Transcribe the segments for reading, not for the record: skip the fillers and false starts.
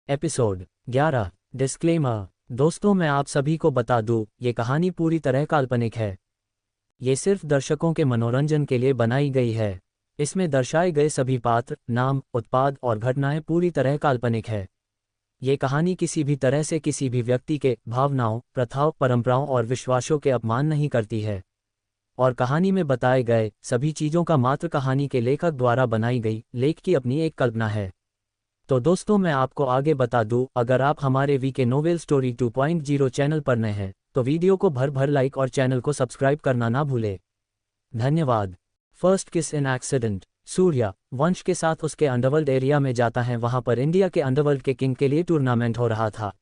Episode 11। Disclaimer. दोस्तों, मैं आप सभी को बता दूं, ये कहानी पूरी तरह काल्पनिक है। ये सिर्फ दर्शकों के मनोरंजन के लिए बनाई गई है। इसमें दर्शाए गए सभी पात्र, नाम, उत्पाद और घटनाएं पूरी तरह काल्पनिक है। ये कहानी किसी भी तरह से किसी भी व्यक्ति के भावनाओं, प्रथाओं, परंपराओं और विश्वासों के अपमान नहीं करती है। और कहानी में बताए गए सभी चीज़ों का मात्र कहानी के लेखक द्वारा बनाई गई लेख की अपनी एक कल्पना है। तो दोस्तों, मैं आपको आगे बता दूं, अगर आप हमारे वीके नोवेल स्टोरी 2.0 चैनल पर नए हैं तो वीडियो को भर भर लाइक और चैनल को सब्सक्राइब करना ना भूले। धन्यवाद। फर्स्ट किस इन एक्सीडेंट। सूर्या वंश के साथ उसके अंडरवर्ल्ड एरिया में जाता है। वहां पर इंडिया के अंडरवर्ल्ड के किंग के लिए टूर्नामेंट हो रहा था।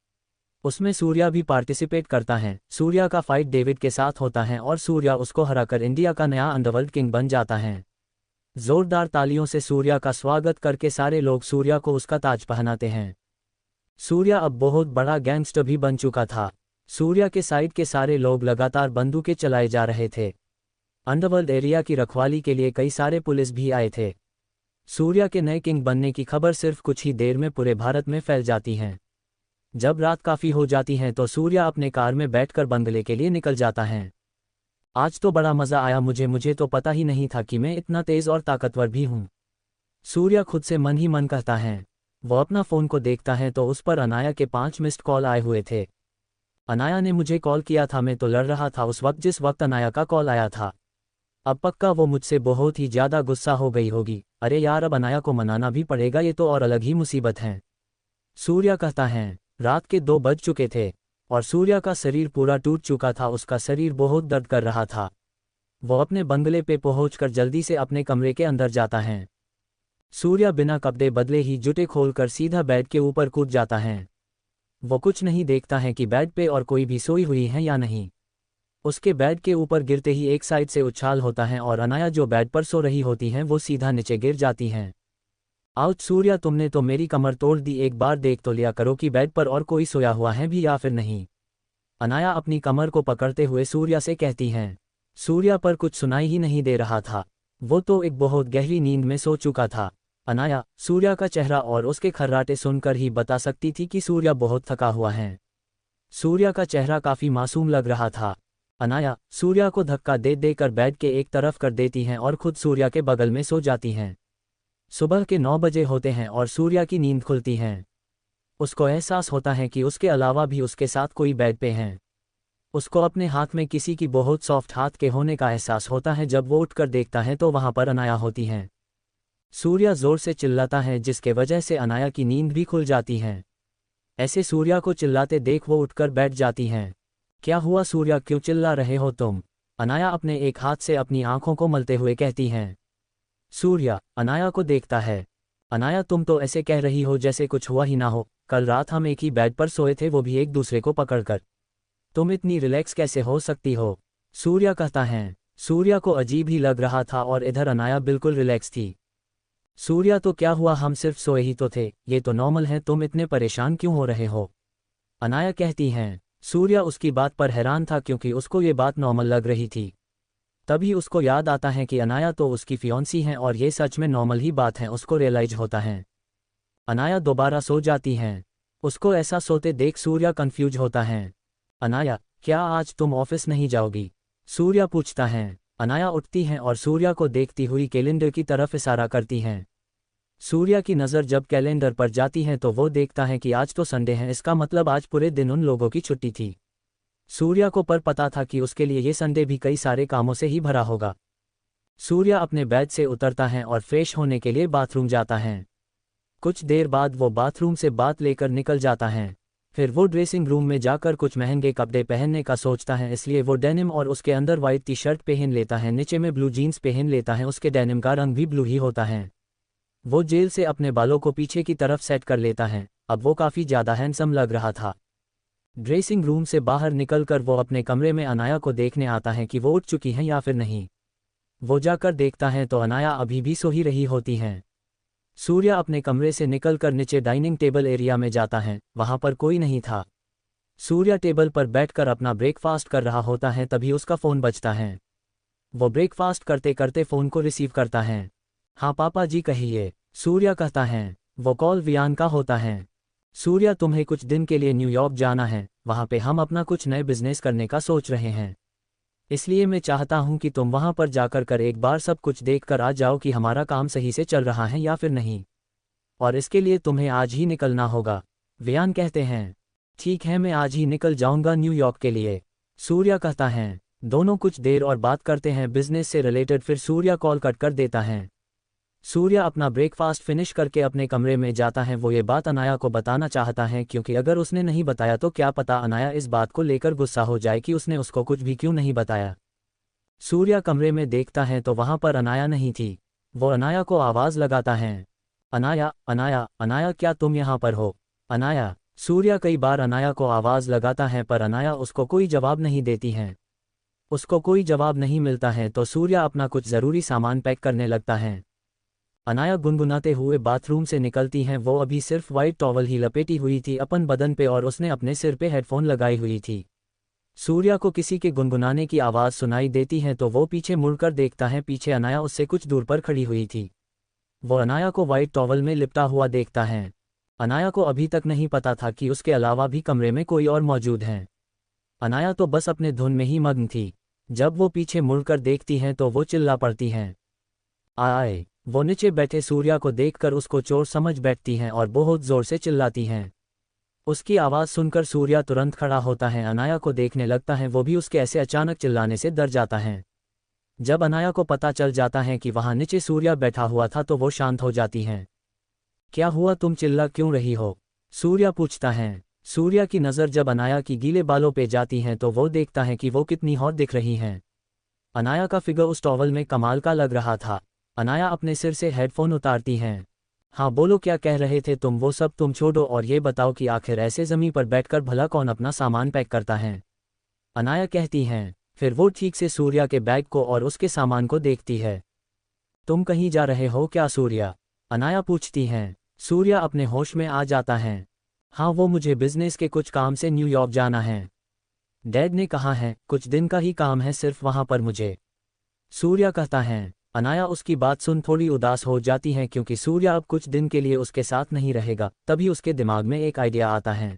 उसमें सूर्या भी पार्टिसिपेट करता है। सूर्या का फाइट डेविड के साथ होता है और सूर्या उसको हराकर इंडिया का नया अंडरवर्ल्ड किंग बन जाता है। जोरदार तालियों से सूर्या का स्वागत करके सारे लोग सूर्या को उसका ताज पहनाते हैं। सूर्या अब बहुत बड़ा गैंगस्टर भी बन चुका था। सूर्या के साइड के सारे लोग लगातार बंदूकें चलाए जा रहे थे। अंडरवर्ल्ड एरिया की रखवाली के लिए कई सारे पुलिस भी आए थे। सूर्या के नए किंग बनने की खबर सिर्फ कुछ ही देर में पूरे भारत में फैल जाती है। जब रात काफ़ी हो जाती है तो सूर्या अपने कार में बैठकर बंगले के लिए निकल जाता है। आज तो बड़ा मज़ा आया मुझे तो पता ही नहीं था कि मैं इतना तेज़ और ताकतवर भी हूँ। सूर्या खुद से मन ही मन कहता है। वो अपना फ़ोन को देखता है तो उस पर अनाया के 5 मिस्ड कॉल आए हुए थे। अनाया ने मुझे कॉल किया था, मैं तो लड़ रहा था उस वक्त जिस वक्त अनाया का कॉल आया था। अब पक्का वो मुझसे बहुत ही ज़्यादा गुस्सा हो गई होगी। अरे यार, अब अनाया को मनाना भी पड़ेगा, ये तो और अलग ही मुसीबत है। सूर्या कहता है। रात के 2 बज चुके थे और सूर्या का शरीर पूरा टूट चुका था। उसका शरीर बहुत दर्द कर रहा था। वो अपने बंगले पे पहुंचकर जल्दी से अपने कमरे के अंदर जाता है। सूर्या बिना कपड़े बदले ही जूते खोलकर सीधा बेड के ऊपर कूद जाता है। वो कुछ नहीं देखता है कि बेड पे और कोई भी सोई हुई है या नहीं। उसके बेड के ऊपर गिरते ही एक साइड से उछाल होता है और अनाया जो बेड पर सो रही होती हैं वो सीधा नीचे गिर जाती हैं। आउट सूर्या, तुमने तो मेरी कमर तोड़ दी, एक बार देख तो लिया करो कि बेड पर और कोई सोया हुआ है भी या फिर नहीं। अनाया अपनी कमर को पकड़ते हुए सूर्या से कहती हैं। सूर्या पर कुछ सुनाई ही नहीं दे रहा था। वो तो एक बहुत गहरी नींद में सो चुका था। अनाया सूर्या का चेहरा और उसके खर्राटे सुनकर ही बता सकती थी कि सूर्या बहुत थका हुआ है। सूर्या का चेहरा काफ़ी मासूम लग रहा था। अनाया सूर्या को धक्का दे देकर बेड के एक तरफ कर देती हैं और खुद सूर्या के बगल में सो जाती हैं। सुबह के 9 बजे होते हैं और सूर्या की नींद खुलती है। उसको एहसास होता है कि उसके अलावा भी उसके साथ कोई बेड पे है। उसको अपने हाथ में किसी की बहुत सॉफ्ट हाथ के होने का एहसास होता है। जब वो उठकर देखता है तो वहाँ पर अनाया होती है। सूर्या जोर से चिल्लाता है जिसके वजह से अनाया की नींद भी खुल जाती है। ऐसे सूर्या को चिल्लाते देख वो उठकर बैठ जाती हैं। क्या हुआ सूर्या, क्यों चिल्ला रहे हो तुम? अनाया अपने एक हाथ से अपनी आंखों को मलते हुए कहती हैं। सूर्या अनाया को देखता है। अनाया, तुम तो ऐसे कह रही हो जैसे कुछ हुआ ही ना हो। कल रात हम एक ही बेड पर सोए थे, वो भी एक दूसरे को पकड़कर। तुम इतनी रिलैक्स कैसे हो सकती हो? सूर्या कहता है। सूर्या को अजीब ही लग रहा था और इधर अनाया बिल्कुल रिलैक्स थी। सूर्या, तो क्या हुआ, हम सिर्फ सोए ही तो थे, ये तो नॉर्मल है, तुम इतने परेशान क्यों हो रहे हो? अनाया कहती हैं। सूर्या उसकी बात पर हैरान था क्योंकि उसको ये बात नॉर्मल लग रही थी। तभी उसको याद आता है कि अनाया तो उसकी फियांसी हैं और ये सच में नॉर्मल ही बात है। उसको रियलाइज होता है। अनाया दोबारा सो जाती हैं। उसको ऐसा सोते देख सूर्या कंफ्यूज होता है। अनाया, क्या आज तुम ऑफिस नहीं जाओगी? सूर्या पूछता है। अनाया उठती हैं और सूर्या को देखती हुई कैलेंडर की तरफ इशारा करती हैं। सूर्या की नज़र जब कैलेंडर पर जाती है तो वो देखता है कि आज तो संडे है, इसका मतलब आज पूरे दिन उन लोगों की छुट्टी थी। सूर्या को पर पता था कि उसके लिए ये संडे भी कई सारे कामों से ही भरा होगा। सूर्या अपने बेड से उतरता है और फ्रेश होने के लिए बाथरूम जाता है। कुछ देर बाद वो बाथरूम से बात लेकर निकल जाता है। फिर वो ड्रेसिंग रूम में जाकर कुछ महंगे कपड़े पहनने का सोचता है, इसलिए वो डेनिम और उसके अंदर वाइट टी शर्ट पहन लेता है, नीचे में ब्लू जीन्स पहन लेता है। उसके डेनिम का रंग भी ब्लू ही होता है। वो जेल से अपने बालों को पीछे की तरफ सेट कर लेता है। अब वो काफ़ी ज़्यादा हैंडसम लग रहा था। ड्रेसिंग रूम से बाहर निकलकर वो अपने कमरे में अनाया को देखने आता है कि वो उठ चुकी हैं या फिर नहीं। वो जाकर देखता है तो अनाया अभी भी सो ही रही होती हैं। सूर्या अपने कमरे से निकलकर नीचे डाइनिंग टेबल एरिया में जाता है, वहाँ पर कोई नहीं था। सूर्या टेबल पर बैठकर अपना ब्रेकफास्ट कर रहा होता है, तभी उसका फ़ोन बजता है। वो ब्रेकफास्ट करते करते फ़ोन को रिसीव करता है। हाँ पापा जी, कहिए। सूर्या कहता है। वो कॉल वियान का होता है। सूर्या, तुम्हें कुछ दिन के लिए न्यूयॉर्क जाना है, वहाँ पे हम अपना कुछ नए बिजनेस करने का सोच रहे हैं। इसलिए मैं चाहता हूँ कि तुम वहाँ पर जाकर कर एक बार सब कुछ देख कर आ जाओ कि हमारा काम सही से चल रहा है या फिर नहीं। और इसके लिए तुम्हें आज ही निकलना होगा। वियान कहते हैं, ठीक है, मैं आज ही निकल जाऊंगा न्यूयॉर्क के लिए। सूर्या कहता है। दोनों कुछ देर और बात करते हैं बिजनेस से रिलेटेड, फिर सूर्या कॉल कट कर देता है। सूर्या अपना ब्रेकफास्ट फिनिश करके अपने कमरे में जाता है। वो ये बात अनाया को बताना चाहता है, क्योंकि अगर उसने नहीं बताया तो क्या पता अनाया इस बात को लेकर गुस्सा हो जाए कि उसने उसको कुछ भी क्यों नहीं बताया। सूर्या कमरे में देखता है तो वहाँ पर अनाया नहीं थी। वो अनाया को आवाज़ लगाता है, अनाया, अनाया, अनाया, क्या तुम यहाँ पर हो? अनाया। सूर्या कई बार अनाया को आवाज़ लगाता है पर अनाया उसको कोई जवाब नहीं देती है। उसको कोई जवाब नहीं मिलता है तो सूर्या अपना कुछ ज़रूरी सामान पैक करने लगता है। अनाया गुनगुनाते हुए बाथरूम से निकलती हैं। वो अभी सिर्फ वाइट टॉवल ही लपेटी हुई थी अपन बदन पे और उसने अपने सिर पे हेडफोन लगाई हुई थी। सूर्या को किसी के गुनगुनाने की आवाज़ सुनाई देती है तो वो पीछे मुड़कर देखता है। पीछे अनाया उससे कुछ दूर पर खड़ी हुई थी। वो अनाया को वाइट टॉवल में लिपटा हुआ देखता है। अनाया को अभी तक नहीं पता था कि उसके अलावा भी कमरे में कोई और मौजूद है। अनाया तो बस अपने धुन में ही मग्न थी। जब वो पीछे मुड़कर देखती हैं तो वो चिल्ला पड़ती हैं, आए। वो नीचे बैठे सूर्या को देखकर उसको चोर समझ बैठती हैं और बहुत जोर से चिल्लाती हैं। उसकी आवाज़ सुनकर सूर्या तुरंत खड़ा होता है, अनाया को देखने लगता है। वो भी उसके ऐसे अचानक चिल्लाने से डर जाता है। जब अनाया को पता चल जाता है कि वहाँ नीचे सूर्या बैठा हुआ था तो वो शांत हो जाती हैं। क्या हुआ, तुम चिल्ला क्यों रही हो? सूर्या पूछता है। सूर्या की नज़र जब अनाया की गीले बालों पे जाती हैं तो वो देखता है कि वो कितनी हॉट दिख रही हैं। अनाया का फिगर उस टॉवल में कमाल का लग रहा था। अनाया अपने सिर से हेडफोन उतारती हैं। हाँ बोलो, क्या कह रहे थे तुम? वो सब तुम छोड़ो और ये बताओ कि आखिर ऐसे ज़मीन पर बैठकर भला कौन अपना सामान पैक करता है? अनाया कहती हैं। फिर वो ठीक से सूर्या के बैग को और उसके सामान को देखती है। तुम कहीं जा रहे हो क्या सूर्या? अनाया पूछती हैं। सूर्या अपने होश में आ जाता है। हाँ, वो मुझे बिजनेस के कुछ काम से न्यूयॉर्क जाना है। डैड ने कहा है कुछ दिन का ही काम है सिर्फ वहाँ पर मुझे। सूर्या कहता है। अनाया उसकी बात सुन थोड़ी उदास हो जाती है, क्योंकि सूर्या अब कुछ दिन के लिए उसके साथ नहीं रहेगा। तभी उसके दिमाग में एक आइडिया आता है।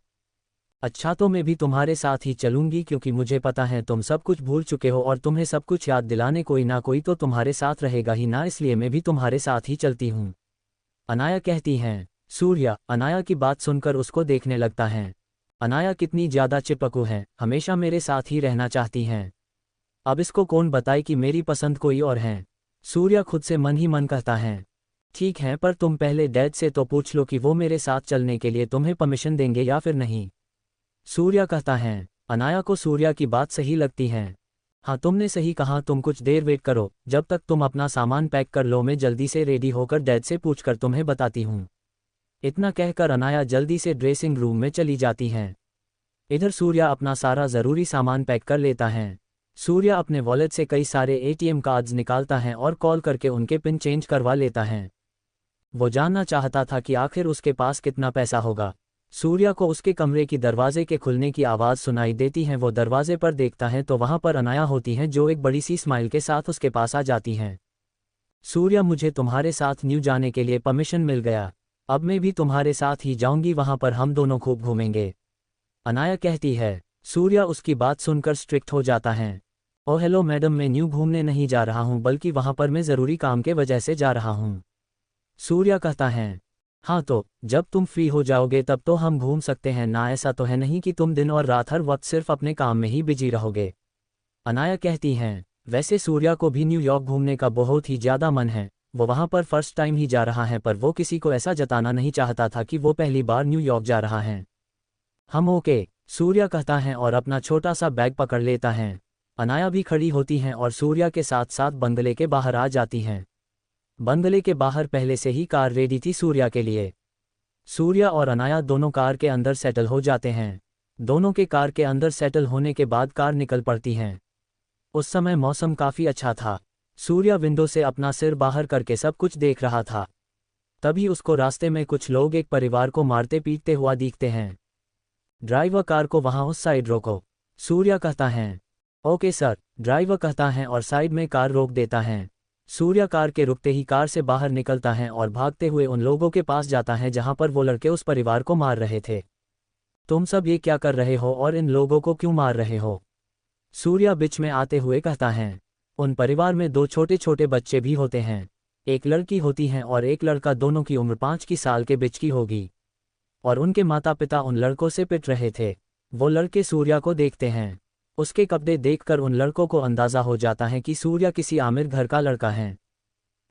अच्छा, तो मैं भी तुम्हारे साथ ही चलूंगी, क्योंकि मुझे पता है तुम सब कुछ भूल चुके हो और तुम्हें सब कुछ याद दिलाने कोई ना कोई तो तुम्हारे साथ रहेगा ही ना, इसलिए मैं भी तुम्हारे साथ ही चलती हूँ। अनाया कहती हैं। सूर्या अनाया की बात सुनकर उसको देखने लगता है। अनाया कितनी ज़्यादा चिपकू है, हमेशा मेरे साथ ही रहना चाहती हैं। अब इसको कौन बताए कि मेरी पसंद कोई और है? सूर्या खुद से मन ही मन कहता है। ठीक है, पर तुम पहले डैड से तो पूछ लो कि वो मेरे साथ चलने के लिए तुम्हें परमिशन देंगे या फिर नहीं। सूर्या कहता है। अनाया को सूर्या की बात सही लगती है। हाँ, तुमने सही कहा, तुम कुछ देर वेट करो, जब तक तुम अपना सामान पैक कर लो मैं जल्दी से रेडी होकर डैड से पूछकर तुम्हें बताती हूँ। इतना कहकर अनाया जल्दी से ड्रेसिंग रूम में चली जाती हैं। इधर सूर्या अपना सारा ज़रूरी सामान पैक कर लेता है। सूर्या अपने वॉलेट से कई सारे एटीएम कार्ड्स निकालता है और कॉल करके उनके पिन चेंज करवा लेता है। वो जानना चाहता था कि आखिर उसके पास कितना पैसा होगा। सूर्या को उसके कमरे की दरवाजे के खुलने की आवाज़ सुनाई देती है। वो दरवाजे पर देखता है तो वहाँ पर अनाया होती हैं, जो एक बड़ी सी स्माइल के साथ उसके पास आ जाती हैं। सूर्या, मुझे तुम्हारे साथ न्यू जाने के लिए परमिशन मिल गया। अब मैं भी तुम्हारे साथ ही जाऊंगी, वहाँ पर हम दोनों खूब घूमेंगे। अनाया कहती है। सूर्या उसकी बात सुनकर स्ट्रिक्ट हो जाता है। ओह हेलो मैडम, मैं न्यू घूमने नहीं जा रहा हूँ, बल्कि वहाँ पर मैं ज़रूरी काम के वजह से जा रहा हूँ। सूर्या कहता है। हाँ, तो जब तुम फ्री हो जाओगे तब तो हम घूम सकते हैं ना, ऐसा तो है नहीं कि तुम दिन और रात हर वक्त सिर्फ अपने काम में ही बिजी रहोगे। अनाया कहती हैं। वैसे सूर्या को भी न्यूयॉर्क घूमने का बहुत ही ज़्यादा मन है। वो वहाँ पर फर्स्ट टाइम ही जा रहा है, पर वो किसी को ऐसा जताना नहीं चाहता था कि वो पहली बार न्यूयॉर्क जा रहा है। हम ओके, सूर्या कहता है और अपना छोटा सा बैग पकड़ लेता है। अनाया भी खड़ी होती हैं और सूर्या के साथ साथ बंगले के बाहर आ जाती हैं। बंगले के बाहर पहले से ही कार रेडी थी सूर्या के लिए। सूर्या और अनाया दोनों कार के अंदर सेटल हो जाते हैं। दोनों के कार के अंदर सेटल होने के बाद कार निकल पड़ती हैं। उस समय मौसम काफ़ी अच्छा था। सूर्या विंडो से अपना सिर बाहर करके सब कुछ देख रहा था। तभी उसको रास्ते में कुछ लोग एक परिवार को मारते पीटते हुआ दिखते हैं। ड्राइवर, कार को वहाँ उस साइड रोको। सूर्या कहता है। ओके सर, ड्राइवर कहता है और साइड में कार रोक देता है। सूर्या कार के रुकते ही कार से बाहर निकलता है और भागते हुए उन लोगों के पास जाता है जहां पर वो लड़के उस परिवार को मार रहे थे। तुम सब ये क्या कर रहे हो और इन लोगों को क्यों मार रहे हो? सूर्या बीच में आते हुए कहता है। उन परिवार में 2 छोटे छोटे बच्चे भी होते हैं, एक लड़की होती है और एक लड़का, दोनों की उम्र 5 साल के बीच की होगी। और उनके माता पिता उन लड़कों से पिट रहे थे। वो लड़के सूर्या को देखते हैं। उसके कपड़े देखकर उन लड़कों को अंदाजा हो जाता है कि सूर्या किसी आमिर घर का लड़का है।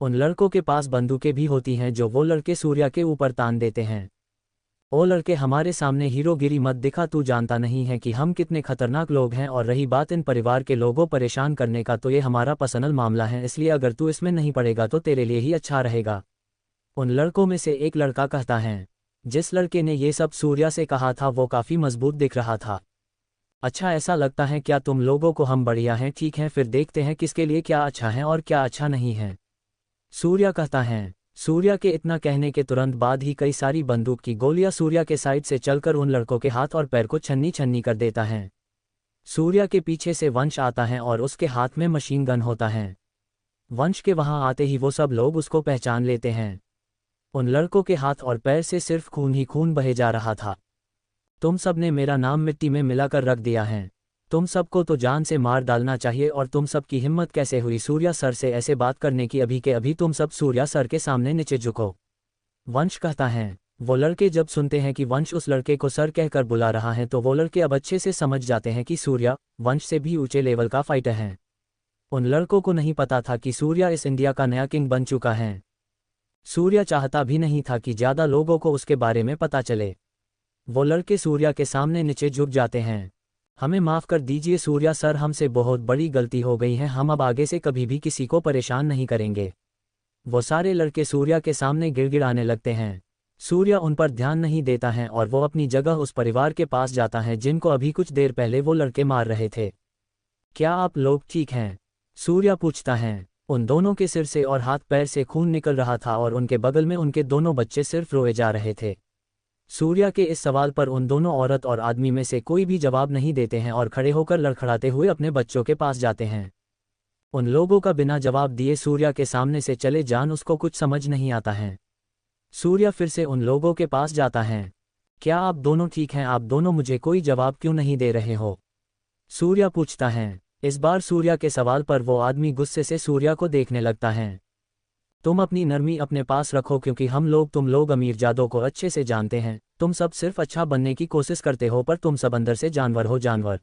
उन लड़कों के पास बंदूकें भी होती हैं जो वो लड़के सूर्या के ऊपर तान देते हैं। ओ लड़के, हमारे सामने हीरोगिरी मत दिखा, तू जानता नहीं है कि हम कितने खतरनाक लोग हैं। और रही बात इन परिवार के लोगों परेशान करने का, तो ये हमारा पर्सनल मामला है, इसलिए अगर तू इसमें नहीं पड़ेगा तो तेरे लिए ही अच्छा रहेगा। उन लड़कों में से एक लड़का कहता है। जिस लड़के ने ये सब सूर्या से कहा था वो काफ़ी मजबूत दिख रहा था। अच्छा, ऐसा लगता है क्या तुम लोगों को हम बढ़िया हैं? ठीक है, फिर देखते हैं किसके लिए क्या अच्छा है और क्या अच्छा नहीं है, सूर्या कहता है। सूर्या के इतना कहने के तुरंत बाद ही कई सारी बंदूक की गोलियां सूर्या के साइड से चलकर उन लड़कों के हाथ और पैर को छन्नी छन्नी कर देता है। सूर्या के पीछे से वंश आता है और उसके हाथ में मशीन गन होता है। वंश के वहां आते ही वो सब लोग उसको पहचान लेते हैं। उन लड़कों के हाथ और पैर से सिर्फ खून ही खून बहे जा रहा था। तुम सब ने मेरा नाम मिट्टी में मिलाकर रख दिया है, तुम सबको तो जान से मार डालना चाहिए। और तुम सब की हिम्मत कैसे हुई सूर्या सर से ऐसे बात करने की? अभी के अभी तुम सब सूर्या सर के सामने नीचे झुको, वंश कहता है। वो लड़के जब सुनते हैं कि वंश उस लड़के को सर कहकर बुला रहा है तो वो लड़के अब अच्छे से समझ जाते हैं कि सूर्या वंश से भी ऊंचे लेवल का फाइटर है। उन लड़कों को नहीं पता था कि सूर्या इस इंडिया का नया किंग बन चुका है। सूर्या चाहता भी नहीं था कि ज़्यादा लोगों को उसके बारे में पता चले। वो लड़के सूर्या के सामने नीचे झुक जाते हैं। हमें माफ़ कर दीजिए सूर्या सर, हमसे बहुत बड़ी गलती हो गई है, हम अब आगे से कभी भी किसी को परेशान नहीं करेंगे। वो सारे लड़के सूर्या के सामने गिड़गिड़ाने लगते हैं। सूर्या उन पर ध्यान नहीं देता है और वो अपनी जगह उस परिवार के पास जाता है जिनको अभी कुछ देर पहले वो लड़के मार रहे थे। क्या आप लोग ठीक हैं? सूर्या पूछता है। उन दोनों के सिर से और हाथ पैर से खून निकल रहा था और उनके बगल में उनके दोनों बच्चे सिर्फ रोए जा रहे थे। सूर्या के इस सवाल पर उन दोनों औरत और आदमी में से कोई भी जवाब नहीं देते हैं और खड़े होकर लड़खड़ाते हुए अपने बच्चों के पास जाते हैं। उन लोगों का बिना जवाब दिए सूर्या के सामने से चले जान उसको कुछ समझ नहीं आता है। सूर्या फिर से उन लोगों के पास जाता है। क्या आप दोनों ठीक हैं? आप दोनों मुझे कोई जवाब क्यों नहीं दे रहे हो? सूर्या पूछता है। इस बार सूर्या के सवाल पर वो आदमी गुस्से से सूर्या को देखने लगता है। तुम अपनी नरमी अपने पास रखो क्योंकि तुम लोग अमीरजादों को अच्छे से जानते हैं। तुम सब सिर्फ अच्छा बनने की कोशिश करते हो पर तुम सब अंदर से जानवर हो, जानवर।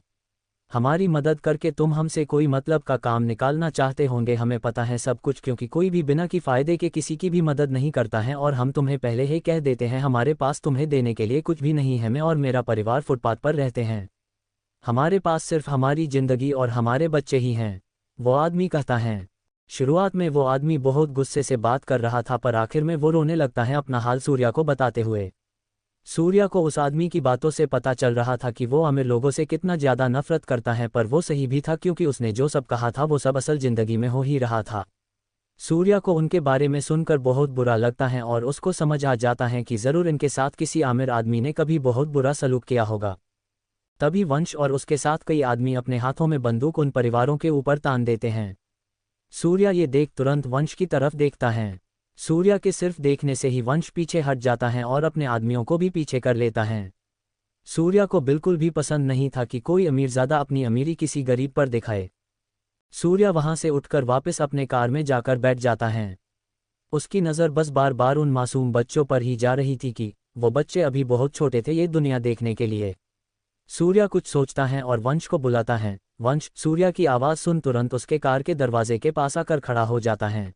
हमारी मदद करके तुम हमसे कोई मतलब का काम निकालना चाहते होंगे, हमें पता है सब कुछ, क्योंकि कोई भी बिना की फ़ायदे के किसी की भी मदद नहीं करता है। और हम तुम्हें पहले ही कह देते हैं, हमारे पास तुम्हें देने के लिए कुछ भी नहीं है। मैं और मेरा परिवार फुटपाथ पर रहते हैं, हमारे पास सिर्फ हमारी ज़िंदगी और हमारे बच्चे ही हैं, वो आदमी कहता है। शुरुआत में वो आदमी बहुत गुस्से से बात कर रहा था पर आखिर में वो रोने लगता है अपना हाल सूर्या को बताते हुए। सूर्या को उस आदमी की बातों से पता चल रहा था कि वो अमीर लोगों से कितना ज़्यादा नफरत करता है, पर वो सही भी था क्योंकि उसने जो सब कहा था वो सब असल ज़िंदगी में हो ही रहा था। सूर्या को उनके बारे में सुनकर बहुत बुरा लगता है और उसको समझ आ जाता है कि ज़रूर इनके साथ किसी आमिर आदमी ने कभी बहुत बुरा सलूक किया होगा। तभी वंश और उसके साथ कई आदमी अपने हाथों में बंदूक उन परिवारों के ऊपर तान देते हैं। सूर्या ये देख तुरंत वंश की तरफ देखता है। सूर्या के सिर्फ देखने से ही वंश पीछे हट जाता है और अपने आदमियों को भी पीछे कर लेता है। सूर्या को बिल्कुल भी पसंद नहीं था कि कोई अमीरज़ादा अपनी अमीरी किसी गरीब पर दिखाए। सूर्या वहां से उठकर वापस अपने कार में जाकर बैठ जाता है। उसकी नज़र बस बार बार उन मासूम बच्चों पर ही जा रही थी कि वो बच्चे अभी बहुत छोटे थे ये दुनिया देखने के लिए। सूर्या कुछ सोचता है और वंश को बुलाता है। वंश सूर्या की आवाज़ सुन तुरंत उसके कार के दरवाजे के पास आकर खड़ा हो जाता है।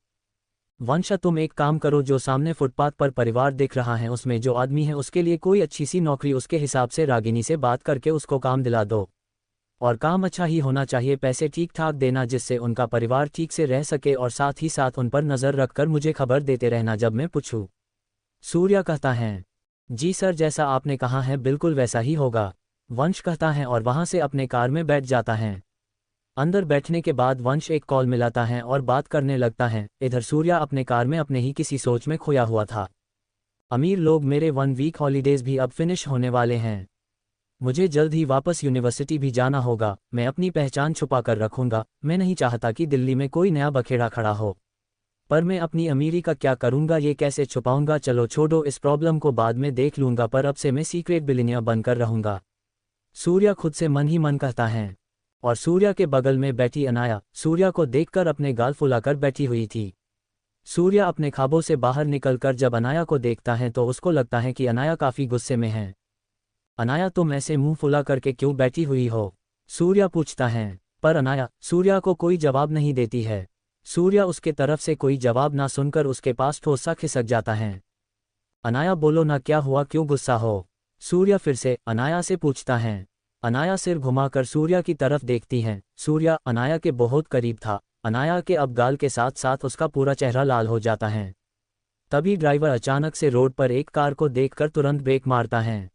वंश, तुम एक काम करो, जो सामने फुटपाथ पर परिवार दिख रहा है उसमें जो आदमी है उसके लिए कोई अच्छी सी नौकरी उसके हिसाब से रागिनी से बात करके उसको काम दिला दो। और काम अच्छा ही होना चाहिए, पैसे ठीक ठाक देना जिससे उनका परिवार ठीक से रह सके, और साथ ही साथ उन पर नज़र रखकर मुझे खबर देते रहना जब मैं पूछूं। सूर्या कहता है। जी सर, जैसा आपने कहा है बिल्कुल वैसा ही होगा, वंश कहता है और वहां से अपने कार में बैठ जाता है। अंदर बैठने के बाद वंश एक कॉल मिलाता है और बात करने लगता है। इधर सूर्या अपने कार में अपने ही किसी सोच में खोया हुआ था। अमीर लोग, मेरे 1 वीक हॉलीडेज़ भी अब फिनिश होने वाले हैं, मुझे जल्द ही वापस यूनिवर्सिटी भी जाना होगा। मैं अपनी पहचान छुपा कर रखूंगा, मैं नहीं चाहता कि दिल्ली में कोई नया बखेड़ा खड़ा हो। पर मैं अपनी अमीरी का क्या करूंगा, ये कैसे छुपाऊंगा। चलो छोड़ो, इस प्रॉब्लम को बाद में देख लूंगा, पर अब से मैं सीक्रेट बिलियनियर बनकर रहूंगा। सूर्या खुद से मन ही मन कहता है। और सूर्या के बगल में बैठी अनाया सूर्या को देखकर अपने गाल फुलाकर बैठी हुई थी। सूर्या अपने ख्वाबों से बाहर निकलकर जब अनाया को देखता है तो उसको लगता है कि अनाया काफी गुस्से में है। अनाया, तुम ऐसे मुंह फुला करके क्यों बैठी हुई हो? सूर्या पूछता है। पर अनाया सूर्या को कोई जवाब नहीं देती है। सूर्या उसके तरफ से कोई जवाब ना सुनकर उसके पास ठोस सा खिसक जाता है। अनाया, बोलो ना, क्या हुआ, क्यों गुस्सा हो? सूर्या फिर से अनाया से पूछता है। अनाया सिर घुमाकर सूर्या की तरफ देखती है। सूर्या अनाया के बहुत करीब था। अनाया के अब गाल के साथ साथ उसका पूरा चेहरा लाल हो जाता है। तभी ड्राइवर अचानक से रोड पर एक कार को देखकर तुरंत ब्रेक मारता है।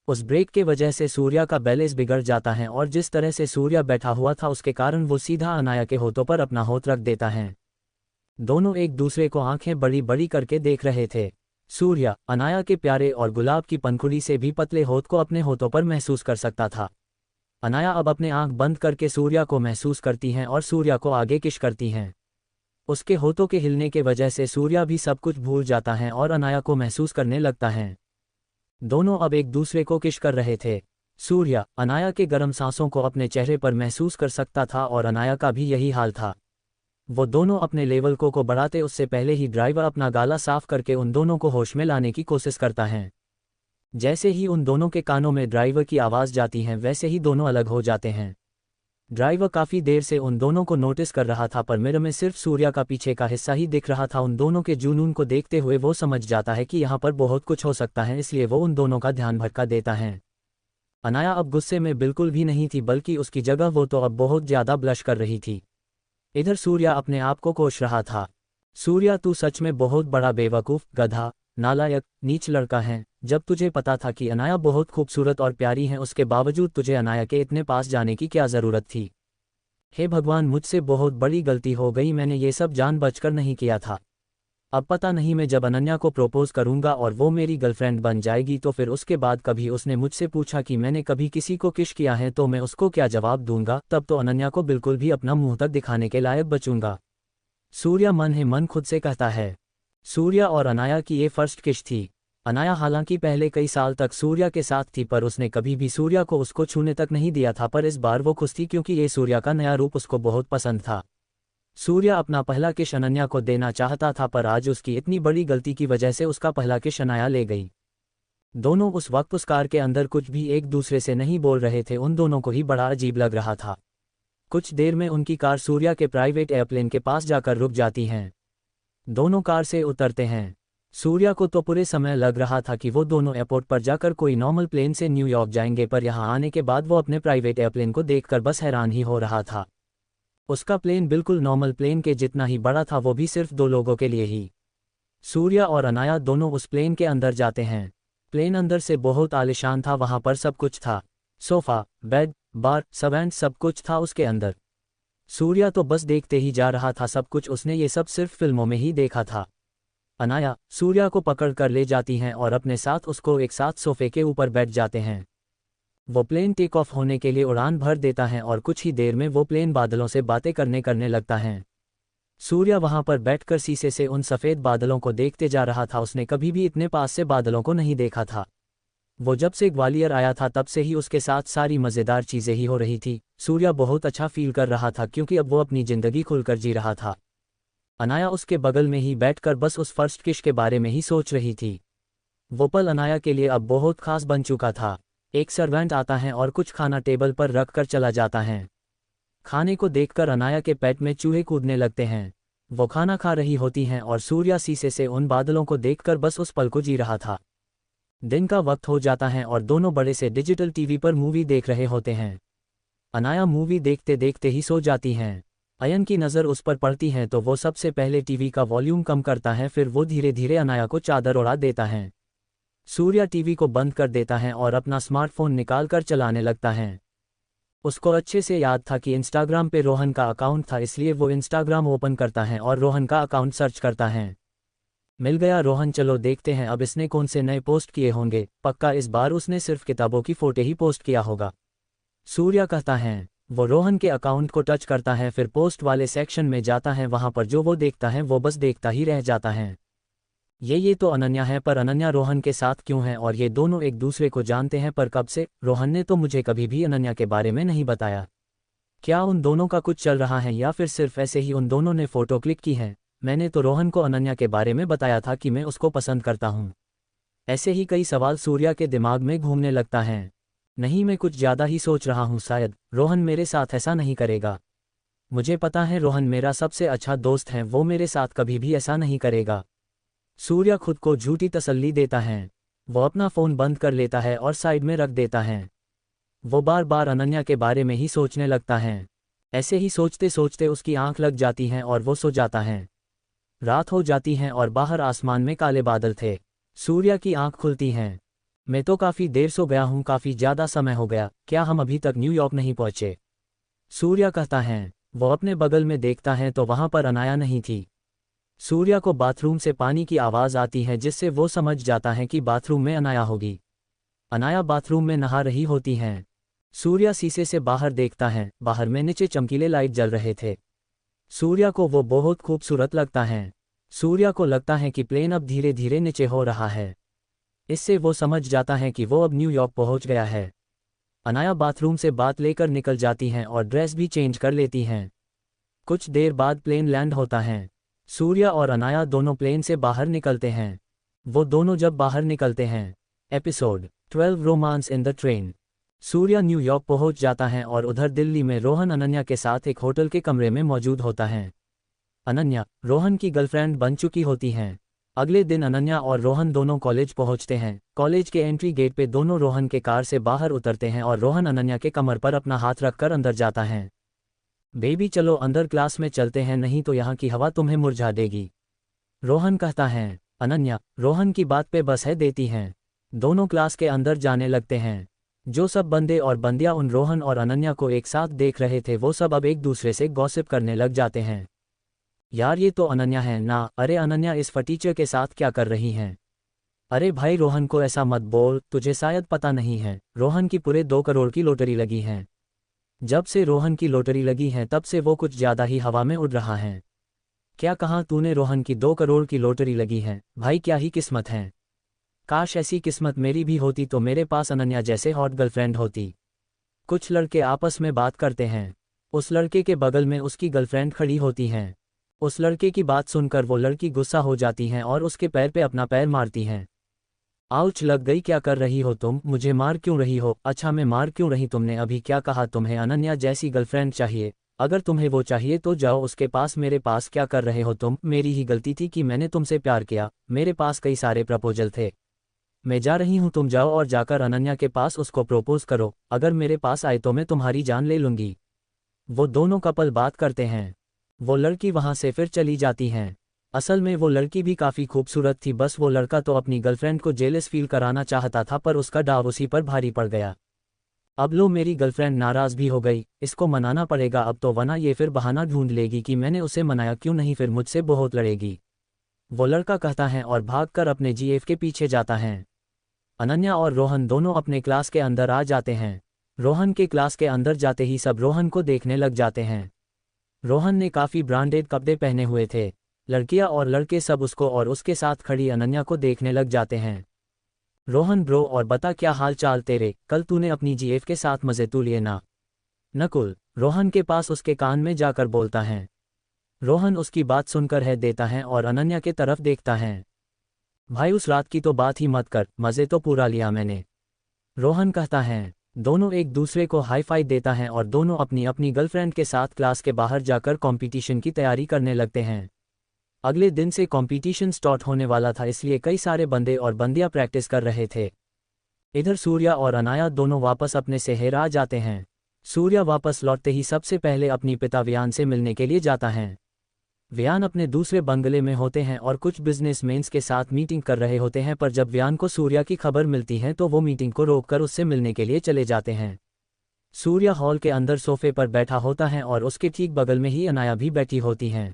उस ब्रेक के वजह से सूर्या का बैलेंस बिगड़ जाता है और जिस तरह से सूर्या बैठा हुआ था उसके कारण वो सीधा अनाया के होठों पर अपना होठ रख देता है। दोनों एक दूसरे को आंखें बड़ी बड़ी करके देख रहे थे। सूर्या अनाया के प्यारे और गुलाब की पंखुड़ी से भी पतले होठ को अपने होठों पर महसूस कर सकता था। अनाया अब अपने आंख बंद करके सूर्या को महसूस करती हैं और सूर्या को आगे किश करती हैं। उसके होठों के हिलने के वजह से सूर्या भी सब कुछ भूल जाता है और अनाया को महसूस करने लगता है। दोनों अब एक दूसरे को किश कर रहे थे। सूर्या अनाया के गर्म सांसों को अपने चेहरे पर महसूस कर सकता था और अनाया का भी यही हाल था। वो दोनों अपने लेवल को बढ़ाते उससे पहले ही ड्राइवर अपना गाला साफ करके उन दोनों को होश में लाने की कोशिश करता है। जैसे ही उन दोनों के कानों में ड्राइवर की आवाज़ जाती है वैसे ही दोनों अलग हो जाते हैं। ड्राइवर काफ़ी देर से उन दोनों को नोटिस कर रहा था पर मिरर में सिर्फ सूर्या का पीछे का हिस्सा ही दिख रहा था। उन दोनों के जुनून को देखते हुए वो समझ जाता है कि यहाँ पर बहुत कुछ हो सकता है, इसलिए वो उन दोनों का ध्यान भटका देता है। अनाया अब गुस्से में बिल्कुल भी नहीं थी, बल्कि उसकी जगह वो तो अब बहुत ज़्यादा ब्लश कर रही थी। इधर सूर्या अपने आप को कोस रहा था। सूर्या, तू सच में बहुत बड़ा बेवकूफ़, गधा, नालायक, नीच लड़का है। जब तुझे पता था कि अनाया बहुत खूबसूरत और प्यारी है, उसके बावजूद तुझे अनाया के इतने पास जाने की क्या ज़रूरत थी? हे भगवान, मुझसे बहुत बड़ी गलती हो गई, मैंने ये सब जानबूझकर नहीं किया था। अब पता नहीं, मैं जब अनन्या को प्रपोज करूंगा और वो मेरी गर्लफ्रेंड बन जाएगी तो फिर उसके बाद कभी उसने मुझसे पूछा कि मैंने कभी किसी को किस किया है तो मैं उसको क्या जवाब दूंगा? तब तो अनन्या को बिल्कुल भी अपना मुंह तक दिखाने के लायक बचूंगा। सूर्या मन ही मन खुद से कहता है। सूर्या और अनाया की ये फर्स्ट किस थी। अनाया हालांकि पहले कई साल तक सूर्या के साथ थी पर उसने कभी भी सूर्या को उसको छूने तक नहीं दिया था, पर इस बार वो खुश थी क्योंकि ये सूर्या का नया रूप उसको बहुत पसंद था। सूर्या अपना पहला किस अनन्या को देना चाहता था पर आज उसकी इतनी बड़ी गलती की वजह से उसका पहला किस अनाया ले गई। दोनों उस वक्त उस कार के अंदर कुछ भी एक दूसरे से नहीं बोल रहे थे, उन दोनों को ही बड़ा अजीब लग रहा था। कुछ देर में उनकी कार सूर्या के प्राइवेट एयरप्लेन के पास जाकर रुक जाती हैं। दोनों कार से उतरते हैं। सूर्या को तो पूरे समय लग रहा था कि वो दोनों एयरपोर्ट पर जाकर कोई नॉर्मल प्लेन से न्यूयॉर्क जाएंगे, पर यहाँ आने के बाद वो अपने प्राइवेट एयरप्लेन को देखकर बस हैरान ही हो रहा था। उसका प्लेन बिल्कुल नॉर्मल प्लेन के जितना ही बड़ा था, वो भी सिर्फ 2 लोगों के लिए ही। सूर्या और अनाया दोनों उस प्लेन के अंदर जाते हैं। प्लेन अंदर से बहुत आलीशान था, वहाँ पर सब कुछ था, सोफ़ा, बेड, बार, सर्वेंट, सब कुछ था उसके अंदर। सूर्या तो बस देखते ही जा रहा था सब कुछ, उसने ये सब सिर्फ फिल्मों में ही देखा था। अनाया सूर्या को पकड़ कर ले जाती हैं और अपने साथ उसको एक साथ सोफे के ऊपर बैठ जाते हैं। वो प्लेन टेक ऑफ होने के लिए उड़ान भर देता है और कुछ ही देर में वो प्लेन बादलों से बातें करने लगता है। सूर्या वहां पर बैठकर शीशे से उन सफ़ेद बादलों को देखते जा रहा था। उसने कभी भी इतने पास से बादलों को नहीं देखा था। वो जब से ग्वालियर आया था तब से ही उसके साथ सारी मज़ेदार चीज़ें ही हो रही थी। सूर्या बहुत अच्छा फील कर रहा था क्योंकि अब वो अपनी ज़िंदगी खुलकर जी रहा था। अनाया उसके बगल में ही बैठकर बस उस फर्स्ट किस के बारे में ही सोच रही थी। वो पल अनाया के लिए अब बहुत खास बन चुका था। एक सर्वेंट आता है और कुछ खाना टेबल पर रख कर चला जाता है। खाने को देखकर अनाया के पेट में चूहे कूदने लगते हैं। वो खाना खा रही होती हैं और सूर्या शीशे से उन बादलों को देखकर बस उस पल को जी रहा था। दिन का वक्त हो जाता है और दोनों बड़े से डिजिटल टीवी पर मूवी देख रहे होते हैं। अनाया मूवी देखते देखते ही सो जाती हैं। अयन की नज़र उस पर पड़ती है तो वो सबसे पहले टीवी का वॉल्यूम कम करता है, फिर वो धीरे धीरे अनाया को चादर उड़ा देता है। सूर्या टीवी को बंद कर देता है और अपना स्मार्टफोन निकाल कर चलाने लगता है। उसको अच्छे से याद था कि इंस्टाग्राम पे रोहन का अकाउंट था, इसलिए वो इंस्टाग्राम ओपन करता है और रोहन का अकाउंट सर्च करता है। मिल गया रोहन, चलो देखते हैं अब इसने कौन से नए पोस्ट किए होंगे। पक्का इस बार उसने सिर्फ किताबों की फ़ोटो ही पोस्ट किया होगा। सूर्या कहता है। वो रोहन के अकाउंट को टच करता है, फिर पोस्ट वाले सेक्शन में जाता है। वहां पर जो वो देखता है वो बस देखता ही रह जाता है। ये तो अनन्या है, पर अनन्या रोहन के साथ क्यों है? और ये दोनों एक दूसरे को जानते हैं, पर कब से? रोहन ने तो मुझे कभी भी अनन्या के बारे में नहीं बताया। क्या उन दोनों का कुछ चल रहा है या फिर सिर्फ ऐसे ही उन दोनों ने फोटो क्लिक की है? मैंने तो रोहन को अनन्या के बारे में बताया था कि मैं उसको पसंद करता हूँ। ऐसे ही कई सवाल सूर्या के दिमाग में घूमने लगता है। नहीं, मैं कुछ ज़्यादा ही सोच रहा हूँ। शायद रोहन मेरे साथ ऐसा नहीं करेगा। मुझे पता है रोहन मेरा सबसे अच्छा दोस्त है, वो मेरे साथ कभी भी ऐसा नहीं करेगा। सूर्या खुद को झूठी तसल्ली देता है। वो अपना फ़ोन बंद कर लेता है और साइड में रख देता है। वो बार बार अनन्या के बारे में ही सोचने लगता है। ऐसे ही सोचते सोचते उसकी आंख लग जाती है और वो सो जाता है। रात हो जाती है और बाहर आसमान में काले बादल थे। सूर्या की आंख खुलती है। मैं तो काफ़ी देर सो गया हूँ, काफ़ी ज़्यादा समय हो गया। क्या हम अभी तक न्यूयॉर्क नहीं पहुँचे? सूर्या कहता है। वो अपने बगल में देखता है तो वहाँ पर अनाया नहीं थी। सूर्या को बाथरूम से पानी की आवाज़ आती है, जिससे वो समझ जाता है कि बाथरूम में अनाया होगी। अनाया बाथरूम में नहा रही होती हैं। सूर्या शीशे से बाहर देखता है। बाहर में नीचे चमकीले लाइट जल रहे थे। सूर्या को वो बहुत खूबसूरत लगता है। सूर्या को लगता है कि प्लेन अब धीरे धीरे नीचे हो रहा है। इससे वो समझ जाता है कि वो अब न्यूयॉर्क पहुंच गया है। अनाया बाथरूम से बात लेकर निकल जाती हैं और ड्रेस भी चेंज कर लेती हैं। कुछ देर बाद प्लेन लैंड होता है। सूर्या और अनाया दोनों प्लेन से बाहर निकलते हैं। वो दोनों जब बाहर निकलते हैं। Episode 12 romance in the train. Surya New York पहुंच जाता है और उधर दिल्ली में रोहन अनन्या के साथ एक होटल के कमरे में मौजूद होता है। अनन्या रोहन की गर्लफ्रेंड बन चुकी होती हैं। अगले दिन अनन्या और रोहन दोनों कॉलेज पहुंचते हैं। कॉलेज के एंट्री गेट पे दोनों रोहन के कार से बाहर उतरते हैं और रोहन अनन्या के कमर पर अपना हाथ रखकर अंदर जाता है। बेबी चलो अंदर, क्लास में चलते हैं, नहीं तो यहाँ की हवा तुम्हें मुरझा देगी, रोहन कहता है। अनन्या रोहन की बात पे बस है देती हैं। दोनों क्लास के अंदर जाने लगते हैं। जो सब बंदे और बंदियां उन रोहन और अनन्या को एक साथ देख रहे थे, वो सब अब एक दूसरे से गॉसिप करने लग जाते हैं। यार ये तो अनन्या है ना? अरे अनन्या इस फटीचर के साथ क्या कर रही हैं? अरे भाई रोहन को ऐसा मत बोल, तुझे शायद पता नहीं है, रोहन की पूरे 2 करोड़ की लॉटरी लगी है। जब से रोहन की लॉटरी लगी है तब से वो कुछ ज़्यादा ही हवा में उड़ रहा है। क्या कहा तूने? रोहन की 2 करोड़ की लॉटरी लगी है? भाई क्या ही किस्मत है। काश ऐसी किस्मत मेरी भी होती तो मेरे पास अनन्या जैसे हॉट गर्लफ्रेंड होती। कुछ लड़के आपस में बात करते हैं। उस लड़के के बगल में उसकी गर्लफ्रेंड खड़ी होती हैं। उस लड़के की बात सुनकर वो लड़की गुस्सा हो जाती हैं और उसके पैर पे अपना पैर मारती हैं। आउच लग गई, क्या कर रही हो तुम? मुझे मार क्यों रही हो? अच्छा मैं मार क्यों रही? तुमने अभी क्या कहा? तुम्हें अनन्या जैसी गर्लफ्रेंड चाहिए? अगर तुम्हें वो चाहिए तो जाओ उसके पास, मेरे पास क्या कर रहे हो तुम? मेरी ही गलती थी कि मैंने तुमसे प्यार किया, मेरे पास कई सारे प्रपोजल थे। मैं जा रही हूँ, तुम जाओ और जाकर अनन्या के पास उसको प्रपोज करो। अगर मेरे पास आए तो मैं तुम्हारी जान ले लूँगी। वो दोनों कपल बात करते हैं। वो लड़की वहाँ से फिर चली जाती हैं। असल में वो लड़की भी काफ़ी खूबसूरत थी, बस वो लड़का तो अपनी गर्लफ्रेंड को जेलस फील कराना चाहता था, पर उसका डाव उसी पर भारी पड़ गया। अब लो मेरी गर्लफ्रेंड नाराज़ भी हो गई, इसको मनाना पड़ेगा अब तो, वरना ये फिर बहाना ढूंढ लेगी कि मैंने उसे मनाया क्यों नहीं, फिर मुझसे बहुत लड़ेगी। वो लड़का कहता है और भागकर अपने जीएफ के पीछे जाता है। अनन्या और रोहन दोनों अपने क्लास के अंदर आ जाते हैं। रोहन के क्लास के अंदर जाते ही सब रोहन को देखने लग जाते हैं। रोहन ने काफ़ी ब्रांडेड कपड़े पहने हुए थे। लड़कियां और लड़के सब उसको और उसके साथ खड़ी अनन्या को देखने लग जाते हैं। रोहन ब्रो, और बता क्या हाल चाल तेरे? कल तूने अपनी जीएफ के साथ मज़े तो लिए ना? नकुल रोहन के पास उसके कान में जाकर बोलता है। रोहन उसकी बात सुनकर है देता है और अनन्या के तरफ देखता है। भाई उस रात की तो बात ही मत कर, मज़े तो पूरा लिया मैंने, रोहन कहता है। दोनों एक दूसरे को हाई फाई देता है और दोनों अपनी अपनी गर्लफ्रेंड के साथ क्लास के बाहर जाकर कंपटीशन की तैयारी करने लगते हैं। अगले दिन से कंपटीशन स्टार्ट होने वाला था, इसलिए कई सारे बंदे और बंदियां प्रैक्टिस कर रहे थे। इधर सूर्या और अनाया दोनों वापस अपने शहर आ जाते हैं। सूर्या वापस लौटते ही सबसे पहले अपनी पिता वियान से मिलने के लिए जाता है। वियान अपने दूसरे बंगले में होते हैं और कुछ बिजनेसमैन्स के साथ मीटिंग कर रहे होते हैं, पर जब वियान को सूर्या की खबर मिलती है तो वो मीटिंग को रोककर उससे मिलने के लिए चले जाते हैं। सूर्या हॉल के अंदर सोफे पर बैठा होता है और उसके ठीक बगल में ही अनाया भी बैठी होती हैं।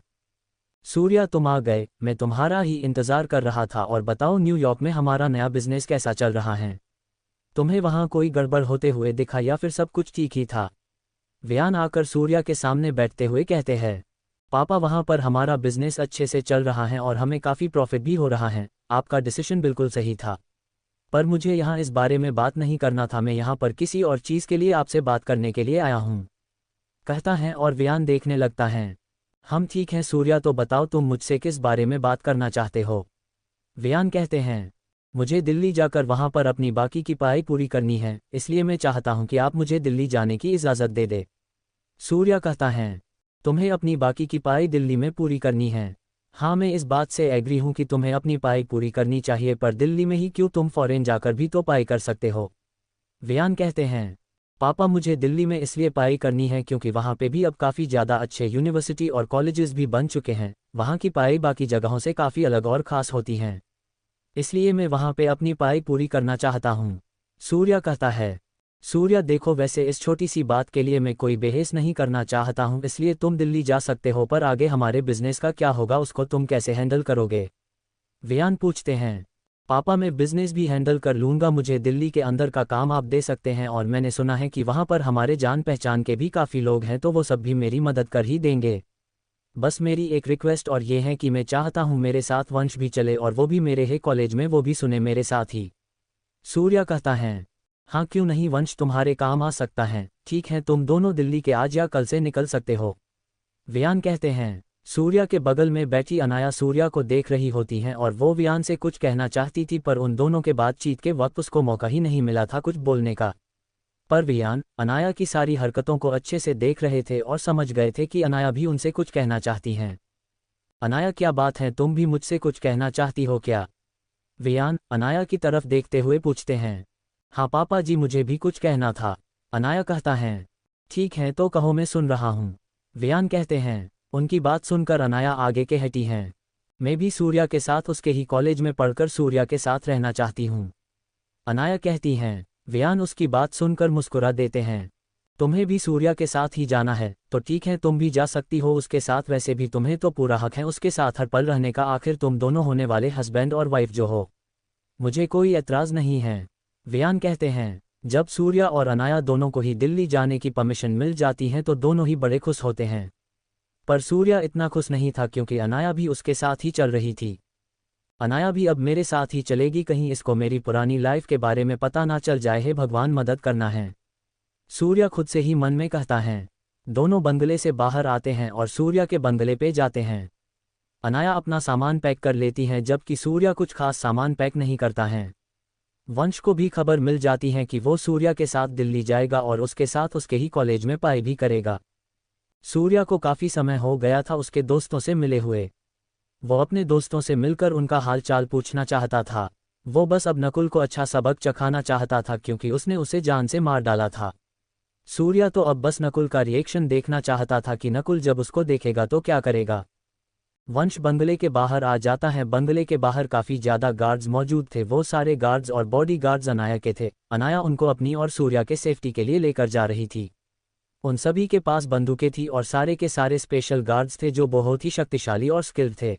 सूर्या तुम आ गए, मैं तुम्हारा ही इंतज़ार कर रहा था, और बताओ न्यूयॉर्क में हमारा नया बिजनेस कैसा चल रहा है? तुम्हें वहाँ कोई गड़बड़ होते हुए दिखा या फिर सब कुछ ठीक ही था? वियान आकर सूर्या के सामने बैठते हुए कहते हैं, पापा वहाँ पर हमारा बिजनेस अच्छे से चल रहा है और हमें काफ़ी प्रॉफिट भी हो रहा है, आपका डिसीजन बिल्कुल सही था। पर मुझे यहाँ इस बारे में बात नहीं करना था, मैं यहाँ पर किसी और चीज़ के लिए आपसे बात करने के लिए आया हूँ, कहता है और वियान देखने लगता है। हम ठीक हैं सूर्या, तो बताओ तुम मुझसे किस बारे में बात करना चाहते हो। वियान कहते हैं, मुझे दिल्ली जाकर वहाँ पर अपनी बाकी की पढ़ाई पूरी करनी है, इसलिए मैं चाहता हूँ कि आप मुझे दिल्ली जाने की इजाज़त दे दे। सूर्या कहता है, तुम्हें अपनी बाकी की पढ़ाई दिल्ली में पूरी करनी है। हाँ, मैं इस बात से एग्री हूँ कि तुम्हें अपनी पढ़ाई पूरी करनी चाहिए, पर दिल्ली में ही क्यों, तुम फॉरेन जाकर भी तो पढ़ाई कर सकते हो। वियान कहते हैं, पापा मुझे दिल्ली में इसलिए पढ़ाई करनी है क्योंकि वहाँ पे भी अब काफ़ी ज़्यादा अच्छे यूनिवर्सिटी और कॉलेजेस भी बन चुके हैं, वहाँ की पढ़ाई बाकी जगहों से काफ़ी अलग और ख़ास होती हैं, इसलिए मैं वहाँ पे अपनी पढ़ाई पूरी करना चाहता हूँ। सूर्या कहता है, सूर्या देखो वैसे इस छोटी सी बात के लिए मैं कोई बहस नहीं करना चाहता हूँ, इसलिए तुम दिल्ली जा सकते हो, पर आगे हमारे बिजनेस का क्या होगा, उसको तुम कैसे हैंडल करोगे। वियान पूछते हैं, पापा मैं बिजनेस भी हैंडल कर लूँगा, मुझे दिल्ली के अंदर का काम आप दे सकते हैं और मैंने सुना है कि वहाँ पर हमारे जान पहचान के भी काफ़ी लोग हैं, तो वो सब भी मेरी मदद कर ही देंगे। बस मेरी एक रिक्वेस्ट और ये है कि मैं चाहता हूँ मेरे साथ वंश भी चले और वो भी मेरे ही कॉलेज में वो भी सुने मेरे साथ ही। सूर्या कहता है, हाँ क्यों नहीं, वंश तुम्हारे काम आ सकता है, ठीक है तुम दोनों दिल्ली के आज या कल से निकल सकते हो। वियान कहते हैं। सूर्या के बगल में बैठी अनाया सूर्या को देख रही होती हैं और वो वियान से कुछ कहना चाहती थी, पर उन दोनों के बातचीत के वक्त उसको मौका ही नहीं मिला था कुछ बोलने का। पर वियान अनाया की सारी हरकतों को अच्छे से देख रहे थे और समझ गए थे कि अनाया भी उनसे कुछ कहना चाहती हैं। अनाया क्या बात है, तुम भी मुझसे कुछ कहना चाहती हो क्या? वियान अनाया की तरफ देखते हुए पूछते हैं। हाँ पापा जी, मुझे भी कुछ कहना था। अनाया कहता है, ठीक है तो कहो, मैं सुन रहा हूँ। वियान कहते हैं। उनकी बात सुनकर अनाया आगे के हटी हैं। मैं भी सूर्या के साथ उसके ही कॉलेज में पढ़कर सूर्या के साथ रहना चाहती हूँ। अनाया कहती हैं। वियान उसकी बात सुनकर मुस्कुरा देते हैं। तुम्हें भी सूर्या के साथ ही जाना है तो ठीक है, तुम भी जा सकती हो उसके साथ, वैसे भी तुम्हें तो पूरा हक है उसके साथ हर पल रहने का, आखिर तुम दोनों होने वाले हस्बैंड और वाइफ जो हो। मुझे कोई एतराज़ नहीं है। वियान कहते हैं। जब सूर्या और अनाया दोनों को ही दिल्ली जाने की परमिशन मिल जाती है तो दोनों ही बड़े खुश होते हैं। पर सूर्या इतना खुश नहीं था क्योंकि अनाया भी उसके साथ ही चल रही थी। अनाया भी अब मेरे साथ ही चलेगी, कहीं इसको मेरी पुरानी लाइफ के बारे में पता ना चल जाए, हे भगवान मदद करना है। सूर्या खुद से ही मन में कहता है। दोनों बंगले से बाहर आते हैं और सूर्या के बंगले पे जाते हैं। अनाया अपना सामान पैक कर लेती है जबकि सूर्या कुछ खास सामान पैक नहीं करता है। वंश को भी खबर मिल जाती है कि वो सूर्या के साथ दिल्ली जाएगा और उसके साथ उसके ही कॉलेज में पढ़ाई भी करेगा। सूर्या को काफ़ी समय हो गया था उसके दोस्तों से मिले हुए। वो अपने दोस्तों से मिलकर उनका हालचाल पूछना चाहता था। वो बस अब नकुल को अच्छा सबक चखाना चाहता था क्योंकि उसने उसे जान से मार डाला था। सूर्या तो अब बस नकुल का रिएक्शन देखना चाहता था कि नकुल जब उसको देखेगा तो क्या करेगा। वंश बंगले के बाहर आ जाता है। बंगले के बाहर काफ़ी ज़्यादा गार्ड्स मौजूद थे। वो सारे गार्ड्स और बॉडी गार्ड्स अनाया के थे। अनाया उनको अपनी और सूर्या के सेफ्टी के लिए लेकर जा रही थी। उन सभी के पास बंदूकें थी और सारे के सारे स्पेशल गार्ड्स थे जो बहुत ही शक्तिशाली और स्किल्ड थे।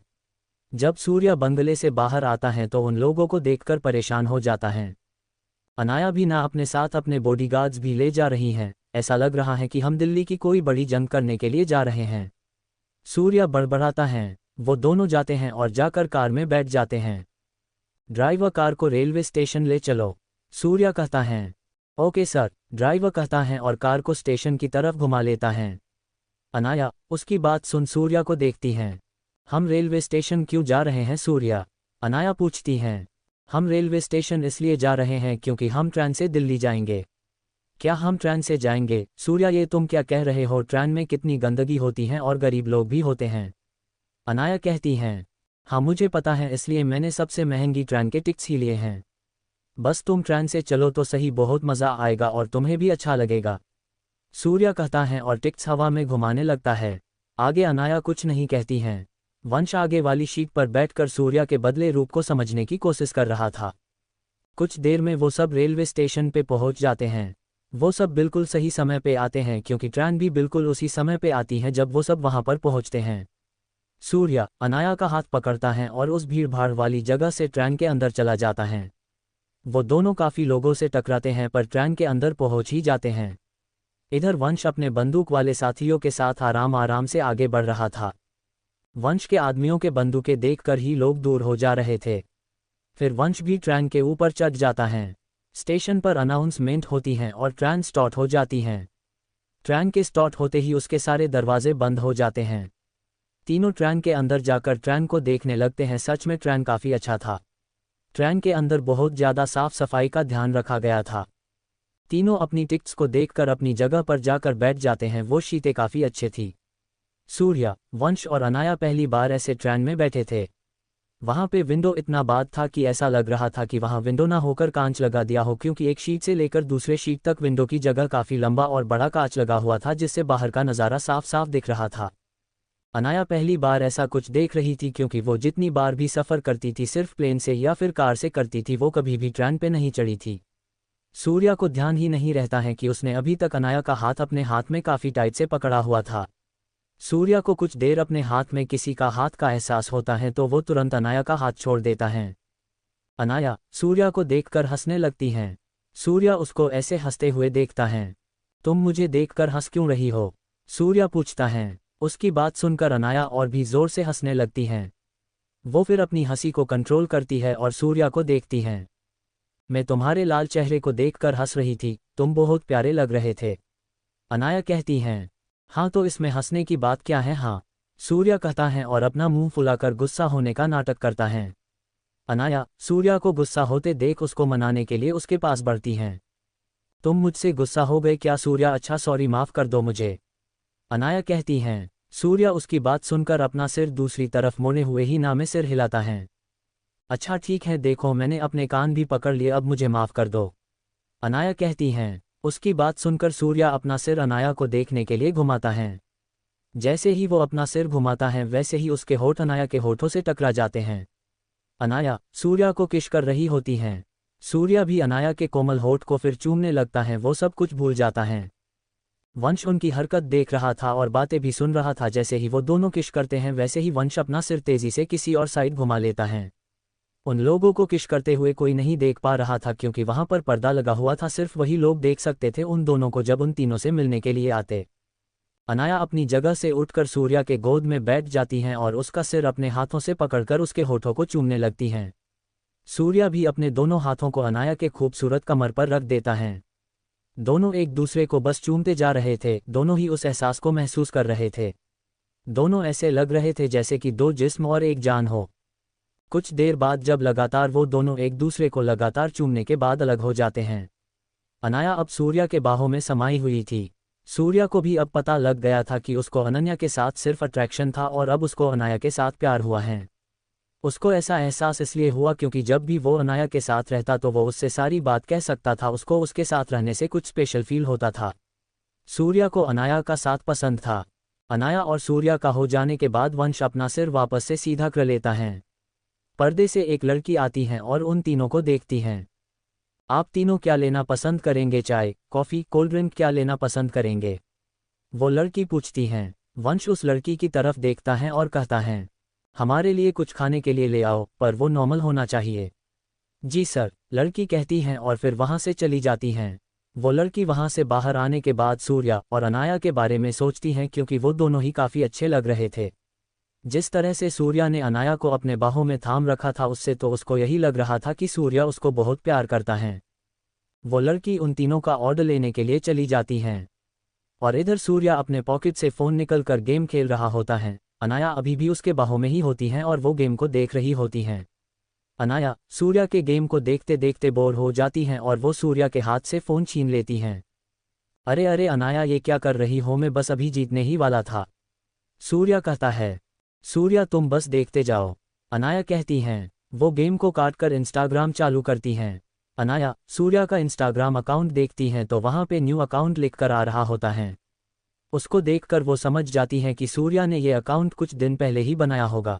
जब सूर्या बंगले से बाहर आता है तो उन लोगों को देखकर परेशान हो जाता है। अनाया भी ना अपने साथ अपने बॉडीगार्ड्स भी ले जा रही हैं। ऐसा लग रहा है कि हम दिल्ली की कोई बड़ी जंग करने के लिए जा रहे हैं। सूर्या बड़बड़ाता है। वो दोनों जाते हैं और जाकर कार में बैठ जाते हैं। ड्राइवर कार को रेलवे स्टेशन ले चलो, सूर्या कहता है। ओके सर, ड्राइवर कहता है और कार को स्टेशन की तरफ घुमा लेता है। अनाया उसकी बात सुन सूर्या को देखती हैं। हम रेलवे स्टेशन क्यों जा रहे हैं सूर्या? अनाया पूछती हैं। हम रेलवे स्टेशन इसलिए जा रहे हैं क्योंकि हम ट्रेन से दिल्ली जाएंगे। क्या हम ट्रेन से जाएंगे? सूर्या ये तुम क्या कह रहे हो, ट्रेन में कितनी गंदगी होती है और गरीब लोग भी होते हैं। अनाया कहती हैं। हाँ मुझे पता है, इसलिए मैंने सबसे महंगी ट्रेन के टिकट्स ही लिए हैं। बस तुम ट्रेन से चलो तो सही, बहुत मज़ा आएगा और तुम्हें भी अच्छा लगेगा। सूर्या कहता है और टिकट्स हवा में घुमाने लगता है। आगे अनाया कुछ नहीं कहती हैं। वंश आगे वाली सीट पर बैठकर सूर्या के बदले रूप को समझने की कोशिश कर रहा था। कुछ देर में वो सब रेलवे स्टेशन पे पहुंच जाते हैं। वो सब बिल्कुल सही समय पे आते हैं क्योंकि ट्रेन भी बिल्कुल उसी समय पे आती है जब वो सब वहां पर पहुंचते हैं। सूर्या अनाया का हाथ पकड़ता है और उस भीड़ भाड़ वाली जगह से ट्रेन के अंदर चला जाता है। वो दोनों काफ़ी लोगों से टकराते हैं पर ट्रेन के अंदर पहुंच ही जाते हैं। इधर वंश अपने बंदूक वाले साथियों के साथ आराम आराम से आगे बढ़ रहा था। वंश के आदमियों के बंदूकें देखकर ही लोग दूर हो जा रहे थे। फिर वंश भी ट्रेन के ऊपर चढ़ जाता है। स्टेशन पर अनाउंसमेंट होती हैं और ट्रेन स्टार्ट हो जाती हैं। ट्रेन के स्टार्ट होते ही उसके सारे दरवाजे बंद हो जाते हैं। तीनों ट्रेन के अंदर जाकर ट्रेन को देखने लगते हैं। सच में ट्रेन काफ़ी अच्छा था। ट्रेन के अंदर बहुत ज़्यादा साफ सफाई का ध्यान रखा गया था। तीनों अपनी टिकट्स को देखकर अपनी जगह पर जाकर बैठ जाते हैं। वो सीटें काफ़ी अच्छी थी। सूर्या, वंश और अनाया पहली बार ऐसे ट्रेन में बैठे थे। वहाँ पे विंडो इतना बाद था कि ऐसा लग रहा था कि वहाँ विंडो ना होकर कांच लगा दिया हो, क्योंकि एक शीट से लेकर दूसरे शीट तक विंडो की जगह काफ़ी लंबा और बड़ा कांच लगा हुआ था, जिससे बाहर का नज़ारा साफ साफ दिख रहा था। अनाया पहली बार ऐसा कुछ देख रही थी, क्योंकि वो जितनी बार भी सफ़र करती थी सिर्फ प्लेन से या फिर कार से करती थी, वो कभी भी ट्रेन पे नहीं चढ़ी थी। सूर्या को ध्यान ही नहीं रहता है कि उसने अभी तक अनाया का हाथ अपने हाथ में काफ़ी टाइट से पकड़ा हुआ था। सूर्या को कुछ देर अपने हाथ में किसी का हाथ का एहसास होता है तो वो तुरंत अनाया का हाथ छोड़ देता है। अनाया सूर्या को देखकर हंसने लगती हैं। सूर्या उसको ऐसे हंसते हुए देखता है। तुम मुझे देखकर हंस क्यों रही हो? सूर्या पूछता है। उसकी बात सुनकर अनाया और भी जोर से हंसने लगती हैं। वो फिर अपनी हंसी को कंट्रोल करती है और सूर्या को देखती हैं। मैं तुम्हारे लाल चेहरे को देखकर हंस रही थी, तुम बहुत प्यारे लग रहे थे। अनाया कहती हैं। हाँ तो इसमें हंसने की बात क्या है? हाँ, सूर्या कहता है और अपना मुंह फुलाकर गुस्सा होने का नाटक करता है। अनाया सूर्या को गुस्सा होते देख उसको मनाने के लिए उसके पास बढ़ती हैं। तुम मुझसे गुस्सा हो गए क्या सूर्या? अच्छा सॉरी, माफ़ कर दो मुझे, अनाया कहती हैं। सूर्या उसकी बात सुनकर अपना सिर दूसरी तरफ मोड़े हुए ही ना में सिर हिलाता है। अच्छा ठीक है, देखो मैंने अपने कान भी पकड़ लिए, अब मुझे माफ़ कर दो, अनाया कहती हैं। उसकी बात सुनकर सूर्या अपना सिर अनाया को देखने के लिए घुमाता है। जैसे ही वो अपना सिर घुमाता है वैसे ही उसके होठ अनाया के होठों से टकरा जाते हैं। अनाया सूर्या को किस कर रही होती हैं। सूर्या भी अनाया के कोमल होठ को फिर चूमने लगता है। वो सब कुछ भूल जाता है। वंश उनकी हरकत देख रहा था और बातें भी सुन रहा था। जैसे ही वो दोनों किश करते हैं वैसे ही वंश अपना सिर तेजी से किसी और साइड घुमा लेता है। उन लोगों को किश करते हुए कोई नहीं देख पा रहा था, क्योंकि वहां पर पर्दा लगा हुआ था। सिर्फ वही लोग देख सकते थे उन दोनों को जब उन तीनों से मिलने के लिए आते। अनाया अपनी जगह से उठकर सूर्या के गोद में बैठ जाती हैं और उसका सिर अपने हाथों से पकड़कर उसके होठों को चूमने लगती हैं। सूर्या भी अपने दोनों हाथों को अनाया के खूबसूरत कमर पर रख देता है। दोनों एक दूसरे को बस चूमते जा रहे थे। दोनों ही उस एहसास को महसूस कर रहे थे। दोनों ऐसे लग रहे थे जैसे कि दो जिस्म और एक जान हो। कुछ देर बाद जब लगातार वो दोनों एक दूसरे को लगातार चूमने के बाद अलग हो जाते हैं। अनाया अब सूर्या के बाहों में समाई हुई थी। सूर्या को भी अब पता लग गया था कि उसको अनन्या के साथ सिर्फ अट्रैक्शन था और अब उसको अनाया के साथ प्यार हुआ है। उसको ऐसा एहसास इसलिए हुआ क्योंकि जब भी वो अनाया के साथ रहता तो वो उससे सारी बात कह सकता था। उसको उसके साथ रहने से कुछ स्पेशल फील होता था। सूर्या को अनाया का साथ पसंद था। अनाया और सूर्या का हो जाने के बाद वंश अपना सिर वापस से सीधा कर लेता है। पर्दे से एक लड़की आती है और उन तीनों को देखती हैं। आप तीनों क्या लेना पसंद करेंगे? चाय, कॉफ़ी, कोल्ड ड्रिंक क्या लेना पसंद करेंगे? वो लड़की पूछती हैं। वंश उस लड़की की तरफ देखता है और कहता है, हमारे लिए कुछ खाने के लिए ले आओ, पर वो नॉर्मल होना चाहिए। जी सर, लड़की कहती हैं और फिर वहाँ से चली जाती हैं। वो लड़की वहाँ से बाहर आने के बाद सूर्या और अनाया के बारे में सोचती हैं, क्योंकि वो दोनों ही काफ़ी अच्छे लग रहे थे। जिस तरह से सूर्या ने अनाया को अपने बाहों में थाम रखा था उससे तो उसको यही लग रहा था कि सूर्या उसको बहुत प्यार करता है। वो लड़की उन तीनों का ऑर्डर लेने के लिए चली जाती हैं। और इधर सूर्या अपने पॉकेट से फ़ोन निकल कर गेम खेल रहा होता है। अनाया अभी भी उसके बाहों में ही होती हैं और वो गेम को देख रही होती हैं। अनाया सूर्या के गेम को देखते देखते बोर हो जाती हैं और वो सूर्या के हाथ से फ़ोन छीन लेती हैं। अरे अरे अनाया, ये क्या कर रही हो? मैं बस अभी जीतने ही वाला था, सूर्या कहता है। सूर्या तुम बस देखते जाओ, अनाया कहती हैं। वो गेम को काट कर इंस्टाग्राम चालू करती हैं। अनाया सूर्या का इंस्टाग्राम अकाउंट देखती हैं तो वहाँ पे न्यू अकाउंट लिख कर आ रहा होता है। उसको देखकर वो समझ जाती हैं कि सूर्या ने ये अकाउंट कुछ दिन पहले ही बनाया होगा।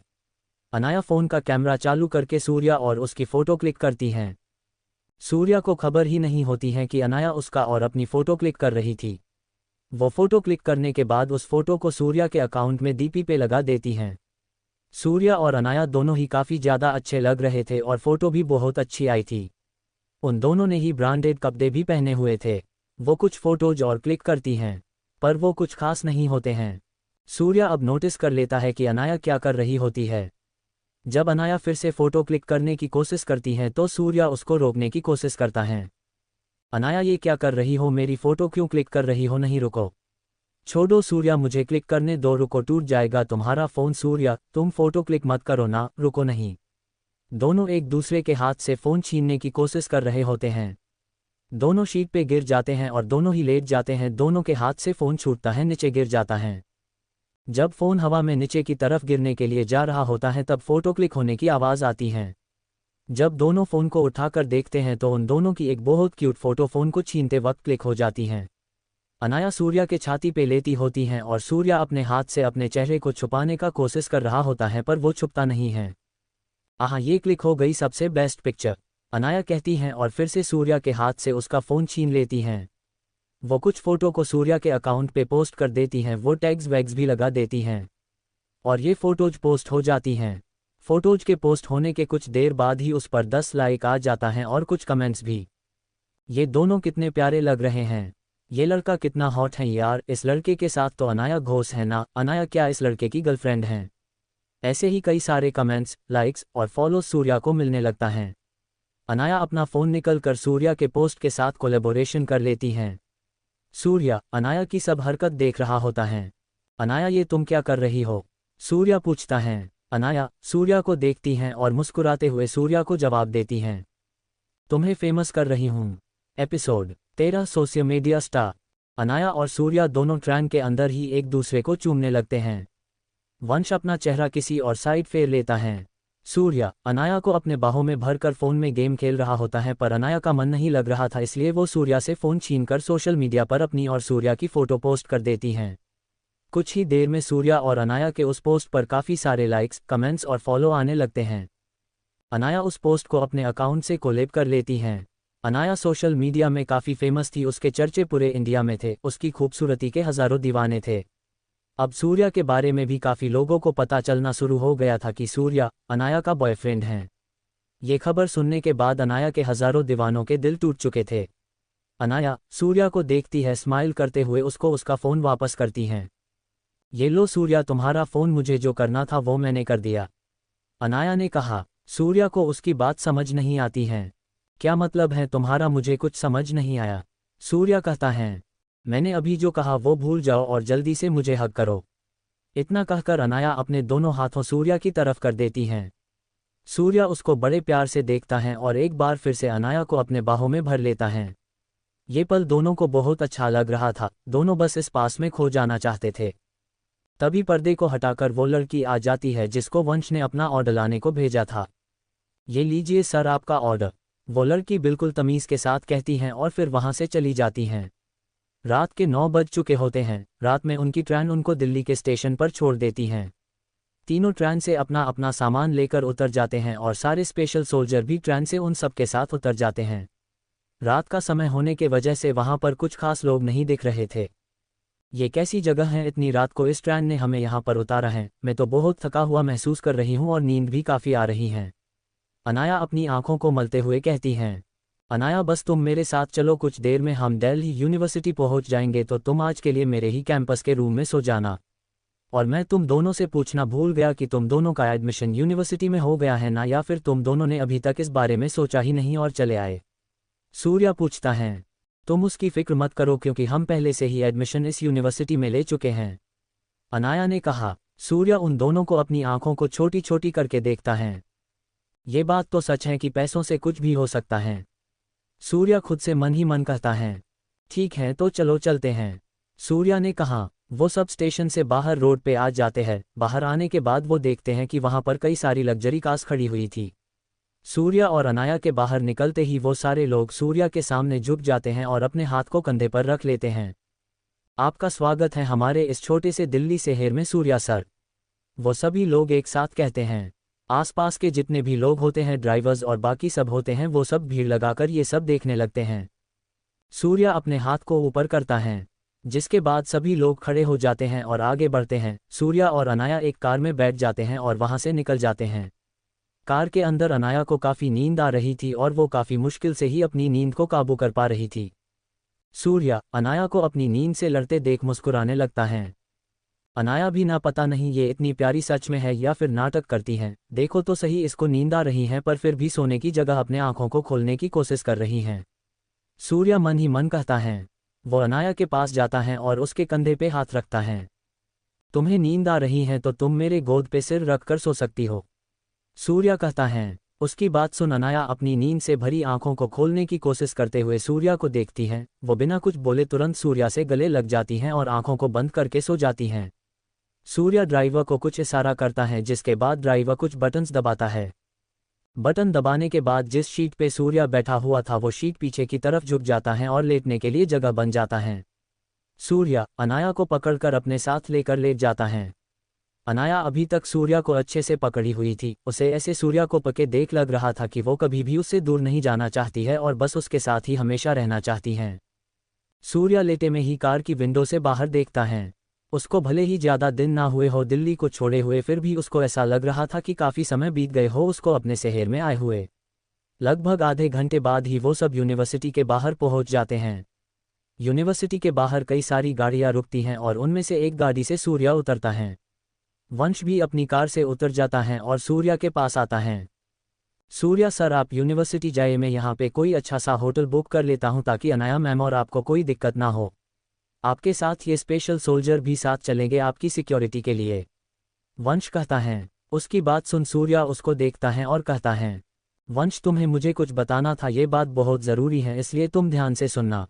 अनाया फ़ोन का कैमरा चालू करके सूर्या और उसकी फ़ोटो क्लिक करती हैं। सूर्या को खबर ही नहीं होती है कि अनाया उसका और अपनी फ़ोटो क्लिक कर रही थी। वो फ़ोटो क्लिक करने के बाद उस फ़ोटो को सूर्या के अकाउंट में डीपी पे लगा देती हैं। सूर्या और अनाया दोनों ही काफ़ी ज़्यादा अच्छे लग रहे थे और फ़ोटो भी बहुत अच्छी आई थी। उन दोनों ने ही ब्रांडेड कपड़े भी पहने हुए थे। वो कुछ फोटोज और क्लिक करती हैं, पर वो कुछ खास नहीं होते हैं। सूर्या अब नोटिस कर लेता है कि अनाया क्या कर रही होती है। जब अनाया फिर से फोटो क्लिक करने की कोशिश करती है तो सूर्या उसको रोकने की कोशिश करता है। अनाया, ये क्या कर रही हो, मेरी फोटो क्यों क्लिक कर रही हो, नहीं रुको। छोड़ो सूर्या, मुझे क्लिक करने दो, रुको, टूट जाएगा तुम्हारा फ़ोन। सूर्या, तुम फोटो क्लिक मत करो ना, रुको, नहीं। दोनों एक दूसरे के हाथ से फ़ोन छीनने की कोशिश कर रहे होते हैं। दोनों शीट पे गिर जाते हैं और दोनों ही लेट जाते हैं। दोनों के हाथ से फ़ोन छूटता है, नीचे गिर जाता है। जब फ़ोन हवा में नीचे की तरफ गिरने के लिए जा रहा होता है तब फोटो क्लिक होने की आवाज़ आती है। जब दोनों फ़ोन को उठाकर देखते हैं तो उन दोनों की एक बहुत क्यूट फ़ोटो फ़ोन को छीनते वक्त क्लिक हो जाती है। अनाया सूर्या के छाती पे लेती होती हैं और सूर्या अपने हाथ से अपने चेहरे को छुपाने का कोशिश कर रहा होता है पर वो छुपता नहीं है। आहा, ये क्लिक हो गई, सबसे बेस्ट पिक्चर, अनाया कहती हैं और फिर से सूर्या के हाथ से उसका फ़ोन छीन लेती हैं। वो कुछ फ़ोटो को सूर्या के अकाउंट पे पोस्ट कर देती हैं, वो टैग्स वैग्स भी लगा देती हैं और ये फ़ोटोज पोस्ट हो जाती हैं। फ़ोटोज के पोस्ट होने के कुछ देर बाद ही उस पर 10 लाइक आ जाता है और कुछ कमेंट्स भी। ये दोनों कितने प्यारे लग रहे हैं, ये लड़का कितना हॉट है यार, इस लड़के के साथ तो अनाया घोष है ना, अनाया क्या इस लड़के की गर्लफ्रेंड है। ऐसे ही कई सारे कमेंट्स, लाइक्स और फॉलोज सूर्या को मिलने लगता है। अनाया अपना फ़ोन निकल कर सूर्या के पोस्ट के साथ कोलैबोरेशन कर लेती हैं। सूर्या अनाया की सब हरकत देख रहा होता है। अनाया, ये तुम क्या कर रही हो, सूर्या पूछता है। अनाया सूर्या को देखती हैं और मुस्कुराते हुए सूर्या को जवाब देती हैं, तुम्हें फेमस कर रही हूँ। Episode 13 social media star. Anaya और सूर्या दोनों ट्रेन के अंदर ही एक दूसरे को चूमने लगते हैं। वंश अपना चेहरा किसी और साइड फेर लेता है। सूर्या अनाया को अपने बाहों में भरकर फ़ोन में गेम खेल रहा होता है पर अनाया का मन नहीं लग रहा था, इसलिए वो सूर्या से फ़ोन छीनकर सोशल मीडिया पर अपनी और सूर्या की फ़ोटो पोस्ट कर देती हैं। कुछ ही देर में सूर्या और अनाया के उस पोस्ट पर काफ़ी सारे लाइक्स, कमेंट्स और फॉलो आने लगते हैं। अनाया उस पोस्ट को अपने अकाउंट से कोलैब कर लेती हैं। अनाया सोशल मीडिया में काफ़ी फेमस थी, उसके चर्चे पूरे इंडिया में थे, उसकी खूबसूरती के हज़ारों दीवाने थे। अब सूर्या के बारे में भी काफ़ी लोगों को पता चलना शुरू हो गया था कि सूर्या अनाया का बॉयफ्रेंड है। ये खबर सुनने के बाद अनाया के हज़ारों दीवानों के दिल टूट चुके थे। अनाया सूर्या को देखती है, स्माइल करते हुए उसको उसका फ़ोन वापस करती हैं। ये लो सूर्या, तुम्हारा फ़ोन, मुझे जो करना था वो मैंने कर दिया, अनाया ने कहा। सूर्या को उसकी बात समझ नहीं आती है। क्या मतलब है तुम्हारा, मुझे कुछ समझ नहीं आया, सूर्या कहता है। मैंने अभी जो कहा वो भूल जाओ और जल्दी से मुझे हग करो। इतना कहकर अनाया अपने दोनों हाथों सूर्या की तरफ कर देती हैं। सूर्या उसको बड़े प्यार से देखता है और एक बार फिर से अनाया को अपने बाहों में भर लेता है। ये पल दोनों को बहुत अच्छा लग रहा था, दोनों बस इस पास में खो जाना चाहते थे। तभी पर्दे को हटाकर वो लड़की आ जाती है जिसको वंश ने अपना ऑर्डर लाने को भेजा था। ये लीजिए सर आपका ऑर्डर, वो लड़की बिल्कुल तमीज़ के साथ कहती हैं और फिर वहाँ से चली जाती हैं। रात के 9 बज चुके होते हैं। रात में उनकी ट्रेन उनको दिल्ली के स्टेशन पर छोड़ देती हैं। तीनों ट्रेन से अपना अपना सामान लेकर उतर जाते हैं और सारे स्पेशल सोल्जर भी ट्रेन से उन सब के साथ उतर जाते हैं। रात का समय होने के वजह से वहाँ पर कुछ खास लोग नहीं दिख रहे थे। ये कैसी जगह है, इतनी रात को इस ट्रेन ने हमें यहाँ पर उतारा है, मैं तो बहुत थका हुआ महसूस कर रही हूँ और नींद भी काफ़ी आ रही है, अनाया अपनी आंखों को मलते हुए कहती हैं। अनाया, बस तुम मेरे साथ चलो, कुछ देर में हम दिल्ली यूनिवर्सिटी पहुंच जाएंगे, तो तुम आज के लिए मेरे ही कैंपस के रूम में सो जाना। और मैं तुम दोनों से पूछना भूल गया कि तुम दोनों का एडमिशन यूनिवर्सिटी में हो गया है ना, या फिर तुम दोनों ने अभी तक इस बारे में सोचा ही नहीं और चले आए, सूर्या पूछता है। तुम उसकी फिक्र मत करो क्योंकि हम पहले से ही एडमिशन इस यूनिवर्सिटी में ले चुके हैं, अनाया ने कहा। सूर्या उन दोनों को अपनी आंखों को छोटी छोटी करके देखता है। ये बात तो सच है कि पैसों से कुछ भी हो सकता है, सूर्या खुद से मन ही मन कहता है। ठीक है तो चलो चलते हैं, सूर्या ने कहा। वो सब स्टेशन से बाहर रोड पे आ जाते हैं। बाहर आने के बाद वो देखते हैं कि वहाँ पर कई सारी लग्जरी कार्स खड़ी हुई थी। सूर्या और अनाया के बाहर निकलते ही वो सारे लोग सूर्या के सामने झुक जाते हैं और अपने हाथ को कंधे पर रख लेते हैं। आपका स्वागत है हमारे इस छोटे से दिल्ली शहर में सूर्या सर, वो सभी लोग एक साथ कहते हैं। आसपास के जितने भी लोग होते हैं, ड्राइवर्स और बाकी सब होते हैं, वो सब भीड़ लगाकर ये सब देखने लगते हैं। सूर्या अपने हाथ को ऊपर करता है, जिसके बाद सभी लोग खड़े हो जाते हैं और आगे बढ़ते हैं। सूर्या और अनाया एक कार में बैठ जाते हैं और वहां से निकल जाते हैं। कार के अंदर अनाया को काफ़ी नींद आ रही थी और वो काफ़ी मुश्किल से ही अपनी नींद को काबू कर पा रही थी। सूर्या अनाया को अपनी नींद से लड़ते देख मुस्कुराने लगता है। अनाया भी ना पता नहीं ये इतनी प्यारी सच में है या फिर नाटक करती है। देखो तो सही, इसको नींद आ रही है पर फिर भी सोने की जगह अपने आंखों को खोलने की कोशिश कर रही हैं। सूर्या मन ही मन कहता है। वो अनाया के पास जाता है और उसके कंधे पे हाथ रखता है। तुम्हें नींद आ रही है तो तुम मेरे गोद पे सिर रख कर सो सकती हो, सूर्या कहता है। उसकी बात सुन अनाया अपनी नींद से भरी आंखों को खोलने की कोशिश करते हुए सूर्या को देखती है। वो बिना कुछ बोले तुरंत सूर्या से गले लग जाती हैं और आंखों को बंद करके सो जाती हैं। सूर्या ड्राइवर को कुछ इशारा करता है, जिसके बाद ड्राइवर कुछ बटन्स दबाता है। बटन दबाने के बाद जिस शीट पे सूर्या बैठा हुआ था वो शीट पीछे की तरफ झुक जाता है और लेटने के लिए जगह बन जाता है। सूर्या अनाया को पकड़कर अपने साथ लेकर लेट जाता है। अनाया अभी तक सूर्या को अच्छे से पकड़ी हुई थी। उसे ऐसे सूर्या को पके देख लग रहा था कि वो कभी भी उससे दूर नहीं जाना चाहती है और बस उसके साथ ही हमेशा रहना चाहती हैं। सूर्या लेटे में ही कार की विंडो से बाहर देखता है। उसको भले ही ज़्यादा दिन ना हुए हो दिल्ली को छोड़े हुए, फिर भी उसको ऐसा लग रहा था कि काफ़ी समय बीत गए हो उसको अपने शहर में आए हुए। लगभग आधे घंटे बाद ही वो सब यूनिवर्सिटी के बाहर पहुंच जाते हैं। यूनिवर्सिटी के बाहर कई सारी गाड़ियां रुकती हैं और उनमें से एक गाड़ी से सूर्या उतरता है। वंश भी अपनी कार से उतर जाता है और सूर्या के पास आता है। सूर्या सर, आप यूनिवर्सिटी जाइए, मैं यहाँ पे कोई अच्छा सा होटल बुक कर लेता हूँ ताकि अनाया मैम और आपको कोई दिक्कत ना हो। आपके साथ ये स्पेशल सोल्जर भी साथ चलेंगे आपकी सिक्योरिटी के लिए, वंश कहता है। उसकी बात सुन सूर्या उसको देखता है और कहता है, वंश तुम्हें मुझे कुछ बताना था, ये बात बहुत ज़रूरी है इसलिए तुम ध्यान से सुनना,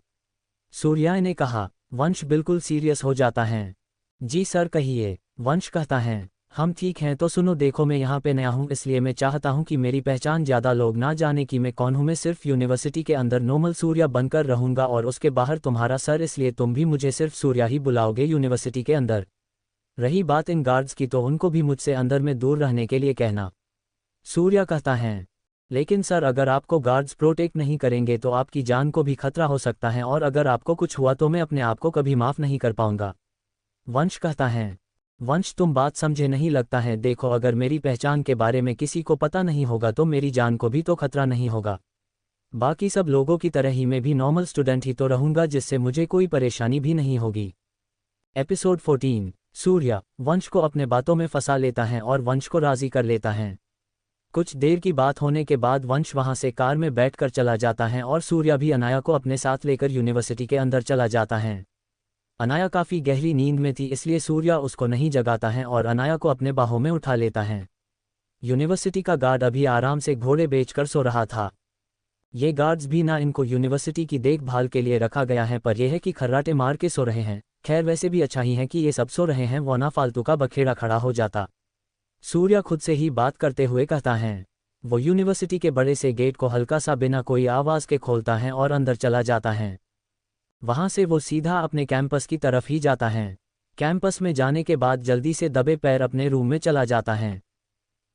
सूर्या ने कहा। वंश बिल्कुल सीरियस हो जाता है। जी सर कहिए, वंश कहता है। हम ठीक हैं तो सुनो, देखो मैं यहाँ पे नया हूँ इसलिए मैं चाहता हूँ कि मेरी पहचान ज़्यादा लोग ना जाने कि मैं कौन हूँ। मैं सिर्फ यूनिवर्सिटी के अंदर नॉर्मल सूर्या बनकर रहूँगा और उसके बाहर तुम्हारा सर, इसलिए तुम भी मुझे सिर्फ सूर्या ही बुलाओगे यूनिवर्सिटी के अंदर। रही बात इन गार्ड्स की तो उनको भी मुझसे अंदर में दूर रहने के लिए कहना, सूर्या कहता है। लेकिन सर, अगर आपको गार्ड्स प्रोटेक्ट नहीं करेंगे तो आपकी जान को भी खतरा हो सकता है और अगर आपको कुछ हुआ तो मैं अपने आप को कभी माफ़ नहीं कर पाऊंगा, वंश कहता है। वंश तुम बात समझे नहीं लगता है। देखो, अगर मेरी पहचान के बारे में किसी को पता नहीं होगा तो मेरी जान को भी तो खतरा नहीं होगा। बाकी सब लोगों की तरह ही मैं भी नॉर्मल स्टूडेंट ही तो रहूंगा जिससे मुझे कोई परेशानी भी नहीं होगी। एपिसोड 14। सूर्या वंश को अपने बातों में फंसा लेता है और वंश को राजी कर लेता है। कुछ देर की बात होने के बाद वंश वहां से कार में बैठकर चला जाता है और सूर्या भी अनाया को अपने साथ लेकर यूनिवर्सिटी के अंदर चला जाता है। अनाया काफ़ी गहरी नींद में थी इसलिए सूर्या उसको नहीं जगाता है और अनाया को अपने बाहों में उठा लेता है। यूनिवर्सिटी का गार्ड अभी आराम से घोड़े बेचकर सो रहा था। ये गार्ड्स भी ना इनको यूनिवर्सिटी की देखभाल के लिए रखा गया है, पर यह है कि खर्राटे मार के सो रहे हैं। खैर, वैसे भी अच्छा ही है कि ये सब सो रहे हैं, वरना फालतू का बखेड़ा खड़ा हो जाता, सूर्या खुद से ही बात करते हुए कहता है। वो यूनिवर्सिटी के बड़े से गेट को हल्का सा बिना कोई आवाज़ के खोलता है और अंदर चला जाता है। वहां से वो सीधा अपने कैंपस की तरफ ही जाता है। कैंपस में जाने के बाद जल्दी से दबे पैर अपने रूम में चला जाता है।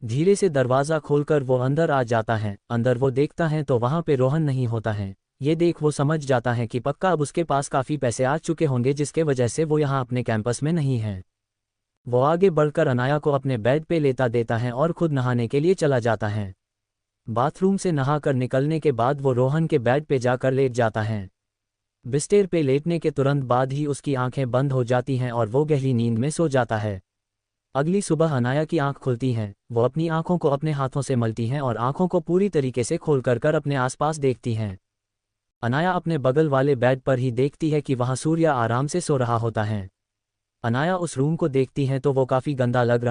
धीरे से दरवाज़ा खोलकर वो अंदर आ जाता है। अंदर वो देखता है तो वहां पे रोहन नहीं होता है। ये देख वो समझ जाता है कि पक्का अब उसके पास काफ़ी पैसे आ चुके होंगे जिसके वजह से वो यहाँ अपने कैंपस में नहीं है। वो आगे बढ़कर अनाया को अपने बेड पे लेटा देता है और खुद नहाने के लिए चला जाता है। बाथरूम से नहाकर निकलने के बाद वो रोहन के बेड पे जाकर लेट जाता है। बिस्तर पे लेटने के तुरंत बाद ही उसकी आंखें बंद हो जाती हैं और वो गहरी नींद में सो जाता है। अगली सुबह अनाया की आंख खुलती है। वो अपनी आंखों को अपने हाथों से मलती हैं और आंखों को पूरी तरीके से खोलकर अपने आसपास देखती हैं। अनाया अपने बगल वाले बेड पर ही देखती है कि वहाँ सूर्या आराम से सो रहा होता है। अनाया उस रूम को देखती है तो वो काफ़ी गंदा लग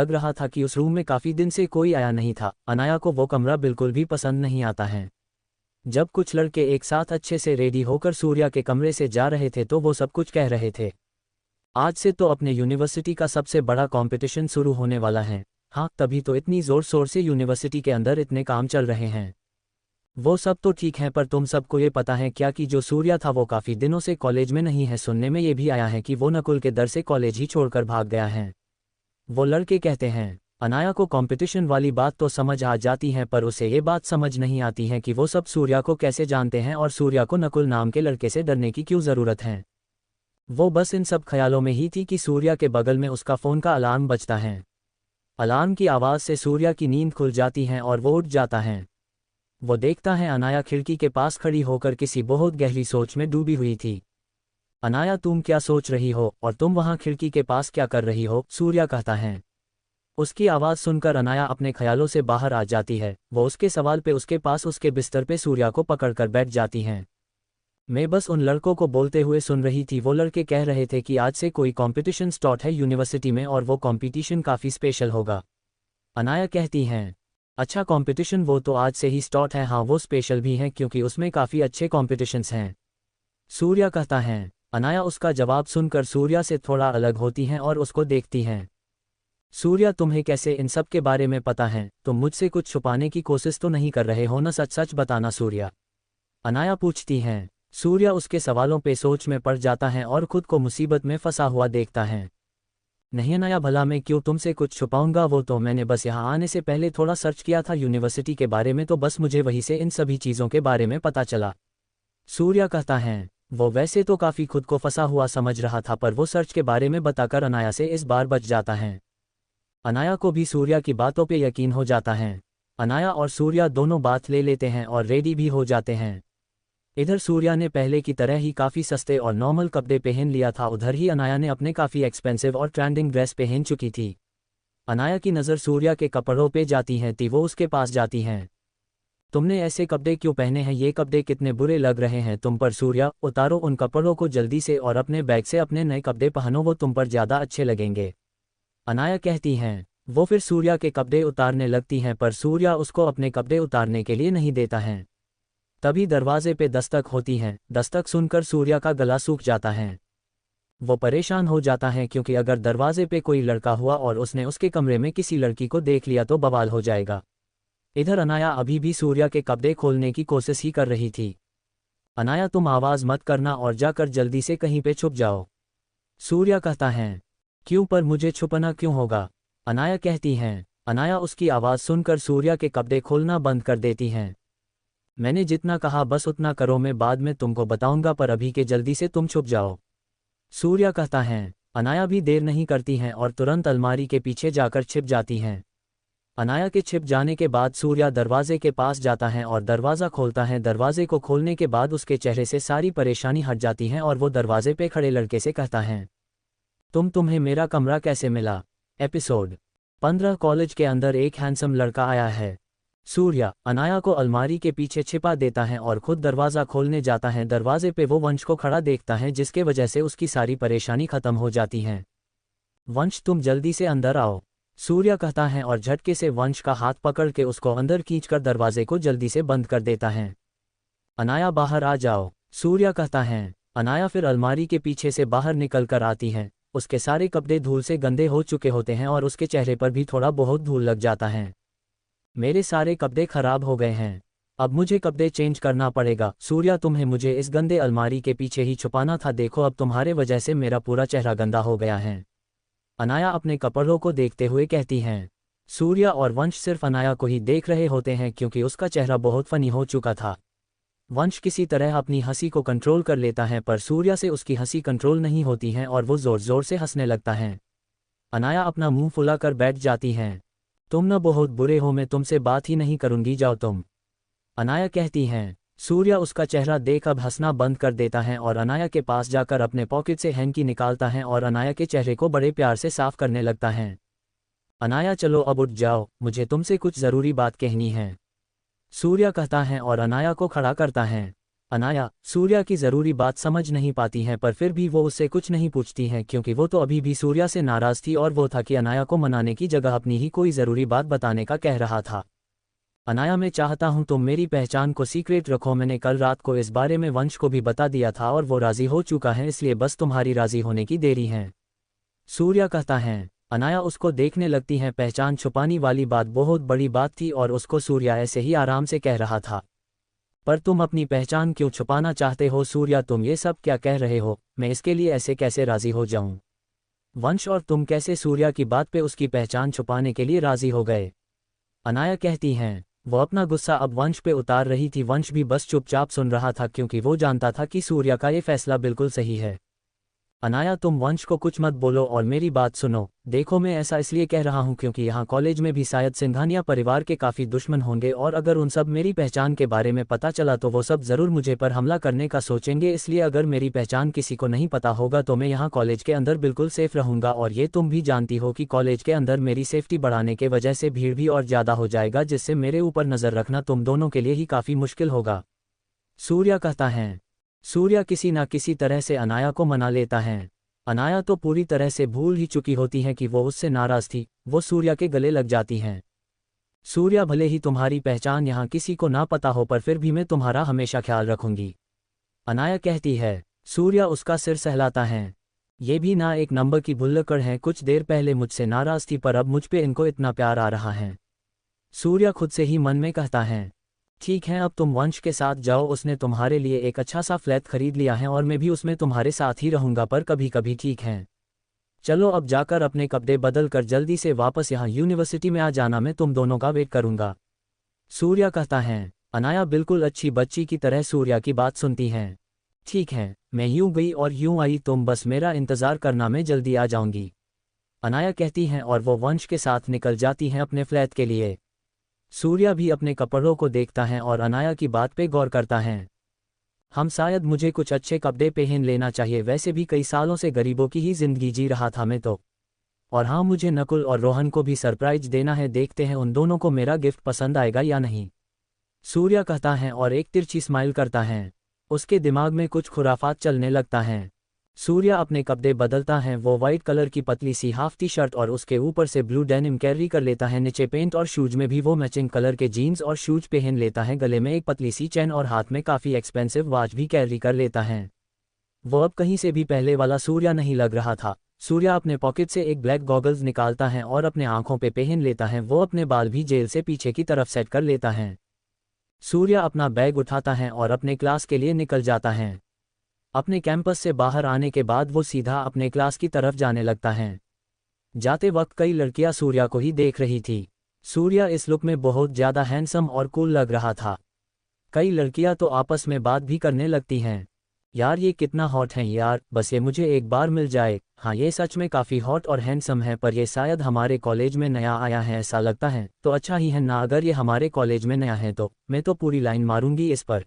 रहा था कि उस रूम में काफ़ी दिन से कोई आया नहीं था। अनाया को वो कमरा बिल्कुल भी पसंद नहीं आता है। जब कुछ लड़के एक साथ अच्छे से रेडी होकर सूर्या के कमरे से जा रहे थे तो वो सब कुछ कह रहे थे, आज से तो अपने यूनिवर्सिटी का सबसे बड़ा कंपटीशन शुरू होने वाला है। हाँ, तभी तो इतनी ज़ोर शोर से यूनिवर्सिटी के अंदर इतने काम चल रहे हैं। वो सब तो ठीक है, पर तुम सबको ये पता है क्या कि जो सूर्या था वो काफ़ी दिनों से कॉलेज में नहीं है। सुनने में ये भी आया है कि वो नकुल के डर से कॉलेज ही छोड़कर भाग गया है, वो लड़के कहते हैं। अनाया को कंपटीशन वाली बात तो समझ आ जाती है, पर उसे ये बात समझ नहीं आती है कि वो सब सूर्या को कैसे जानते हैं और सूर्या को नकुल नाम के लड़के से डरने की क्यों ज़रूरत है। वो बस इन सब ख्यालों में ही थी कि सूर्या के बगल में उसका फ़ोन का अलार्म बजता है। अलार्म की आवाज़ से सूर्या की नींद खुल जाती है और वो उठ जाता है। वो देखता है अनाया खिड़की के पास खड़ी होकर किसी बहुत गहरी सोच में डूबी हुई थी। अनाया, तुम क्या सोच रही हो और तुम वहां खिड़की के पास क्या कर रही हो? सूर्या कहता है। उसकी आवाज़ सुनकर अनाया अपने ख्यालों से बाहर आ जाती है। वो उसके सवाल पे उसके पास उसके बिस्तर पे सूर्या को पकड़कर बैठ जाती हैं। मैं बस उन लड़कों को बोलते हुए सुन रही थी। वो लड़के कह रहे थे कि आज से कोई कंपटीशन स्टार्ट है यूनिवर्सिटी में और वो कंपटीशन काफ़ी स्पेशल होगा। अनाया कहती हैं, अच्छा कंपटीशन? वो तो आज से ही स्टार्ट है। हाँ, वो स्पेशल भी हैं क्योंकि उसमें काफ़ी अच्छे कॉम्पिटिशन्स हैं। सूर्या कहता है। अनाया उसका जवाब सुनकर सूर्या से थोड़ा अलग होती हैं और उसको देखती हैं। सूर्या, तुम्हें कैसे इन सब के बारे में पता है? तुम मुझसे कुछ छुपाने की कोशिश तो नहीं कर रहे हो ना? सच सच बताना सूर्या, अनाया पूछती हैं। सूर्या उसके सवालों पे सोच में पड़ जाता है और खुद को मुसीबत में फंसा हुआ देखता है। नहीं अनाया, भला मैं क्यों तुमसे कुछ छुपाऊंगा? वो तो मैंने बस यहाँ आने से पहले थोड़ा सर्च किया था यूनिवर्सिटी के बारे में, तो बस मुझे वहीं से इन सभी चीज़ों के बारे में पता चला। सूर्या कहता है। वो वैसे तो काफ़ी खुद को फंसा हुआ समझ रहा था, पर वो सर्च के बारे में बताकर अनाया से इस बार बच जाता है। अनाया को भी सूर्या की बातों पे यकीन हो जाता है। अनाया और सूर्या दोनों बात ले लेते हैं और रेडी भी हो जाते हैं। इधर सूर्या ने पहले की तरह ही काफ़ी सस्ते और नॉर्मल कपड़े पहन लिया था, उधर ही अनाया ने अपने काफ़ी एक्सपेंसिव और ट्रेंडिंग ड्रेस पहन चुकी थी। अनाया की नज़र सूर्या के कपड़ों पे जाती है तो वो उसके पास जाती हैं। तुमने ऐसे कपड़े क्यों पहने हैं? ये कपड़े कितने बुरे लग रहे हैं तुम पर। सूर्या, उतारो उन कपड़ों को जल्दी से और अपने बैग से अपने नए कपड़े पहनो, वो तुम पर ज़्यादा अच्छे लगेंगे। अनाया कहती हैं। वो फिर सूर्या के कपड़े उतारने लगती हैं, पर सूर्या उसको अपने कपड़े उतारने के लिए नहीं देता है। तभी दरवाजे पे दस्तक होती है। दस्तक सुनकर सूर्या का गला सूख जाता है। वो परेशान हो जाता है क्योंकि अगर दरवाजे पे कोई लड़का हुआ और उसने उसके कमरे में किसी लड़की को देख लिया तो बवाल हो जाएगा। इधर अनाया अभी भी सूर्या के कपड़े खोलने की कोशिश ही कर रही थी। अनाया, तुम आवाज़ मत करना और जाकर जल्दी से कहीं पे छुप जाओ। सूर्या कहता है। क्यों? पर मुझे छुपना क्यों होगा? अनाया कहती हैं। अनाया उसकी आवाज़ सुनकर सूर्या के कपड़े खोलना बंद कर देती हैं। मैंने जितना कहा बस उतना करो, मैं बाद में तुमको बताऊंगा, पर अभी के जल्दी से तुम छुप जाओ। सूर्या कहता है। अनाया भी देर नहीं करती हैं और तुरंत अलमारी के पीछे जाकर छिप जाती हैं। अनाया के छिप जाने के बाद सूर्या दरवाजे के पास जाता है और दरवाज़ा खोलता है। दरवाजे को खोलने के बाद उसके चेहरे से सारी परेशानी हट जाती है और वो दरवाजे पे खड़े लड़के से कहता है, तुम्हें मेरा कमरा कैसे मिला? एपिसोड 15। कॉलेज के अंदर एक हैंडसम लड़का आया है। सूर्या अनाया को अलमारी के पीछे छिपा देता है और खुद दरवाज़ा खोलने जाता है। दरवाजे पे वो वंश को खड़ा देखता है, जिसके वजह से उसकी सारी परेशानी खत्म हो जाती है। वंश, तुम जल्दी से अंदर आओ, सूर्या कहता है और झटके से वंश का हाथ पकड़ के उसको अंदर खींचकर दरवाजे को जल्दी से बंद कर देता है। अनाया, बाहर आ जाओ, सूर्या कहता है। अनाया फिर अलमारी के पीछे से बाहर निकल कर आती है। उसके सारे कपड़े धूल से गंदे हो चुके होते हैं और उसके चेहरे पर भी थोड़ा बहुत धूल लग जाता है। मेरे सारे कपड़े खराब हो गए हैं, अब मुझे कपड़े चेंज करना पड़ेगा। सूर्या, तुम्हें मुझे इस गंदे अलमारी के पीछे ही छुपाना था, देखो अब तुम्हारे वजह से मेरा पूरा चेहरा गंदा हो गया है। अनाया अपने कपड़ों को देखते हुए कहती हैं। सूर्या और वंश सिर्फ अनाया को ही देख रहे होते हैं क्योंकि उसका चेहरा बहुत फनी हो चुका था। वंश किसी तरह अपनी हंसी को कंट्रोल कर लेता है, पर सूर्या से उसकी हंसी कंट्रोल नहीं होती है और वो ज़ोर ज़ोर से हंसने लगता है। अनाया अपना मुंह फुलाकर बैठ जाती हैं। तुम न बहुत बुरे हो, मैं तुमसे बात ही नहीं करूंगी, जाओ तुम, अनाया कहती हैं। सूर्या उसका चेहरा देख अब हंसना बंद कर देता है और अनाया के पास जाकर अपने पॉकेट से हैंकी निकालता है और अनाया के चेहरे को बड़े प्यार से साफ करने लगता है। अनाया, चलो अब उठ जाओ, मुझे तुमसे कुछ ज़रूरी बात कहनी है, सूर्या कहता है और अनाया को खड़ा करता है। अनाया सूर्या की ज़रूरी बात समझ नहीं पाती है, पर फिर भी वो उससे कुछ नहीं पूछती है क्योंकि वो तो अभी भी सूर्या से नाराज़ थी और वो था कि अनाया को मनाने की जगह अपनी ही कोई ज़रूरी बात बताने का कह रहा था। अनाया, मैं चाहता हूँ तुम मेरी पहचान को सीक्रेट रखो, मैंने कल रात को इस बारे में वंश को भी बता दिया था और वो राज़ी हो चुका है, इसलिए बस तुम्हारी राज़ी होने की देरी है, सूर्या कहता है। अनाया उसको देखने लगती है। पहचान छुपाने वाली बात बहुत बड़ी बात थी और उसको सूर्या ऐसे ही आराम से कह रहा था। पर तुम अपनी पहचान क्यों छुपाना चाहते हो सूर्या? तुम ये सब क्या कह रहे हो? मैं इसके लिए ऐसे कैसे राज़ी हो जाऊं? वंश और तुम कैसे सूर्या की बात पे उसकी पहचान छुपाने के लिए राज़ी हो गए? अनाया कहती हैं। वो अपना गुस्सा अब वंश पे उतार रही थी। वंश भी बस चुपचाप सुन रहा था क्योंकि वो जानता था कि सूर्या का ये फैसला बिल्कुल सही है। अनाया तुम वंश को कुछ मत बोलो और मेरी बात सुनो। देखो मैं ऐसा इसलिए कह रहा हूँ क्योंकि यहाँ कॉलेज में भी शायद सिंघानिया परिवार के काफ़ी दुश्मन होंगे और अगर उन सब मेरी पहचान के बारे में पता चला तो वो सब ज़रूर मुझे पर हमला करने का सोचेंगे, इसलिए अगर मेरी पहचान किसी को नहीं पता होगा तो मैं यहाँ कॉलेज के अंदर बिल्कुल सेफ रहूँगा। और ये तुम भी जानती हो कि कॉलेज के अंदर मेरी सेफ्टी बढ़ाने के वजह से भीड़ भी और ज़्यादा हो जाएगा, जिससे मेरे ऊपर नज़र रखना तुम दोनों के लिए ही काफ़ी मुश्किल होगा। सूर्या कहता है। सूर्या किसी न किसी तरह से अनाया को मना लेता है। अनाया तो पूरी तरह से भूल ही चुकी होती है कि वो उससे नाराज़ थी, वो सूर्या के गले लग जाती हैं। सूर्या भले ही तुम्हारी पहचान यहाँ किसी को ना पता हो पर फिर भी मैं तुम्हारा हमेशा ख्याल रखूंगी, अनाया कहती है। सूर्या उसका सिर सहलाता है। ये भी ना एक नंबर की भुल्लड़कर हैं, कुछ देर पहले मुझसे नाराज़ थी पर अब मुझ पे इनको इतना प्यार आ रहा है। सूर्या खुद से ही मन में कहता है। ठीक है अब तुम वंश के साथ जाओ, उसने तुम्हारे लिए एक अच्छा सा फ्लैट खरीद लिया है और मैं भी उसमें तुम्हारे साथ ही रहूंगा पर कभी कभी, ठीक है? चलो अब जाकर अपने कपड़े बदल कर जल्दी से वापस यहाँ यूनिवर्सिटी में आ जाना, मैं तुम दोनों का वेट करूंगा, सूर्या कहता है। अनाया बिल्कुल अच्छी बच्ची की तरह सूर्या की बात सुनती हैं। ठीक है, मैं यूं गई और यूं आई, तुम बस मेरा इंतज़ार करना, मैं जल्दी आ जाऊंगी, अनाया कहती हैं और वो वंश के साथ निकल जाती हैं अपने फ्लैट के लिए। सूर्या भी अपने कपड़ों को देखता है और अनाया की बात पे गौर करता है। हम शायद मुझे कुछ अच्छे कपड़े पहन लेना चाहिए, वैसे भी कई सालों से गरीबों की ही जिंदगी जी रहा था मैं तो। और हाँ, मुझे नकुल और रोहन को भी सरप्राइज देना है, देखते हैं उन दोनों को मेरा गिफ्ट पसंद आएगा या नहीं, सूर्या कहता है और एक तिरछी स्माइल करता है। उसके दिमाग में कुछ खुराफात चलने लगता है। सूर्या अपने कपड़े बदलता है, वो वाइट कलर की पतली सी हाफ टी शर्ट और उसके ऊपर से ब्लू डेनिम कैरी कर लेता है, नीचे पेंट और शूज में भी वो मैचिंग कलर के जीन्स और शूज पहन लेता है, गले में एक पतली सी चेन और हाथ में काफ़ी एक्सपेंसिव वॉच भी कैरी कर लेता है। वो अब कहीं से भी पहले वाला सूर्या नहीं लग रहा था। सूर्या अपने पॉकेट से एक ब्लैक गॉगल्स निकालता है और अपने आंखों पे पहन लेता है, वो अपने बाल भी जेल से पीछे की तरफ सेट कर लेता है। सूर्या अपना बैग उठाता है और अपने क्लास के लिए निकल जाता है। अपने कैंपस से बाहर आने के बाद वो सीधा अपने क्लास की तरफ जाने लगता है। जाते वक्त कई लड़कियां सूर्या को ही देख रही थी। सूर्या इस लुक में बहुत ज़्यादा हैंडसम और कूल लग रहा था। कई लड़कियां तो आपस में बात भी करने लगती हैं, यार ये कितना हॉट है यार, बस ये मुझे एक बार मिल जाए। हाँ ये सच में काफ़ी हॉट और हैंडसम है, पर ये शायद हमारे कॉलेज में नया आया है ऐसा लगता है, तो अच्छा ही है ना, अगर ये हमारे कॉलेज में नया है तो मैं तो पूरी लाइन मारूंगी इस पर।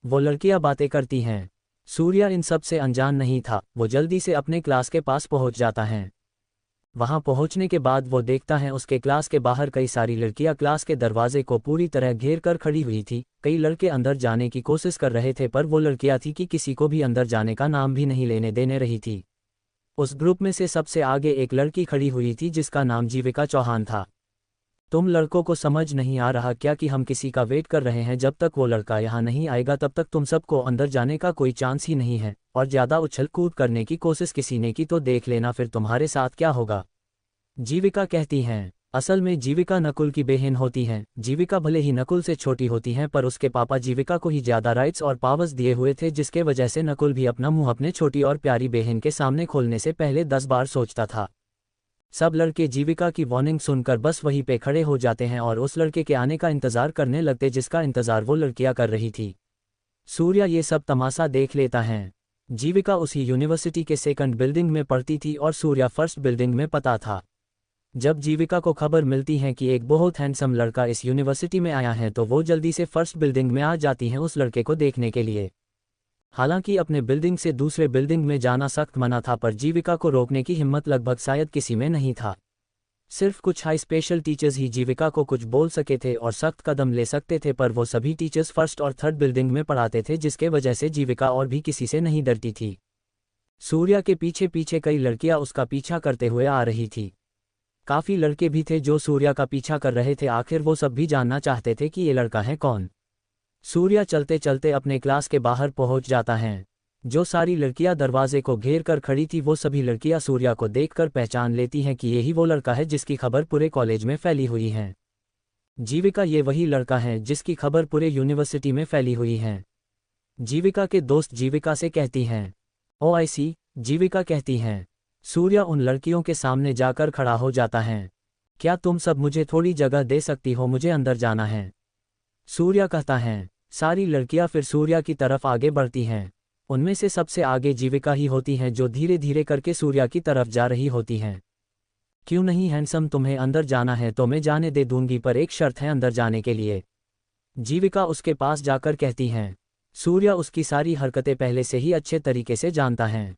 वो लड़कियां बातें करती हैं। सूर्या इन सब से अनजान नहीं था, वो जल्दी से अपने क्लास के पास पहुंच जाता है। वहां पहुंचने के बाद वो देखता है उसके क्लास के बाहर कई सारी लड़कियां क्लास के दरवाजे को पूरी तरह घेर कर खड़ी हुई थी। कई लड़के अंदर जाने की कोशिश कर रहे थे पर वो लड़कियां थी कि किसी को भी अंदर जाने का नाम भी नहीं लेने देने रही थी। उस ग्रुप में से सबसे आगे एक लड़की खड़ी हुई थी जिसका नाम जीविका चौहान था। तुम लड़कों को समझ नहीं आ रहा क्या कि हम किसी का वेट कर रहे हैं, जब तक वो लड़का यहाँ नहीं आएगा तब तक तुम सबको अंदर जाने का कोई चांस ही नहीं है, और ज़्यादा उछल कूद करने की कोशिश किसी ने की तो देख लेना फिर तुम्हारे साथ क्या होगा, जीविका कहती हैं। असल में जीविका नकुल की बहन होती हैं। जीविका भले ही नकुल से छोटी होती हैं पर उसके पापा जीविका को ही ज़्यादा राइट्स और पावर्स दिए हुए थे, जिसके वजह से नकुल भी अपना मुंह अपने छोटी और प्यारी बहन के सामने खोलने से पहले 10 बार सोचता था। सब लड़के जीविका की वार्निंग सुनकर बस वहीं पे खड़े हो जाते हैं और उस लड़के के आने का इंतज़ार करने लगते जिसका इंतज़ार वो लड़कियां कर रही थी। सूर्या ये सब तमाशा देख लेता है। जीविका उसी यूनिवर्सिटी के सेकंड बिल्डिंग में पढ़ती थी और सूर्या फर्स्ट बिल्डिंग में पता था। जब जीविका को खबर मिलती है कि एक बहुत हैंडसम लड़का इस यूनिवर्सिटी में आया है तो वो जल्दी से फर्स्ट बिल्डिंग में आ जाती हैं उस लड़के को देखने के लिए। हालांकि अपने बिल्डिंग से दूसरे बिल्डिंग में जाना सख्त मना था पर जीविका को रोकने की हिम्मत लगभग शायद किसी में नहीं था। सिर्फ कुछ हाई स्पेशल टीचर्स ही जीविका को कुछ बोल सके थे और सख्त कदम ले सकते थे, पर वो सभी टीचर्स फर्स्ट और थर्ड बिल्डिंग में पढ़ाते थे, जिसके वजह से जीविका और भी किसी से नहीं डरती थी। सूर्या के पीछे पीछे कई लड़कियां उसका पीछा करते हुए आ रही थी। काफ़ी लड़के भी थे जो सूर्या का पीछा कर रहे थे, आखिर वो सब भी जानना चाहते थे कि ये लड़का है कौन। सूर्या चलते चलते अपने क्लास के बाहर पहुंच जाता है। जो सारी लड़कियां दरवाजे को घेर कर खड़ी थी वो सभी लड़कियां सूर्या को देखकर पहचान लेती हैं कि यही वो लड़का है जिसकी खबर पूरे कॉलेज में फैली हुई है। जीविका ये वही लड़का है जिसकी खबर पूरे यूनिवर्सिटी में फैली हुई है। जीविका के दोस्त जीविका से कहती हैं। ओ आई सी, जीविका कहती हैं। सूर्या उन लड़कियों के सामने जाकर खड़ा हो जाता है। क्या तुम सब मुझे थोड़ी जगह दे सकती हो, मुझे अंदर जाना है, सूर्या कहता है। सारी लड़कियां फिर सूर्या की तरफ आगे बढ़ती हैं। उनमें से सबसे आगे जीविका ही होती हैं जो धीरे धीरे करके सूर्या की तरफ जा रही होती हैं। क्यों नहीं हैंडसम, तुम्हें अंदर जाना है तो मैं जाने दे दूंगी, पर एक शर्त है अंदर जाने के लिए। जीविका उसके पास जाकर कहती हैं। सूर्या उसकी सारी हरकतें पहले से ही अच्छे तरीके से जानता है।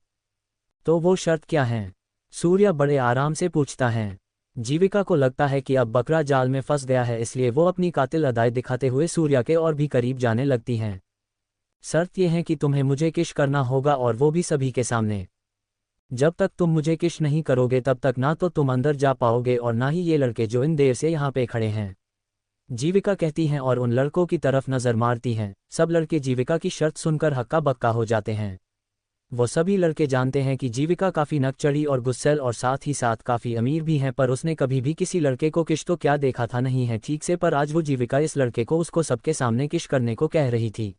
तो वो शर्त क्या है? सूर्या बड़े आराम से पूछता है। जीविका को लगता है कि अब बकरा जाल में फंस गया है, इसलिए वो अपनी कातिल अदाएं दिखाते हुए सूर्या के और भी करीब जाने लगती हैं। शर्त यह है कि तुम्हें मुझे किश करना होगा, और वो भी सभी के सामने। जब तक तुम मुझे किश नहीं करोगे तब तक ना तो तुम अंदर जा पाओगे और ना ही ये लड़के जो इन देर से यहाँ पे खड़े हैं। जीविका कहती हैं और उन लड़कों की तरफ नजर मारती हैं। सब लड़के जीविका की शर्त सुनकर हक्का बक्का हो जाते हैं। वो सभी लड़के जानते हैं कि जीविका काफ़ी नकचढ़ी और गुस्सैल और साथ ही साथ काफ़ी अमीर भी हैं, पर उसने कभी भी किसी लड़के को किश तो क्या देखा था नहीं है ठीक से, पर आज वो जीविका इस लड़के को उसको सबके सामने किश करने को कह रही थी।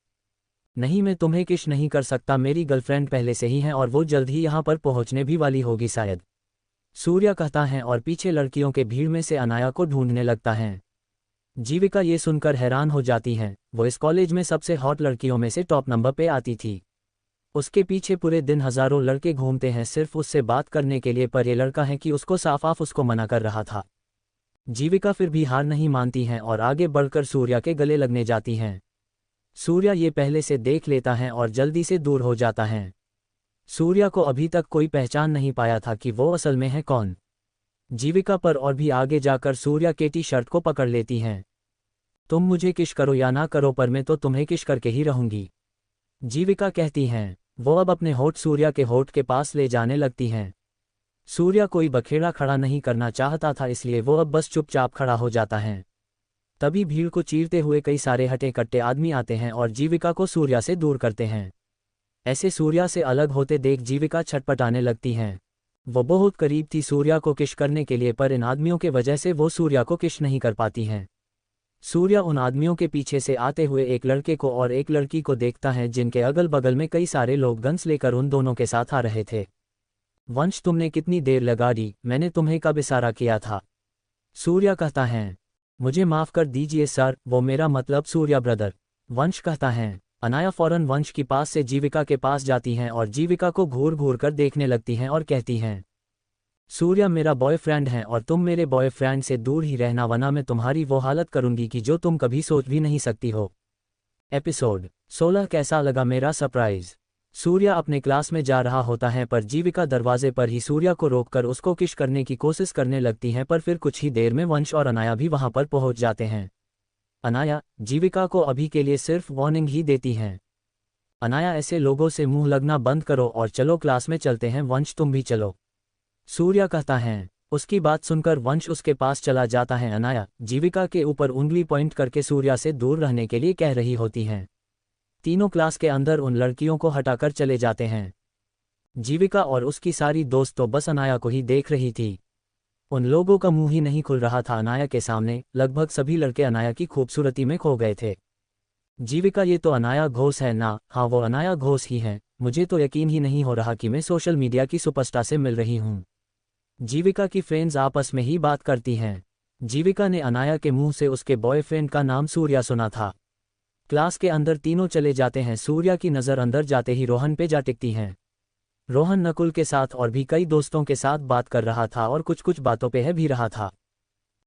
नहीं, मैं तुम्हें किश नहीं कर सकता, मेरी गर्लफ्रेंड पहले से ही है और वो जल्द ही यहाँ पर पहुँचने भी वाली होगी शायद, सूर्या कहता है और पीछे लड़कियों के भीड़ में से अनाया को ढूंढने लगता है। जीविका ये सुनकर हैरान हो जाती हैं। वो इस कॉलेज में सबसे हॉट लड़कियों में से टॉप नंबर पे आती थी। उसके पीछे पूरे दिन हजारों लड़के घूमते हैं सिर्फ उससे बात करने के लिए, पर ये लड़का है कि उसको साफ साफ उसको मना कर रहा था। जीविका फिर भी हार नहीं मानती हैं और आगे बढ़कर सूर्या के गले लगने जाती हैं। सूर्या ये पहले से देख लेता है और जल्दी से दूर हो जाता है। सूर्या को अभी तक कोई पहचान नहीं पाया था कि वो असल में है कौन। जीविका पर और भी आगे जाकर सूर्या के टी शर्ट को पकड़ लेती हैं। तुम मुझे किश करो या ना करो, पर मैं तो तुम्हें किश करके ही रहूंगी, जीविका कहती हैं। वो अब अपने होठ सूर्या के होठ के पास ले जाने लगती हैं। सूर्या कोई बखेड़ा खड़ा नहीं करना चाहता था, इसलिए वो अब बस चुपचाप खड़ा हो जाता है। तभी भीड़ को चीरते हुए कई सारे हटे कट्टे आदमी आते हैं और जीविका को सूर्या से दूर करते हैं। ऐसे सूर्या से अलग होते देख जीविका छटपटाने लगती हैं। वो बहुत करीब थी सूर्या को किश करने के लिए, पर इन आदमियों के वजह से वो सूर्या को किश नहीं कर पाती हैं। सूर्या उन आदमियों के पीछे से आते हुए एक लड़के को और एक लड़की को देखता है जिनके अगल बगल में कई सारे लोग गन्स लेकर उन दोनों के साथ आ रहे थे। वंश, तुमने कितनी देर लगा दी, मैंने तुम्हें कब इशारा किया था? सूर्या कहता है। मुझे माफ़ कर दीजिए सर, वो मेरा मतलब सूर्या ब्रदर, वंश कहता है। अनाया फौरन वंश के पास से जीविका के पास जाती हैं और जीविका को घूर घूर कर देखने लगती हैं और कहती हैं, सूर्या मेरा बॉयफ्रेंड है और तुम मेरे बॉयफ्रेंड से दूर ही रहना, वरना मैं तुम्हारी वो हालत करूंगी कि जो तुम कभी सोच भी नहीं सकती हो। एपिसोड 16 कैसा लगा मेरा सरप्राइज? सूर्या अपने क्लास में जा रहा होता है, पर जीविका दरवाजे पर ही सूर्या को रोककर उसको किश करने की कोशिश करने लगती हैं, पर फिर कुछ ही देर में वंश और अनाया भी वहां पर पहुंच जाते हैं। अनाया जीविका को अभी के लिए सिर्फ वार्निंग ही देती हैं। अनाया, ऐसे लोगों से मुंह लगना बंद करो और चलो क्लास में चलते हैं, वंश तुम भी चलो, सूर्या कहता है। उसकी बात सुनकर वंश उसके पास चला जाता है। अनाया जीविका के ऊपर उंगली पॉइंट करके सूर्या से दूर रहने के लिए कह रही होती हैं। तीनों क्लास के अंदर उन लड़कियों को हटाकर चले जाते हैं। जीविका और उसकी सारी दोस्त तो बस अनाया को ही देख रही थी। उन लोगों का मुंह ही नहीं खुल रहा था अनाया के सामने। लगभग सभी लड़के अनाया की खूबसूरती में खो गए थे। जीविका, ये तो अनाया घोष है ना? हाँ, वो अनाया घोष ही है। मुझे तो यकीन ही नहीं हो रहा कि मैं सोशल मीडिया की सुपरस्टार से मिल रही हूँ। जीविका की फ्रेंड्स आपस में ही बात करती हैं। जीविका ने अनाया के मुंह से उसके बॉयफ्रेंड का नाम सूर्या सुना था। क्लास के अंदर तीनों चले जाते हैं। सूर्या की नज़र अंदर जाते ही रोहन पे जा टिकती हैं। रोहन नकुल के साथ और भी कई दोस्तों के साथ बात कर रहा था और कुछ कुछ बातों पे है भी रहा था।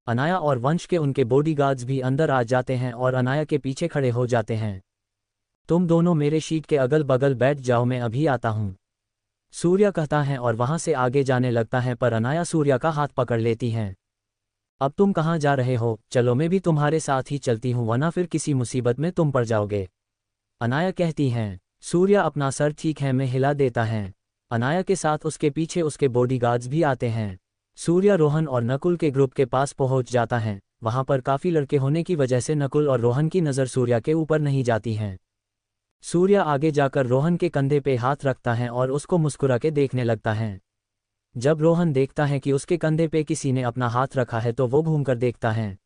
अनाया और वंश के उनके बॉडीगार्ड्स भी अंदर आ जाते हैं और अनाया के पीछे खड़े हो जाते हैं। तुम दोनों मेरे शीट के अगल बगल बैठ जाओ, मैं अभी आता हूँ, सूर्या कहता है और वहां से आगे जाने लगता है, पर अनाया सूर्या का हाथ पकड़ लेती हैं। अब तुम कहाँ जा रहे हो? चलो मैं भी तुम्हारे साथ ही चलती हूँ, वरना फिर किसी मुसीबत में तुम पड़ जाओगे, अनाया कहती हैं। सूर्या अपना सर ठीक है मैं हिला देता है। अनाया के साथ उसके पीछे उसके बॉडीगार्ड्स भी आते हैं। सूर्या रोहन और नकुल के ग्रुप के पास पहुंच जाता है। वहां पर काफ़ी लड़के होने की वजह से नकुल और रोहन की नज़र सूर्या के ऊपर नहीं जाती हैं। सूर्या आगे जाकर रोहन के कंधे पे हाथ रखता है और उसको मुस्कुरा के देखने लगता है। जब रोहन देखता है कि उसके कंधे पे किसी ने अपना हाथ रखा है तो वो घूमकर देखता है।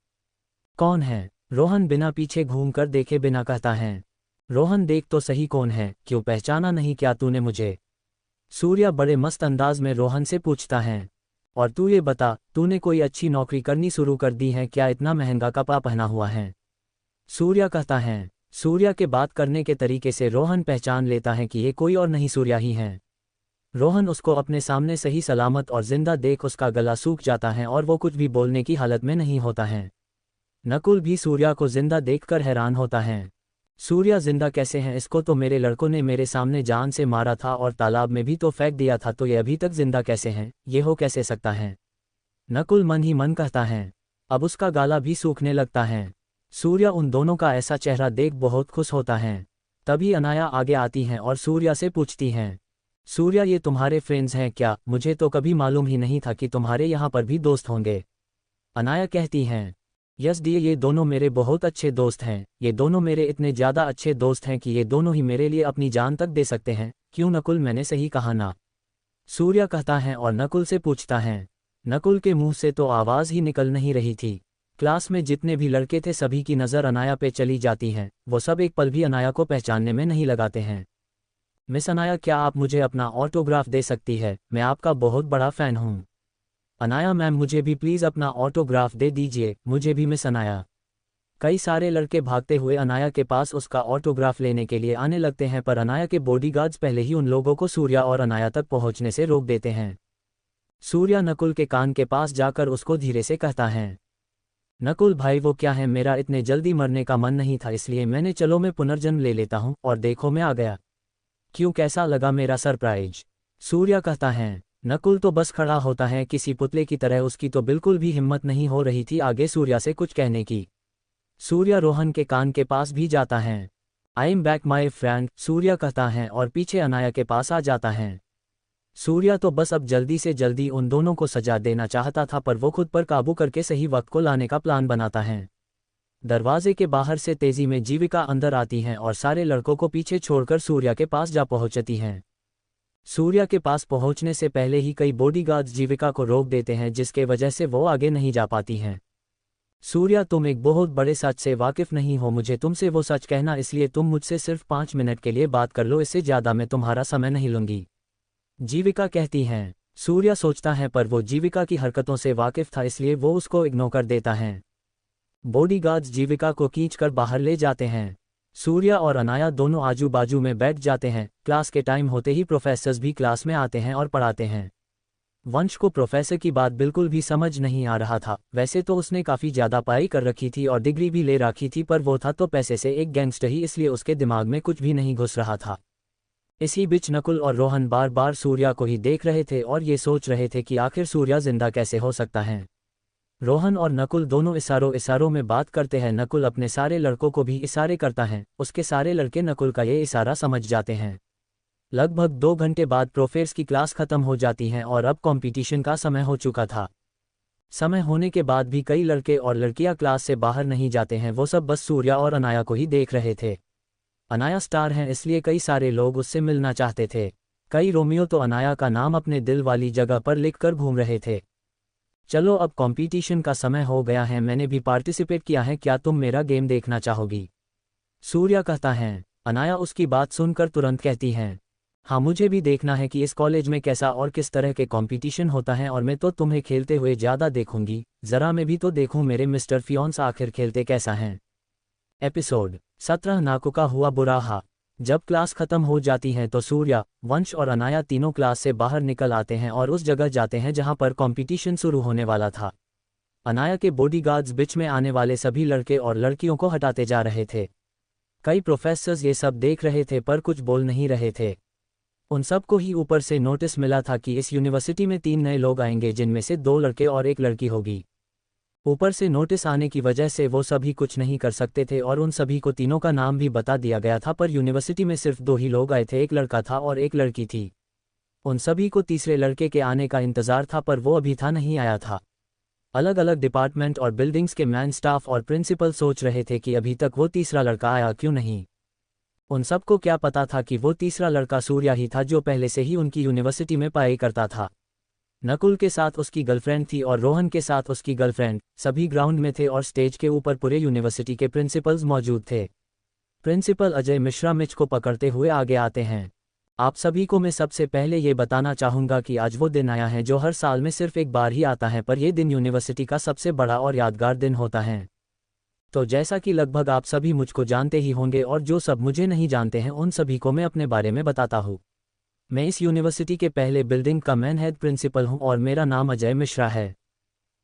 कौन है? रोहन बिना पीछे घूमकर देखे बिना कहता है। रोहन, देख तो सही कौन है, क्यों पहचाना नहीं क्या तूने मुझे? सूर्या बड़े मस्त अंदाज में रोहन से पूछता है। और तू ये बता, तूने कोई अच्छी नौकरी करनी शुरू कर दी है क्या? इतना महंगा कपड़ा पहना हुआ है, सूर्या कहता है। सूर्या के बात करने के तरीके से रोहन पहचान लेता है कि ये कोई और नहीं सूर्या ही हैं। रोहन उसको अपने सामने सही सलामत और जिंदा देख उसका गला सूख जाता है और वो कुछ भी बोलने की हालत में नहीं होता है। नकुल भी सूर्या को जिंदा देखकर हैरान होता है। सूर्या जिंदा कैसे हैं? इसको तो मेरे लड़कों ने मेरे सामने जान से मारा था और तालाब में भी तो फेंक दिया था, तो ये अभी तक जिंदा कैसे हैं? ये हो कैसे सकता है? नकुल मन ही मन कहता है। अब उसका गाला भी सूखने लगता है। सूर्या उन दोनों का ऐसा चेहरा देख बहुत खुश होता है। तभी अनाया आगे आती हैं और सूर्या से पूछती हैं, सूर्या ये तुम्हारे फ्रेंड्स हैं क्या? मुझे तो कभी मालूम ही नहीं था कि तुम्हारे यहाँ पर भी दोस्त होंगे। अनाया कहती हैं, यस डी, ये दोनों मेरे बहुत अच्छे दोस्त हैं। ये दोनों मेरे इतने ज़्यादा अच्छे दोस्त हैं कि ये दोनों ही मेरे लिए अपनी जान तक दे सकते हैं। क्यों नकुल, मैंने सही कहा ना? सूर्या कहता है और नकुल से पूछता है। नकुल के मुंह से तो आवाज़ ही निकल नहीं रही थी। क्लास में जितने भी लड़के थे सभी की नज़र अनाया पे चली जाती है। वो सब एक पल भी अनाया को पहचानने में नहीं लगाते हैं। मिस अनाया, क्या आप मुझे अपना ऑटोग्राफ दे सकती है? मैं आपका बहुत बड़ा फ़ैन हूँ। अनाया मैम, मुझे भी प्लीज़ अपना ऑटोग्राफ दे दीजिए। मुझे भी मिस अनाया। कई सारे लड़के भागते हुए अनाया के पास उसका ऑटोग्राफ लेने के लिए आने लगते हैं, पर अनाया के बॉडीगार्ड्स पहले ही उन लोगों को सूर्या और अनाया तक पहुंचने से रोक देते हैं। सूर्या नकुल के कान के पास जाकर उसको धीरे से कहता है, नकुल भाई वो क्या है, मेरा इतने जल्दी मरने का मन नहीं था, इसलिए मैंने चलो मैं पुनर्जन्म ले लेता हूँ और देखो मैं आ गया। क्यों, कैसा लगा मेरा सरप्राइज? सूर्या कहता है। नकुल तो बस खड़ा होता है किसी पुतले की तरह। उसकी तो बिल्कुल भी हिम्मत नहीं हो रही थी आगे सूर्या से कुछ कहने की। सूर्या रोहन के कान के पास भी जाता है। I am back my friend, Surya कहता है और पीछे अनाया के पास आ जाता है। सूर्या तो बस अब जल्दी से जल्दी उन दोनों को सजा देना चाहता था, पर वो खुद पर काबू करके सही वक्त को लाने का प्लान बनाता है। दरवाजे के बाहर से तेजी में जीविका अंदर आती हैं और सारे लड़कों को पीछे छोड़कर सूर्या के पास जा पहुंचती हैं। सूर्या के पास पहुंचने से पहले ही कई बॉडीगार्ड्स जीविका को रोक देते हैं, जिसके वजह से वो आगे नहीं जा पाती हैं। सूर्या, तुम एक बहुत बड़े सच से वाकिफ नहीं हो। मुझे तुमसे वो सच कहना, इसलिए तुम मुझसे सिर्फ 5 मिनट के लिए बात कर लो, इससे ज़्यादा मैं तुम्हारा समय नहीं लूंगी। जीविका कहती हैं। सूर्या सोचता है पर वो जीविका की हरकतों से वाकिफ था, इसलिए वो उसको इग्नोर कर देता है। बॉडीगार्ड्स जीविका को खींचकर बाहर ले जाते हैं। सूर्या और अनाया दोनों आजू बाजू में बैठ जाते हैं। क्लास के टाइम होते ही प्रोफेसर्स भी क्लास में आते हैं और पढ़ाते हैं। वंश को प्रोफेसर की बात बिल्कुल भी समझ नहीं आ रहा था। वैसे तो उसने काफ़ी ज़्यादा पढ़ाई कर रखी थी और डिग्री भी ले रखी थी, पर वो था तो पैसे से एक गैंगस्टर ही, इसलिए उसके दिमाग में कुछ भी नहीं घुस रहा था। इसी बीच नकुल और रोहन बार बार सूर्या को ही देख रहे थे और ये सोच रहे थे कि आखिर सूर्या जिंदा कैसे हो सकता है। रोहन और नकुल दोनों इशारों में बात करते हैं। नकुल अपने सारे लड़कों को भी इशारे करता है। उसके सारे लड़के नकुल का ये इशारा समझ जाते हैं। लगभग 2 घंटे बाद प्रोफेसर की क्लास खत्म हो जाती हैं और अब कंपटीशन का समय हो चुका था। समय होने के बाद भी कई लड़के और लड़कियां क्लास से बाहर नहीं जाते हैं। वो सब बस सूर्या और अनाया को ही देख रहे थे। अनाया स्टार हैं, इसलिए कई सारे लोग उससे मिलना चाहते थे। कई रोमियो तो अनाया का नाम अपने दिल वाली जगह पर लिखकर घूम रहे थे। चलो अब कंपटीशन का समय हो गया है, मैंने भी पार्टिसिपेट किया है, क्या तुम मेरा गेम देखना चाहोगी? सूर्या कहता है। अनाया उसकी बात सुनकर तुरंत कहती हैं, हाँ मुझे भी देखना है कि इस कॉलेज में कैसा और किस तरह के कंपटीशन होता है, और मैं तो तुम्हें खेलते हुए ज़्यादा देखूंगी। ज़रा मैं भी तो देखूं मेरे मिस्टर फियोन्स आखिर खेलते कैसा हैं। एपिसोड 17 नाकू का हुआ बुरा हाल। जब क्लास खत्म हो जाती है तो सूर्या, वंश और अनाया तीनों क्लास से बाहर निकल आते हैं और उस जगह जाते हैं जहां पर कंपटीशन शुरू होने वाला था। अनाया के बॉडीगार्ड्स बीच में आने वाले सभी लड़के और लड़कियों को हटाते जा रहे थे। कई प्रोफेसर्स ये सब देख रहे थे पर कुछ बोल नहीं रहे थे। उन सबको ही ऊपर से नोटिस मिला था कि इस यूनिवर्सिटी में 3 नए लोग आएंगे, जिनमें से 2 लड़के और 1 लड़की होगी। ऊपर से नोटिस आने की वजह से वो सभी कुछ नहीं कर सकते थे और उन सभी को तीनों का नाम भी बता दिया गया था, पर यूनिवर्सिटी में सिर्फ 2 ही लोग आए थे, 1 लड़का था और 1 लड़की थी। उन सभी को तीसरे लड़के के आने का इंतज़ार था, पर वो अभी था नहीं आया था। अलग अलग डिपार्टमेंट और बिल्डिंग्स के मैन, स्टाफ और प्रिंसिपल सोच रहे थे कि अभी तक वो तीसरा लड़का आया क्यों नहीं। उन सबको क्या पता था कि वो तीसरा लड़का सूर्या ही था, जो पहले से ही उनकी यूनिवर्सिटी में पढ़ाई करता था। नकुल के साथ उसकी गर्लफ्रेंड थी और रोहन के साथ उसकी गर्लफ्रेंड। सभी ग्राउंड में थे और स्टेज के ऊपर पूरे यूनिवर्सिटी के प्रिंसिपल्स मौजूद थे। प्रिंसिपल अजय मिश्रा मिच को पकड़ते हुए आगे आते हैं। आप सभी को मैं सबसे पहले ये बताना चाहूँगा कि आज वो दिन आया है जो हर साल में सिर्फ एक बार ही आता है, पर यह दिन यूनिवर्सिटी का सबसे बड़ा और यादगार दिन होता है। तो जैसा कि लगभग आप सभी मुझको जानते ही होंगे और जो सब मुझे नहीं जानते हैं उन सभी को मैं अपने बारे में बताता हूँ। मैं इस यूनिवर्सिटी के पहले बिल्डिंग का मैन हेड प्रिंसिपल हूँ और मेरा नाम अजय मिश्रा है।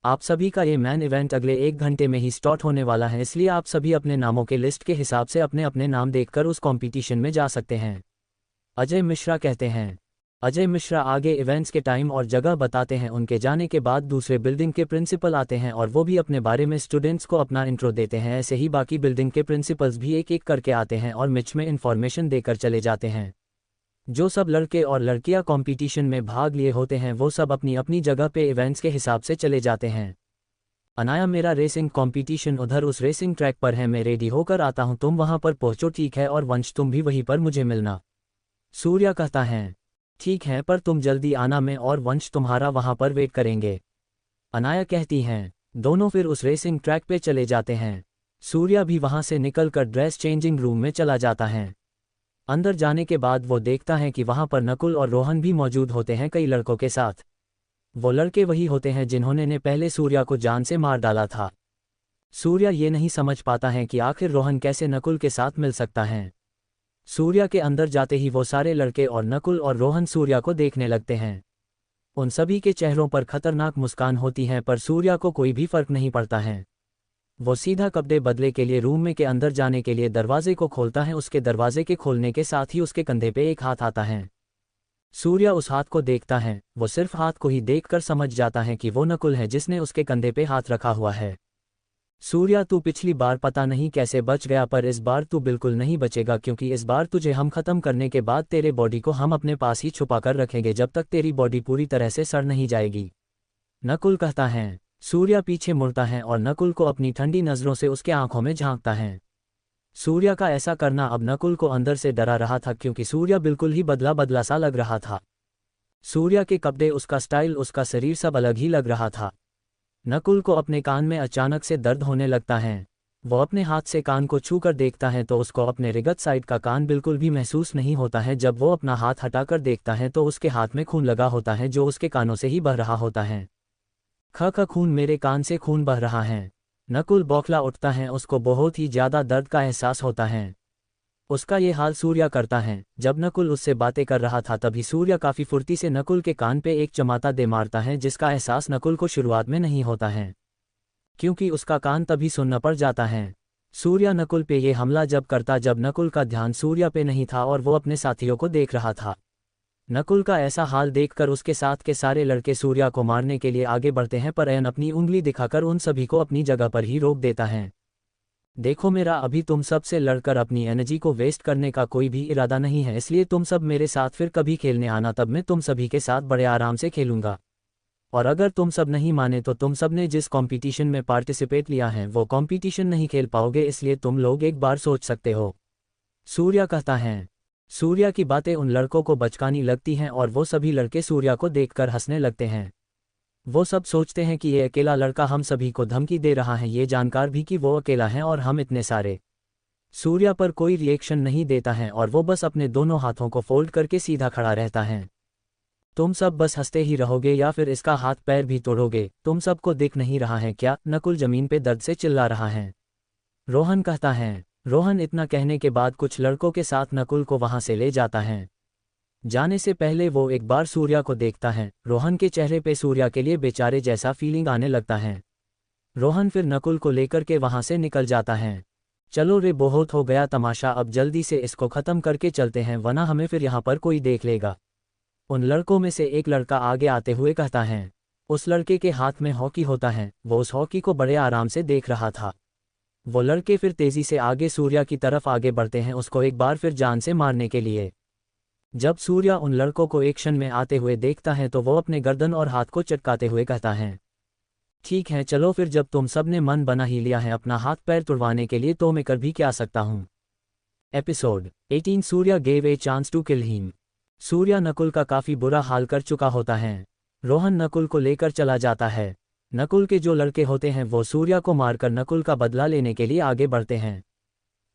आप सभी का ये मैन इवेंट अगले 1 घंटे में ही स्टार्ट होने वाला है, इसलिए आप सभी अपने नामों के लिस्ट के हिसाब से अपने अपने नाम देखकर उस कंपटीशन में जा सकते हैं। अजय मिश्रा कहते हैं। अजय मिश्रा आगे इवेंट्स के टाइम और जगह बताते हैं। उनके जाने के बाद दूसरे बिल्डिंग के प्रिंसिपल आते हैं और वो भी अपने बारे में स्टूडेंट्स को अपना इंट्रो देते हैं। ऐसे ही बाकी बिल्डिंग के प्रिंसिपल्स भी एक एक करके आते हैं और मिच में इन्फॉर्मेशन देकर चले जाते हैं। जो सब लड़के और लड़कियां कंपटीशन में भाग लिए होते हैं वो सब अपनी अपनी जगह पे इवेंट्स के हिसाब से चले जाते हैं। अनाया, मेरा रेसिंग कंपटीशन उधर उस रेसिंग ट्रैक पर है, मैं रेडी होकर आता हूँ, तुम वहां पर पहुंचो, ठीक है, और वंश तुम भी वहीं पर मुझे मिलना। सूर्या कहता है ठीक है, पर तुम जल्दी आना, मैं और वंश तुम्हारा वहां पर वेट करेंगे। अनाया कहती हैं। दोनों फिर उस रेसिंग ट्रैक पे चले जाते हैं। सूर्या भी वहां से निकलकर ड्रेस चेंजिंग रूम में चला जाता है। अंदर जाने के बाद वो देखता है कि वहां पर नकुल और रोहन भी मौजूद होते हैं कई लड़कों के साथ। वो लड़के वही होते हैं जिन्होंने ने पहले सूर्या को जान से मार डाला था। सूर्या ये नहीं समझ पाता है कि आखिर रोहन कैसे नकुल के साथ मिल सकता है। सूर्या के अंदर जाते ही वो सारे लड़के और नकुल और रोहन सूर्या को देखने लगते हैं। उन सभी के चेहरों पर खतरनाक मुस्कान होती है, पर सूर्या को कोई भी फर्क नहीं पड़ता है। वो सीधा कपड़े बदले के लिए रूम में के अंदर जाने के लिए दरवाजे को खोलता है। उसके दरवाजे के खोलने के साथ ही उसके कंधे पे एक हाथ आता है। सूर्या उस हाथ को देखता है। वो सिर्फ हाथ को ही देखकर समझ जाता है कि वो नकुल है जिसने उसके कंधे पे हाथ रखा हुआ है। सूर्या, तू पिछली बार पता नहीं कैसे बच गया, पर इस बार तू बिल्कुल नहीं बचेगा, क्योंकि इस बार तुझे हम खत्म करने के बाद तेरे बॉडी को हम अपने पास ही छुपा कर रखेंगे जब तक तेरी बॉडी पूरी तरह से सड़ नहीं जाएगी। नकुल कहता है। सूर्या पीछे मुड़ता है और नकुल को अपनी ठंडी नज़रों से उसके आंखों में झांकता है। सूर्या का ऐसा करना अब नकुल को अंदर से डरा रहा था, क्योंकि सूर्या बिल्कुल ही बदला बदला सा लग रहा था। सूर्या के कपड़े, उसका स्टाइल, उसका शरीर सब अलग ही लग रहा था। नकुल को अपने कान में अचानक से दर्द होने लगता है। वो अपने हाथ से कान को छू कर देखता है तो उसको अपने रिगत साइड का कान बिल्कुल भी महसूस नहीं होता है। जब वो अपना हाथ हटाकर देखता है तो उसके हाथ में खून लगा होता है जो उसके कानों से ही बह रहा होता है। ख खून, मेरे कान से खून बह रहा है। नकुल बौखला उठता है। उसको बहुत ही ज़्यादा दर्द का एहसास होता है। उसका ये हाल सूर्या करता है। जब नकुल उससे बातें कर रहा था तभी सूर्या काफ़ी फुर्ती से नकुल के कान पे एक चमाता दे मारता है, जिसका एहसास नकुल को शुरुआत में नहीं होता है, क्योंकि उसका कान तभी सुन्न पड़ जाता है। सूर्या नकुल पे ये हमला जब करता जब नकुल का ध्यान सूर्या पे नहीं था और वो अपने साथियों को देख रहा था। नकुल का ऐसा हाल देखकर उसके साथ के सारे लड़के सूर्या को मारने के लिए आगे बढ़ते हैं, पर अयन अपनी उंगली दिखाकर उन सभी को अपनी जगह पर ही रोक देता है। देखो मेरा अभी तुम सब से लड़कर अपनी एनर्जी को वेस्ट करने का कोई भी इरादा नहीं है, इसलिए तुम सब मेरे साथ फिर कभी खेलने आना, तब मैं तुम सभी के साथ बड़े आराम से खेलूंगा। और अगर तुम सब नहीं माने तो तुम सब ने जिस कंपटीशन में पार्टिसिपेट लिया है वो कंपटीशन नहीं खेल पाओगे, इसलिए तुम लोग एक बार सोच सकते हो। सूर्या कहता है। सूर्या की बातें उन लड़कों को बचकानी लगती हैं और वो सभी लड़के सूर्या को देखकर हंसने लगते हैं। वो सब सोचते हैं कि ये अकेला लड़का हम सभी को धमकी दे रहा है, ये जानकार भी कि वो अकेला है और हम इतने सारे। सूर्या पर कोई रिएक्शन नहीं देता है और वो बस अपने दोनों हाथों को फोल्ड करके सीधा खड़ा रहता है। तुम सब बस हंसते ही रहोगे या फिर इसका हाथ पैर भी तोड़ोगे? तुम सबको दिख नहीं रहा है क्या? नकुल जमीन पे दर्द से चिल्ला रहा है। रोहन कहता है। रोहन इतना कहने के बाद कुछ लड़कों के साथ नकुल को वहां से ले जाता है। जाने से पहले वो एक बार सूर्या को देखता है। रोहन के चेहरे पे सूर्या के लिए बेचारे जैसा फीलिंग आने लगता है। रोहन फिर नकुल को लेकर के वहां से निकल जाता है। चलो रे, बहुत हो गया तमाशा, अब जल्दी से इसको ख़त्म करके चलते हैं, वरना हमें फिर यहाँ पर कोई देख लेगा। उन लड़कों में से एक लड़का आगे आते हुए कहता है। उस लड़के के हाथ में हॉकी होता है। वो उस हॉकी को बड़े आराम से देख रहा था। वो लड़के फिर तेजी से आगे सूर्या की तरफ आगे बढ़ते हैं, उसको एक बार फिर जान से मारने के लिए। जब सूर्या उन लड़कों को एक्शन में आते हुए देखता है तो वो अपने गर्दन और हाथ को चटकाते हुए कहता है, ठीक है चलो फिर, जब तुम सब ने मन बना ही लिया है अपना हाथ पैर तुड़वाने के लिए तो मैं कर भी क्या सकता हूँ। Episode 18 Surya gave a chance to kill him. Surya Nakul का काफ़ी बुरा हाल कर चुका होता है। रोहन नकुल को लेकर चला जाता है। नकुल के जो लड़के होते हैं वो सूर्या को मारकर नकुल का बदला लेने के लिए आगे बढ़ते हैं।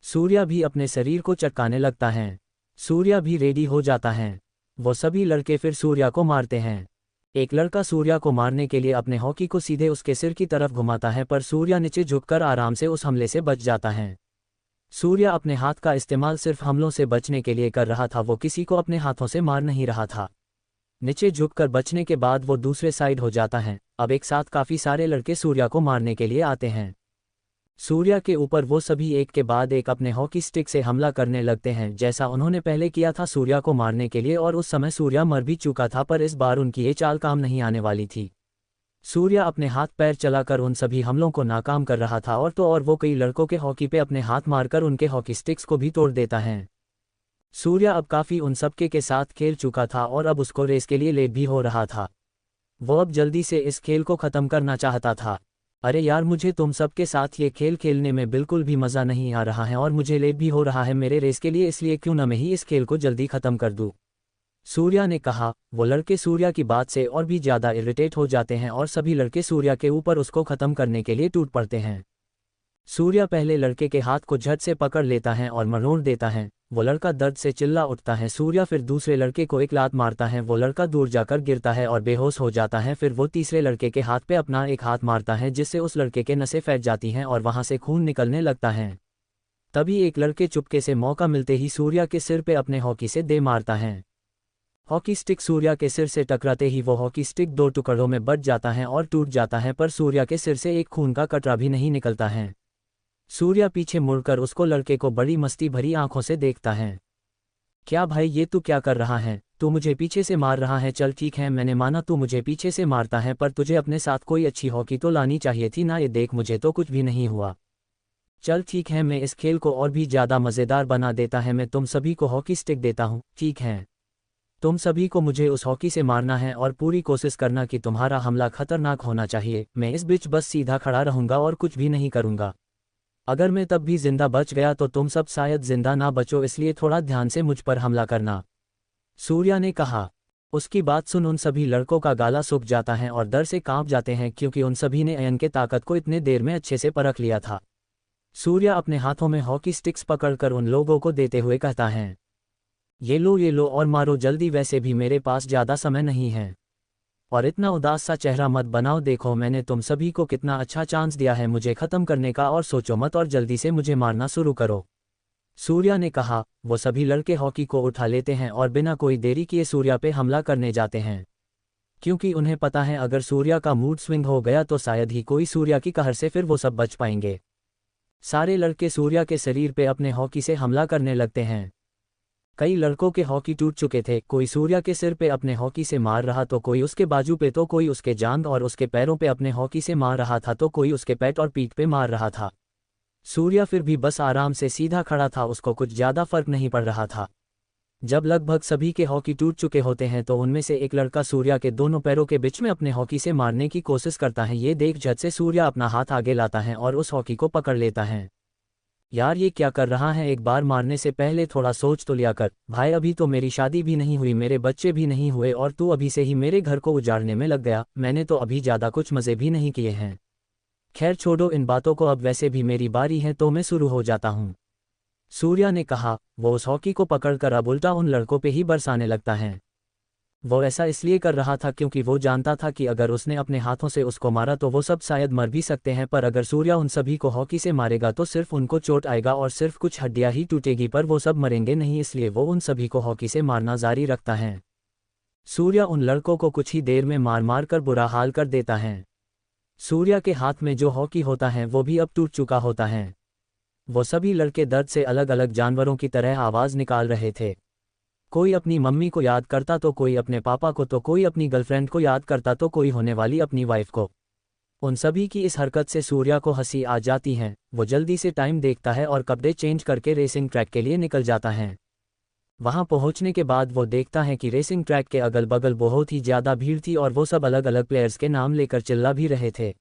सूर्या भी अपने शरीर को चटकाने लगता है। सूर्या भी रेडी हो जाता है। वो सभी लड़के फिर सूर्या को मारते हैं। एक लड़का सूर्या को मारने के लिए अपने हॉकी को सीधे उसके सिर की तरफ घुमाता है, पर सूर्या नीचे झुककर आराम से उस हमले से बच जाता है। सूर्या अपने हाथ का इस्तेमाल सिर्फ हमलों से बचने के लिए कर रहा था, वो किसी को अपने हाथों से मार नहीं रहा था। नीचे झुककर बचने के बाद वो दूसरे साइड हो जाता है। अब एक साथ काफ़ी सारे लड़के सूर्या को मारने के लिए आते हैं। सूर्या के ऊपर वो सभी एक के बाद एक अपने हॉकी स्टिक से हमला करने लगते हैं, जैसा उन्होंने पहले किया था सूर्या को मारने के लिए, और उस समय सूर्या मर भी चुका था, पर इस बार उनकी ये चाल काम नहीं आने वाली थी। सूर्या अपने हाथ पैर चलाकर उन सभी हमलों को नाकाम कर रहा था, और वो कई लड़कों के हॉकी पे अपने हाथ मारकर उनके हॉकी स्टिक्स को भी तोड़ देता है। सूर्या अब काफ़ी उन सबके के साथ खेल चुका था और अब उसको रेस के लिए लेट भी हो रहा था। वो अब जल्दी से इस खेल को ख़त्म करना चाहता था। अरे यार, मुझे तुम सबके साथ ये खेल खेलने में बिल्कुल भी मज़ा नहीं आ रहा है और मुझे लेट भी हो रहा है मेरे रेस के लिए, इसलिए क्यों न मैं ही इस खेल को जल्दी ख़त्म कर दूँ, सूर्या ने कहा। वो लड़के सूर्या की बात से और भी ज़्यादा इरिटेट हो जाते हैं और सभी लड़के सूर्या के ऊपर उसको ख़त्म करने के लिए टूट पड़ते हैं। सूर्या पहले लड़के के हाथ को झट से पकड़ लेता है और मरोड़ देता है। वो लड़का दर्द से चिल्ला उठता है। सूर्या फिर दूसरे लड़के को एक लात मारता है। वो लड़का दूर जाकर गिरता है और बेहोश हो जाता है। फिर वो तीसरे लड़के के हाथ पे अपना एक हाथ मारता है, जिससे उस लड़के के नसें फैल जाती हैं और वहाँ से खून निकलने लगता है। तभी एक लड़के चुपके से मौका मिलते ही सूर्या के सिर पे अपने हॉकी से दे मारता है। हॉकी स्टिक सूर्या के सिर से टकराते ही वो हॉकी स्टिक दो टुकड़ों में बट जाता है और टूट जाता है, पर सूर्या के सिर से एक खून का कतरा भी नहीं निकलता है। सूर्या पीछे मुड़कर उसको लड़के को बड़ी मस्ती भरी आंखों से देखता है। क्या भाई, ये तू क्या कर रहा है? तू मुझे पीछे से मार रहा है? चल ठीक है, मैंने माना तू मुझे पीछे से मारता है, पर तुझे अपने साथ कोई अच्छी हॉकी तो लानी चाहिए थी ना। ये देख, मुझे तो कुछ भी नहीं हुआ। चल ठीक है, मैं इस खेल को और भी ज़्यादा मज़ेदार बना देता है। मैं तुम सभी को हॉकी स्टिक देता हूँ, ठीक है? तुम सभी को मुझे उस हॉकी से मारना है और पूरी कोशिश करना कि तुम्हारा हमला खतरनाक होना चाहिए। मैं इस बीच बस सीधा खड़ा रहूँगा और कुछ भी नहीं करूँगा। अगर मैं तब भी जिंदा बच गया तो तुम सब शायद जिंदा ना बचो, इसलिए थोड़ा ध्यान से मुझ पर हमला करना, सूर्या ने कहा। उसकी बात सुन उन सभी लड़कों का गाला सूख जाता है और डर से कांप जाते हैं, क्योंकि उन सभी ने अयन के ताकत को इतने देर में अच्छे से परख लिया था। सूर्या अपने हाथों में हॉकी स्टिक्स पकड़कर उन लोगों को देते हुए कहता है, ये लो और मारो जल्दी, वैसे भी मेरे पास ज़्यादा समय नहीं है। और इतना उदास सा चेहरा मत बनाओ, देखो मैंने तुम सभी को कितना अच्छा चांस दिया है मुझे ख़त्म करने का, और सोचो मत और जल्दी से मुझे मारना शुरू करो, सूर्या ने कहा। वो सभी लड़के हॉकी को उठा लेते हैं और बिना कोई देरी किए सूर्या पे हमला करने जाते हैं, क्योंकि उन्हें पता है अगर सूर्या का मूड स्विंग हो गया तो शायद ही कोई सूर्या की कहर से फिर वो सब बच पाएंगे। सारे लड़के सूर्या के शरीर पे अपने हॉकी से हमला करने लगते हैं। कई लड़कों के हॉकी टूट चुके थे। कोई सूर्या के सिर पे अपने हॉकी से मार रहा तो कोई उसके बाजू पे, तो कोई उसके जांघ और उसके पैरों पे अपने हॉकी से मार रहा था, तो कोई उसके पेट और पीठ पे मार रहा था। सूर्या फिर भी बस आराम से सीधा खड़ा था, उसको कुछ ज़्यादा फर्क नहीं पड़ रहा था। जब लगभग सभी के हॉकी टूट चुके होते हैं तो उनमें से एक लड़का सूर्या के दोनों पैरों के बीच में अपने हॉकी से मारने की कोशिश करता है। ये देख झट से सूर्या अपना हाथ आगे लाता है और उस हॉकी को पकड़ लेता है। यार, ये क्या कर रहा है? एक बार मारने से पहले थोड़ा सोच तो लिया कर भाई। अभी तो मेरी शादी भी नहीं हुई, मेरे बच्चे भी नहीं हुए, और तू अभी से ही मेरे घर को उजाड़ने में लग गया। मैंने तो अभी ज़्यादा कुछ मज़े भी नहीं किए हैं। खैर छोड़ो इन बातों को, अब वैसे भी मेरी बारी है तो मैं शुरू हो जाता हूँ, सूर्या ने कहा। वो उस हॉकी को पकड़कर अब उल्टा उन लड़कों पे ही बरसाने लगता है। वो ऐसा इसलिए कर रहा था क्योंकि वो जानता था कि अगर उसने अपने हाथों से उसको मारा तो वो सब शायद मर भी सकते हैं, पर अगर सूर्या उन सभी को हॉकी से मारेगा तो सिर्फ उनको चोट आएगा और सिर्फ कुछ हड्डियां ही टूटेगी, पर वो सब मरेंगे नहीं, इसलिए वो उन सभी को हॉकी से मारना जारी रखता है। सूर्या उन लड़कों को कुछ ही देर में मार मार कर बुरा हाल कर देता है। सूर्या के हाथ में जो हॉकी होता है वो भी अब टूट चुका होता है। वो सभी लड़के दर्द से अलग अलग जानवरों की तरह आवाज़ निकाल रहे थे। कोई अपनी मम्मी को याद करता तो कोई अपने पापा को, तो कोई अपनी गर्लफ्रेंड को याद करता तो कोई होने वाली अपनी वाइफ को। उन सभी की इस हरकत से सूर्या को हंसी आ जाती है। वो जल्दी से टाइम देखता है और कपड़े चेंज करके रेसिंग ट्रैक के लिए निकल जाता है। वहां पहुंचने के बाद वो देखता है कि रेसिंग ट्रैक के अगल बगल बहुत ही ज़्यादा भीड़ थी और वो सब अलग अलग प्लेयर्स के नाम लेकर चिल्ला भी रहे थे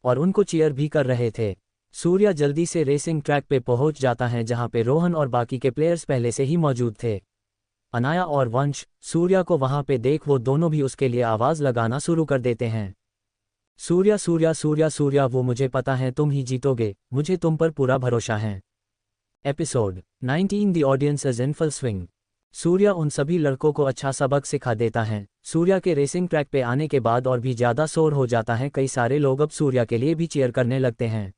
और उनको चीयर भी कर रहे थे। सूर्या जल्दी से रेसिंग ट्रैक पे पहुंच जाता है जहां पे रोहन और बाकी के प्लेयर्स पहले से ही मौजूद थे। अनाया और वंश सूर्या को वहां पे देख वो दोनों भी उसके लिए आवाज़ लगाना शुरू कर देते हैं। सूर्या सूर्या सूर्या सूर्या, वो मुझे पता है तुम ही जीतोगे, मुझे तुम पर पूरा भरोसा है। Episode 19 the audience is in full swing. Surya उन सभी लड़कों को अच्छा सबक सिखा देता है। सूर्या के रेसिंग ट्रैक पे आने के बाद और भी ज़्यादा शोर हो जाता है। कई सारे लोग अब सूर्या के लिए भी चीयर करने लगते हैं।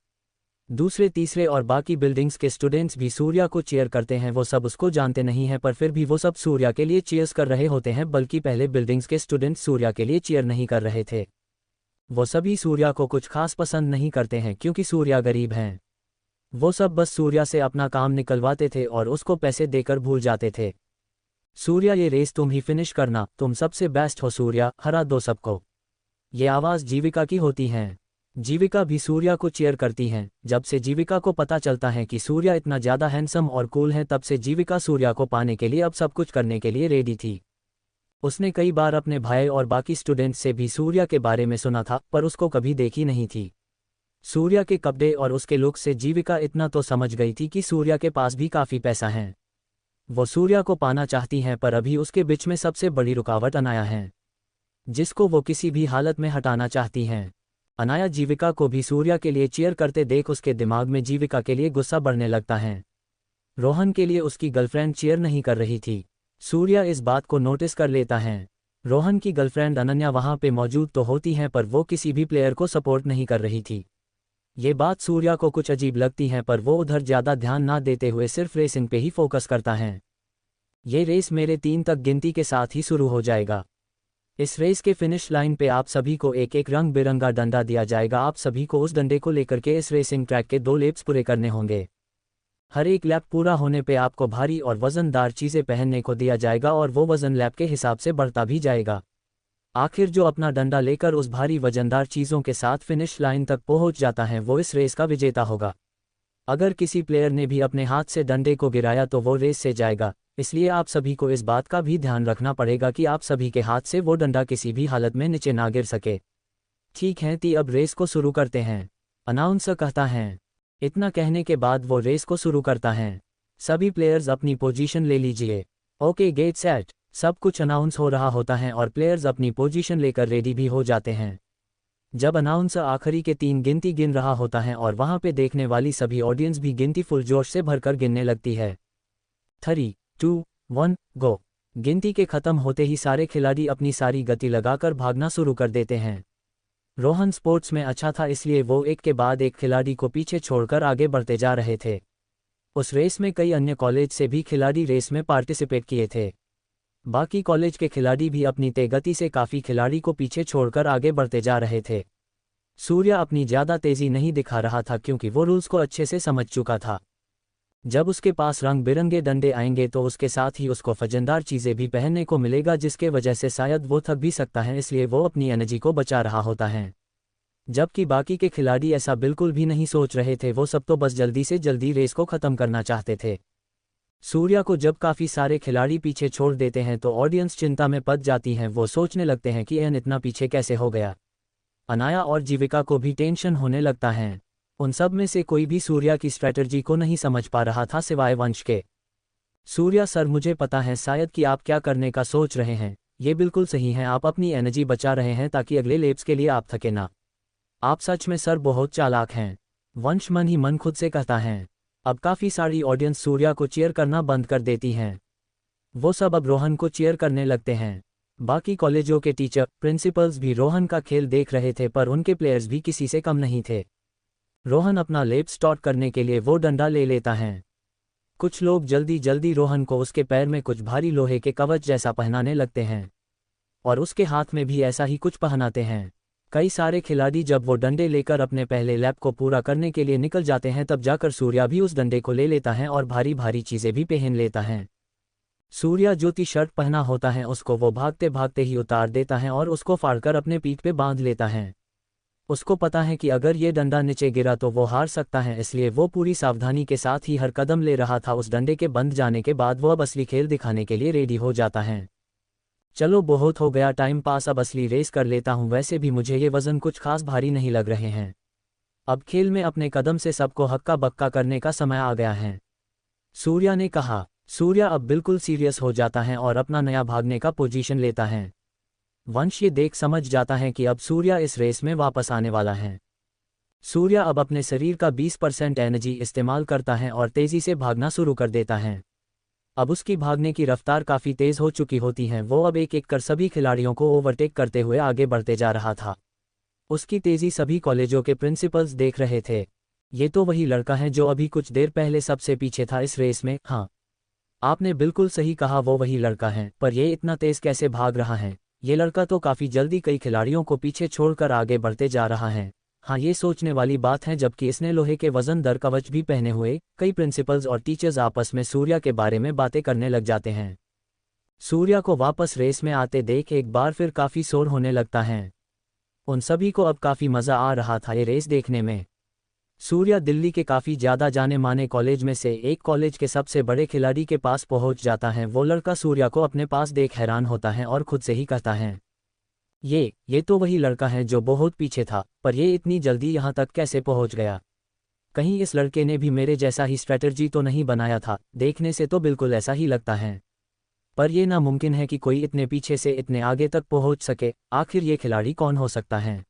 दूसरे तीसरे और बाकी बिल्डिंग्स के स्टूडेंट्स भी सूर्या को चीयर करते हैं। वो सब उसको जानते नहीं हैं, पर फिर भी वो सब सूर्या के लिए चीयर्स कर रहे होते हैं। बल्कि पहले बिल्डिंग्स के स्टूडेंट्स सूर्या के लिए चीयर नहीं कर रहे थे। वो सभी सूर्या को कुछ खास पसंद नहीं करते हैं, क्योंकि सूर्या गरीब हैं। वो सब बस सूर्या से अपना काम निकलवाते थे और उसको पैसे देकर भूल जाते थे। सूर्या, ये रेस तुम ही फिनिश करना, तुम सबसे बेस्ट हो सूर्या, हरा दो सबको। ये आवाज़ जीविका की होती हैं। जीविका भी सूर्या को चीयर करती हैं। जब से जीविका को पता चलता है कि सूर्या इतना ज़्यादा हैंडसम और कूल है, तब से जीविका सूर्या को पाने के लिए अब सब कुछ करने के लिए रेडी थी। उसने कई बार अपने भाई और बाकी स्टूडेंट्स से भी सूर्या के बारे में सुना था, पर उसको कभी देखी नहीं थी। सूर्या के कपड़े और उसके लुक से जीविका इतना तो समझ गई थी कि सूर्या के पास भी काफ़ी पैसा है। वो सूर्या को पाना चाहती हैं, पर अभी उसके बीच में सबसे बड़ी रुकावट अनाया है, जिसको वो किसी भी हालत में हटाना चाहती हैं। अनाया जीविका को भी सूर्या के लिए चीयर करते देख उसके दिमाग में जीविका के लिए गुस्सा बढ़ने लगता है। रोहन के लिए उसकी गर्लफ्रेंड चीयर नहीं कर रही थी। सूर्या इस बात को नोटिस कर लेता है। रोहन की गर्लफ्रेंड अनन्या वहाँ पे मौजूद तो होती हैं, पर वो किसी भी प्लेयर को सपोर्ट नहीं कर रही थी। ये बात सूर्या को कुछ अजीब लगती है, पर वो उधर ज़्यादा ध्यान ना देते हुए सिर्फ रेसिंग पे ही फोकस करता है। ये रेस मेरे 3 तक गिनती के साथ ही शुरू हो जाएगा। इस रेस के फिनिश लाइन पे आप सभी को एक एक रंग बिरंगा डंडा दिया जाएगा। आप सभी को उस डंडे को लेकर के इस रेसिंग ट्रैक के 2 लैप्स पूरे करने होंगे। हर एक लैप पूरा होने पे आपको भारी और वजनदार चीज़ें पहनने को दिया जाएगा और वो वजन लैप के हिसाब से बढ़ता भी जाएगा। आखिर जो अपना डंडा लेकर उस भारी वजनदार चीज़ों के साथ फिनिश लाइन तक पहुंच जाता है, वो इस रेस का विजेता होगा। अगर किसी प्लेयर ने भी अपने हाथ से डंडे को गिराया तो वो रेस से जाएगा। इसलिए आप सभी को इस बात का भी ध्यान रखना पड़ेगा कि आप सभी के हाथ से वो डंडा किसी भी हालत में नीचे ना गिर सके। ठीक है, ती अब रेस को शुरू करते हैं, अनाउंसर कहता है। इतना कहने के बाद वो रेस को शुरू करता है। सभी प्लेयर्स अपनी पोजीशन ले लीजिए। Okay, get set. सब कुछ अनाउंस हो रहा होता है और प्लेयर्स अपनी पोजीशन लेकर रेडी भी हो जाते हैं। जब अनाउंसर आखिरी के 3 गिनती गिन रहा होता है और वहाँ पे देखने वाली सभी ऑडियंस भी गिनती फुल जोश से भरकर गिनने लगती है। 3, 2, 1, गो। गिनती के खत्म होते ही सारे खिलाड़ी अपनी सारी गति लगाकर भागना शुरू कर देते हैं। रोहन स्पोर्ट्स में अच्छा था, इसलिए वो एक के बाद एक खिलाड़ी को पीछे छोड़कर आगे बढ़ते जा रहे थे। उस रेस में कई अन्य कॉलेज से भी खिलाड़ी रेस में पार्टिसिपेट किए थे। बाकी कॉलेज के खिलाड़ी भी अपनी तेज गति से काफ़ी खिलाड़ी को पीछे छोड़कर आगे बढ़ते जा रहे थे। सूर्या अपनी ज़्यादा तेज़ी नहीं दिखा रहा था, क्योंकि वो रूल्स को अच्छे से समझ चुका था। जब उसके पास रंग बिरंगे डंडे आएंगे तो उसके साथ ही उसको वजनदार चीज़ें भी पहनने को मिलेगा, जिसके वजह से शायद वो थक भी सकता है। इसलिए वो अपनी एनर्जी को बचा रहा होता है। जबकि बाकी के खिलाड़ी ऐसा बिल्कुल भी नहीं सोच रहे थे। वो सब तो बस जल्दी से जल्दी रेस को ख़त्म करना चाहते थे। सूर्या को जब काफ़ी सारे खिलाड़ी पीछे छोड़ देते हैं तो ऑडियंस चिंता में पड़ जाती हैं। वो सोचने लगते हैं कि एन इतना पीछे कैसे हो गया। अनाया और जीविका को भी टेंशन होने लगता है। उन सब में से कोई भी सूर्या की स्ट्रैटेजी को नहीं समझ पा रहा था, सिवाय वंश के। सूर्या सर, मुझे पता है शायद कि आप क्या करने का सोच रहे हैं। ये बिल्कुल सही है, आप अपनी एनर्जी बचा रहे हैं ताकि अगले लेप्स के लिए आप थके ना। आप सच में सर बहुत चालाक हैं, वंश मन ही मन खुद से कहता है। अब काफ़ी सारी ऑडियंस सूर्या को चीयर करना बंद कर देती हैं। वो सब अब रोहन को चीयर करने लगते हैं। बाकी कॉलेजों के टीचर, प्रिंसिपल्स भी रोहन का खेल देख रहे थे, पर उनके प्लेयर्स भी किसी से कम नहीं थे। रोहन अपना लेप स्टार्ट करने के लिए वो डंडा ले लेता है। कुछ लोग जल्दी जल्दी रोहन को उसके पैर में कुछ भारी लोहे के कवच जैसा पहनाने लगते हैं और उसके हाथ में भी ऐसा ही कुछ पहनाते हैं। कई सारे खिलाड़ी जब वो डंडे लेकर अपने पहले लैप को पूरा करने के लिए निकल जाते हैं, तब जाकर सूर्या भी उस डंडे को ले लेता है और भारी भारी चीज़ें भी पहन लेता है। सूर्या जो टी शर्ट पहना होता है उसको वो भागते भागते ही उतार देता है और उसको फाड़कर अपने पीठ पे बांध लेता है। उसको पता है कि अगर ये डंडा नीचे गिरा तो वो हार सकता है, इसलिए वो पूरी सावधानी के साथ ही हर कदम ले रहा था। उस डंडे के बंध जाने के बाद वो अब असली खेल दिखाने के लिए रेडी हो जाता है। चलो बहुत हो गया टाइम पास, अब असली रेस कर लेता हूँ। वैसे भी मुझे ये वज़न कुछ खास भारी नहीं लग रहे हैं। अब खेल में अपने कदम से सबको हक्का बक्का करने का समय आ गया है, सूर्या ने कहा। सूर्या अब बिल्कुल सीरियस हो जाता है और अपना नया भागने का पोजीशन लेता है। वंश ये देख समझ जाता है कि अब सूर्या इस रेस में वापस आने वाला है। सूर्या अब अपने शरीर का 20% एनर्जी इस्तेमाल करता है और तेज़ी से भागना शुरू कर देता है। अब उसकी भागने की रफ्तार काफ़ी तेज़ हो चुकी होती है। वो अब एक एक कर सभी खिलाड़ियों को ओवरटेक करते हुए आगे बढ़ते जा रहा था। उसकी तेज़ी सभी कॉलेजों के प्रिंसिपल्स देख रहे थे। ये तो वही लड़का है जो अभी कुछ देर पहले सबसे पीछे था इस रेस में। हाँ, आपने बिल्कुल सही कहा, वो वही लड़का है। पर ये इतना तेज़ कैसे भाग रहा है? ये लड़का तो काफ़ी जल्दी कई खिलाड़ियों को पीछे छोड़कर आगे बढ़ते जा रहा है। हाँ, ये सोचने वाली बात है, जबकि इसने लोहे के वजनदार कवच भी पहने हुए। कई प्रिंसिपल्स और टीचर्स आपस में सूर्या के बारे में बातें करने लग जाते हैं। सूर्या को वापस रेस में आते देख एक बार फिर काफ़ी शोर होने लगता है। उन सभी को अब काफ़ी मज़ा आ रहा था ये रेस देखने में। सूर्या दिल्ली के काफ़ी ज़्यादा जाने माने कॉलेज में से एक कॉलेज के सबसे बड़े खिलाड़ी के पास पहुंच जाता है। वो लड़का सूर्या को अपने पास देख हैरान होता है और खुद से ही कहता है, ये तो वही लड़का है जो बहुत पीछे था, पर ये इतनी जल्दी यहाँ तक कैसे पहुंच गया? कहीं इस लड़के ने भी मेरे जैसा ही स्ट्रैटेजी तो नहीं बनाया था? देखने से तो बिल्कुल ऐसा ही लगता है। पर यह नामुमकिन है कि कोई इतने पीछे से इतने आगे तक पहुंच सके। आखिर ये खिलाड़ी कौन हो सकता है?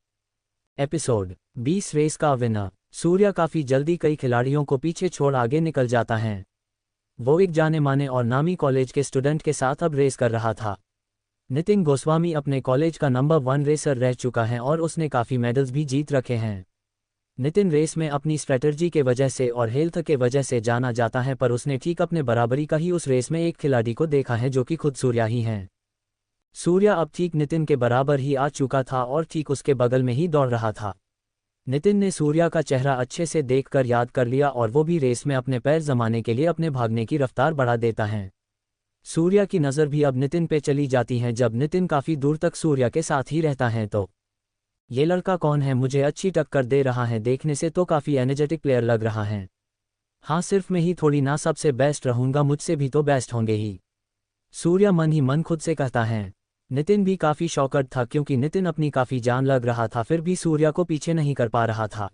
एपिसोड 20 रेस का विनर। सूर्या काफ़ी जल्दी कई खिलाड़ियों को पीछे छोड़ आगे निकल जाता है। वो एक जाने माने और नामी कॉलेज के स्टूडेंट के साथ अब रेस कर रहा था। नितिन गोस्वामी अपने कॉलेज का नंबर 1 रेसर रह चुका है और उसने काफ़ी मेडल्स भी जीत रखे हैं। नितिन रेस में अपनी स्ट्रैटेजी के वजह से और हेल्थ के वजह से जाना जाता है, पर उसने ठीक अपने बराबरी का ही उस रेस में एक खिलाड़ी को देखा है जो कि खुद सूर्या ही हैं। सूर्या अब ठीक नितिन के बराबर ही आ चुका था और ठीक उसके बगल में ही दौड़ रहा था। नितिन ने सूर्या का चेहरा अच्छे से देखकर याद कर लिया और वो भी रेस में अपने पैर जमाने के लिए अपने भागने की रफ्तार बढ़ा देता है। सूर्या की नज़र भी अब नितिन पे चली जाती है। जब नितिन काफ़ी दूर तक सूर्या के साथ ही रहता है तो ये लड़का कौन है? मुझे अच्छी टक्कर दे रहा है, देखने से तो काफ़ी एनर्जेटिक प्लेयर लग रहा है। हाँ, सिर्फ मैं ही थोड़ी ना सबसे बेस्ट रहूँगा, मुझसे भी तो बेस्ट होंगे ही। सूर्या मन ही मन खुद से कहता है। नितिन भी काफ़ी शॉकड था क्योंकि नितिन अपनी काफ़ी जान लग रहा था, फिर भी सूर्या को पीछे नहीं कर पा रहा था।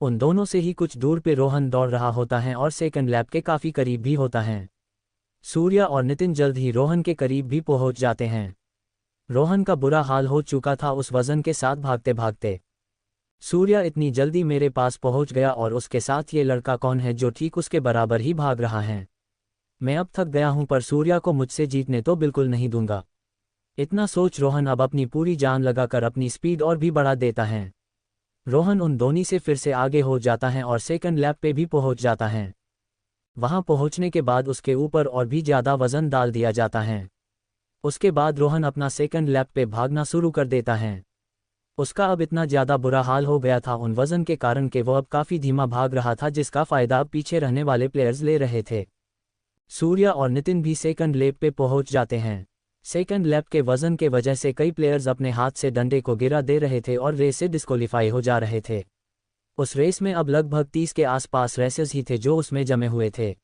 उन दोनों से ही कुछ दूर पे रोहन दौड़ रहा होता है और सेकंड लैप के काफ़ी करीब भी होता है। सूर्या और नितिन जल्द ही रोहन के करीब भी पहुंच जाते हैं। रोहन का बुरा हाल हो चुका था उस वजन के साथ भागते भागते। सूर्या इतनी जल्दी मेरे पास पहुंच गया और उसके साथ ये लड़का कौन है जो ठीक उसके बराबर ही भाग रहा है? मैं अब थक गया हूं, पर सूर्या को मुझसे जीतने तो बिल्कुल नहीं दूंगा। इतना सोच रोहन अब अपनी पूरी जान लगाकर अपनी स्पीड और भी बढ़ा देता है। रोहन उन दोनों से फिर से आगे हो जाता है और सेकंड लैप पे भी पहुंच जाता है। वहां पहुंचने के बाद उसके ऊपर और भी ज़्यादा वजन डाल दिया जाता है। उसके बाद रोहन अपना सेकंड लैप पे भागना शुरू कर देता है। उसका अब इतना ज़्यादा बुरा हाल हो गया था उन वजन के कारण कि वो अब काफ़ी धीमा भाग रहा था, जिसका फ़ायदा अब पीछे रहने वाले प्लेयर्स ले रहे थे। सूर्या और नितिन भी सेकंड लैप पे पहुंच जाते हैं। सेकंड लैप के वजन के वजह से कई प्लेयर्स अपने हाथ से डंडे को गिरा दे रहे थे और रेस से डिस्क्वालीफाई हो जा रहे थे। उस रेस में अब लगभग 30 के आसपास रेसर्स ही थे जो उसमें जमे हुए थे।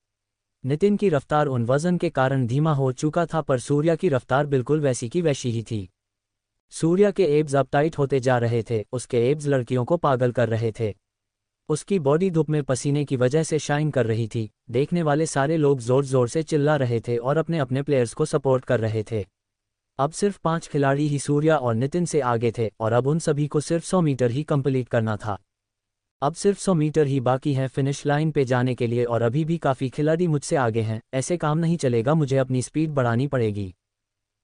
नितिन की रफ्तार उन वजन के कारण धीमा हो चुका था, पर सूर्या की रफ्तार बिल्कुल वैसी की वैसी ही थी। सूर्या के एब्स अब टाइट होते जा रहे थे, उसके एब्स लड़कियों को पागल कर रहे थे। उसकी बॉडी धूप में पसीने की वजह से शाइन कर रही थी। देखने वाले सारे लोग जोर जोर से चिल्ला रहे थे और अपने अपने प्लेयर्स को सपोर्ट कर रहे थे। अब सिर्फ 5 खिलाड़ी ही सूर्या और नितिन से आगे थे और अब उन सभी को सिर्फ 100 मीटर ही कंप्लीट करना था। अब सिर्फ 100 मीटर ही बाकी है फिनिश लाइन पे जाने के लिए और अभी भी काफ़ी खिलाड़ी मुझसे आगे हैं। ऐसे काम नहीं चलेगा, मुझे अपनी स्पीड बढ़ानी पड़ेगी।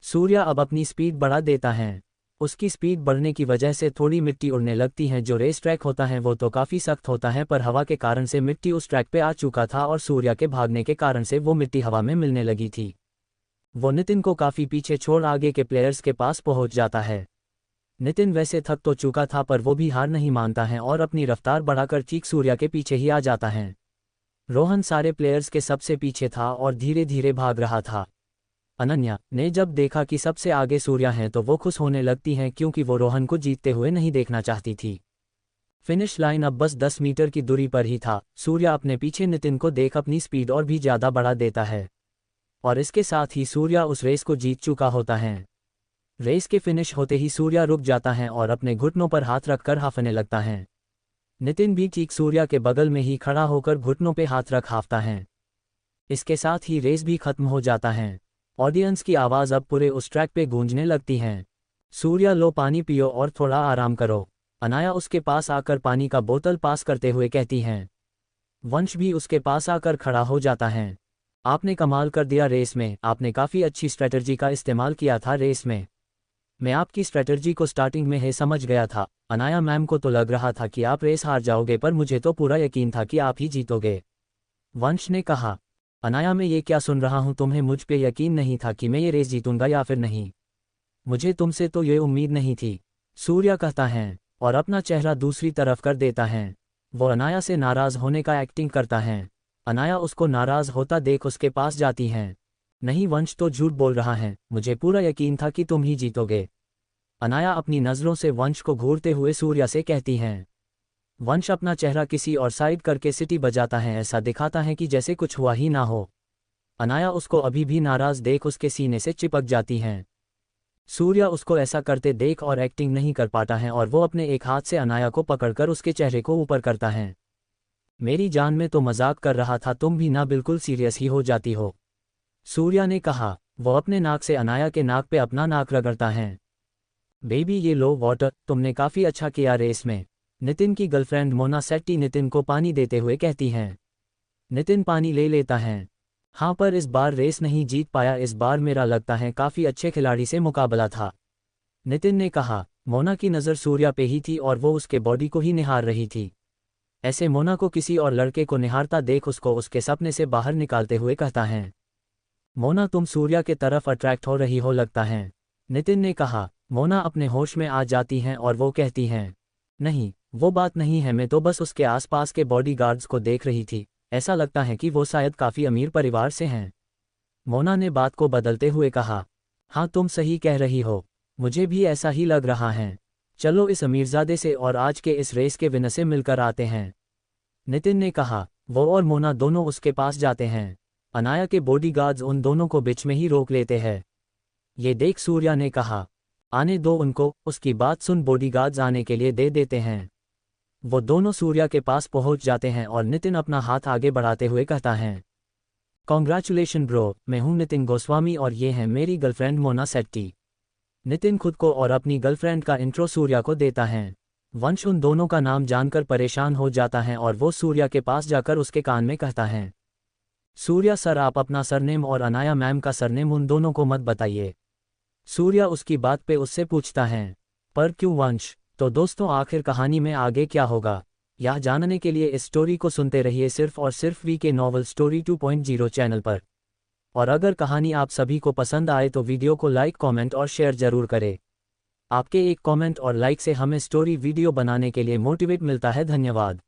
सूर्या अब अपनी स्पीड बढ़ा देता है। उसकी स्पीड बढ़ने की वजह से थोड़ी मिट्टी उड़ने लगती है। जो रेस ट्रैक होता है वो तो काफ़ी सख्त होता है, पर हवा के कारण से मिट्टी उस ट्रैक पे आ चुका था और सूर्या के भागने के कारण से वो मिट्टी हवा में मिलने लगी थी। वो नितिन को काफ़ी पीछे छोड़ आगे के प्लेयर्स के पास पहुंच जाता है। नितिन वैसे थक तो चुका था, पर वो भी हार नहीं मानता है और अपनी रफ्तार बढ़ाकर ठीक सूर्या के पीछे ही आ जाता है। रोहन सारे प्लेयर्स के सबसे पीछे था और धीरे धीरे भाग रहा था। अनन्या ने जब देखा कि सबसे आगे सूर्या हैं तो वो खुश होने लगती हैं, क्योंकि वो रोहन को जीतते हुए नहीं देखना चाहती थी। फिनिश लाइन अब बस 10 मीटर की दूरी पर ही था। सूर्या अपने पीछे नितिन को देख अपनी स्पीड और भी ज़्यादा बढ़ा देता है और इसके साथ ही सूर्या उस रेस को जीत चुका होता है। रेस के फिनिश होते ही सूर्या रुक जाता है और अपने घुटनों पर हाथ रखकर हांफने लगता है। नितिन भी ठीक सूर्या के बगल में ही खड़ा होकर घुटनों पे हाथ रख हांफता है। इसके साथ ही रेस भी खत्म हो जाता है। ऑडियंस की आवाज़ अब पूरे उस ट्रैक पे गूंजने लगती है। सूर्या, लो पानी पियो और थोड़ा आराम करो। अनाया उसके पास आकर पानी का बोतल पास करते हुए कहती हैं। वंश भी उसके पास आकर खड़ा हो जाता है। आपने कमाल कर दिया रेस में, आपने काफ़ी अच्छी स्ट्रैटेजी का इस्तेमाल किया था रेस में। मैं आपकी स्ट्रैटेजी को स्टार्टिंग में ही समझ गया था। अनाया मैम को तो लग रहा था कि आप रेस हार जाओगे, पर मुझे तो पूरा यकीन था कि आप ही जीतोगे। वंश ने कहा। अनाया, मैं ये क्या सुन रहा हूँ, तुम्हें मुझ पे यकीन नहीं था कि मैं ये रेस जीतूंगा या फिर नहीं? मुझे तुमसे तो ये उम्मीद नहीं थी, सूर्या कहता है और अपना चेहरा दूसरी तरफ कर देता है। वो अनाया से नाराज़ होने का एक्टिंग करता है। अनाया उसको नाराज़ होता देख उसके पास जाती हैं। नहीं, वंश तो झूठ बोल रहा है, मुझे पूरा यकीन था कि तुम ही जीतोगे। अनाया अपनी नज़रों से वंश को घूरते हुए सूर्या से कहती हैं। वंश अपना चेहरा किसी और साइड करके सीटी बजाता है, ऐसा दिखाता है कि जैसे कुछ हुआ ही ना हो। अनाया उसको अभी भी नाराज़ देख उसके सीने से चिपक जाती हैं। सूर्या उसको ऐसा करते देख और एक्टिंग नहीं कर पाता है और वो अपने एक हाथ से अनाया को पकड़कर उसके चेहरे को ऊपर करता है। मेरी जान, में तो मजाक कर रहा था, तुम भी ना बिल्कुल सीरियस ही हो जाती हो, सूर्या ने कहा। वो अपने नाक से अनाया के नाक पे अपना नाक रगड़ता है। बेबी ये लो वाटर, तुमने काफ़ी अच्छा किया रेस में, नितिन की गर्लफ्रेंड मोना सेट्टी नितिन को पानी देते हुए कहती हैं। नितिन पानी ले लेता है। हाँ, पर इस बार रेस नहीं जीत पाया, इस बार मेरा लगता है काफ़ी अच्छे खिलाड़ी से मुकाबला था, नितिन ने कहा। मोना की नज़र सूर्या पे ही थी और वो उसके बॉडी को ही निहार रही थी। ऐसे मोना को किसी और लड़के को निहारता देख उसको उसके सपने से बाहर निकालते हुए कहता है। मोना, तुम सूर्या के तरफ अट्रैक्ट हो रही हो लगता है, नितिन ने कहा। मोना अपने होश में आ जाती हैं और वो कहती हैं, नहीं, वो बात नहीं है, मैं तो बस उसके आसपास के बॉडीगार्ड्स को देख रही थी, ऐसा लगता है कि वो शायद काफ़ी अमीर परिवार से हैं। मोना ने बात को बदलते हुए कहा। हाँ, तुम सही कह रही हो, मुझे भी ऐसा ही लग रहा है। चलो इस अमीरजादे से और आज के इस रेस के विनर से मिलकर आते हैं, नितिन ने कहा। वो और मोना दोनों उसके पास जाते हैं। अनाया के बॉडीगार्ड्स उन दोनों को बीच में ही रोक लेते हैं। ये देख सूर्या ने कहा, आने दो उनको। उसकी बात सुन बॉडीगार्ड्स आने के लिए दे देते हैं। वो दोनों सूर्या के पास पहुंच जाते हैं और नितिन अपना हाथ आगे बढ़ाते हुए कहता है, कॉन्ग्रेचुलेशन ब्रो, मैं हूं नितिन गोस्वामी और ये है मेरी गर्लफ्रेंड मोना सेट्टी। नितिन खुद को और अपनी गर्लफ्रेंड का इंट्रो सूर्या को देता है। वंश उन दोनों का नाम जानकर परेशान हो जाता है और वो सूर्या के पास जाकर उसके कान में कहता है, सूर्या सर, आप अपना सरनेम और अनाया मैम का सरनेम उन दोनों को मत बताइए। सूर्या उसकी बात पे उससे पूछता है, पर क्यों वंश? तो दोस्तों, आखिर कहानी में आगे क्या होगा, यह जानने के लिए इस स्टोरी को सुनते रहिए सिर्फ और सिर्फ वीके नॉवल स्टोरी 2.0 चैनल पर। और अगर कहानी आप सभी को पसंद आए तो वीडियो को लाइक, कमेंट और शेयर जरूर करें। आपके एक कमेंट और लाइक से हमें स्टोरी वीडियो बनाने के लिए मोटिवेट मिलता है। धन्यवाद।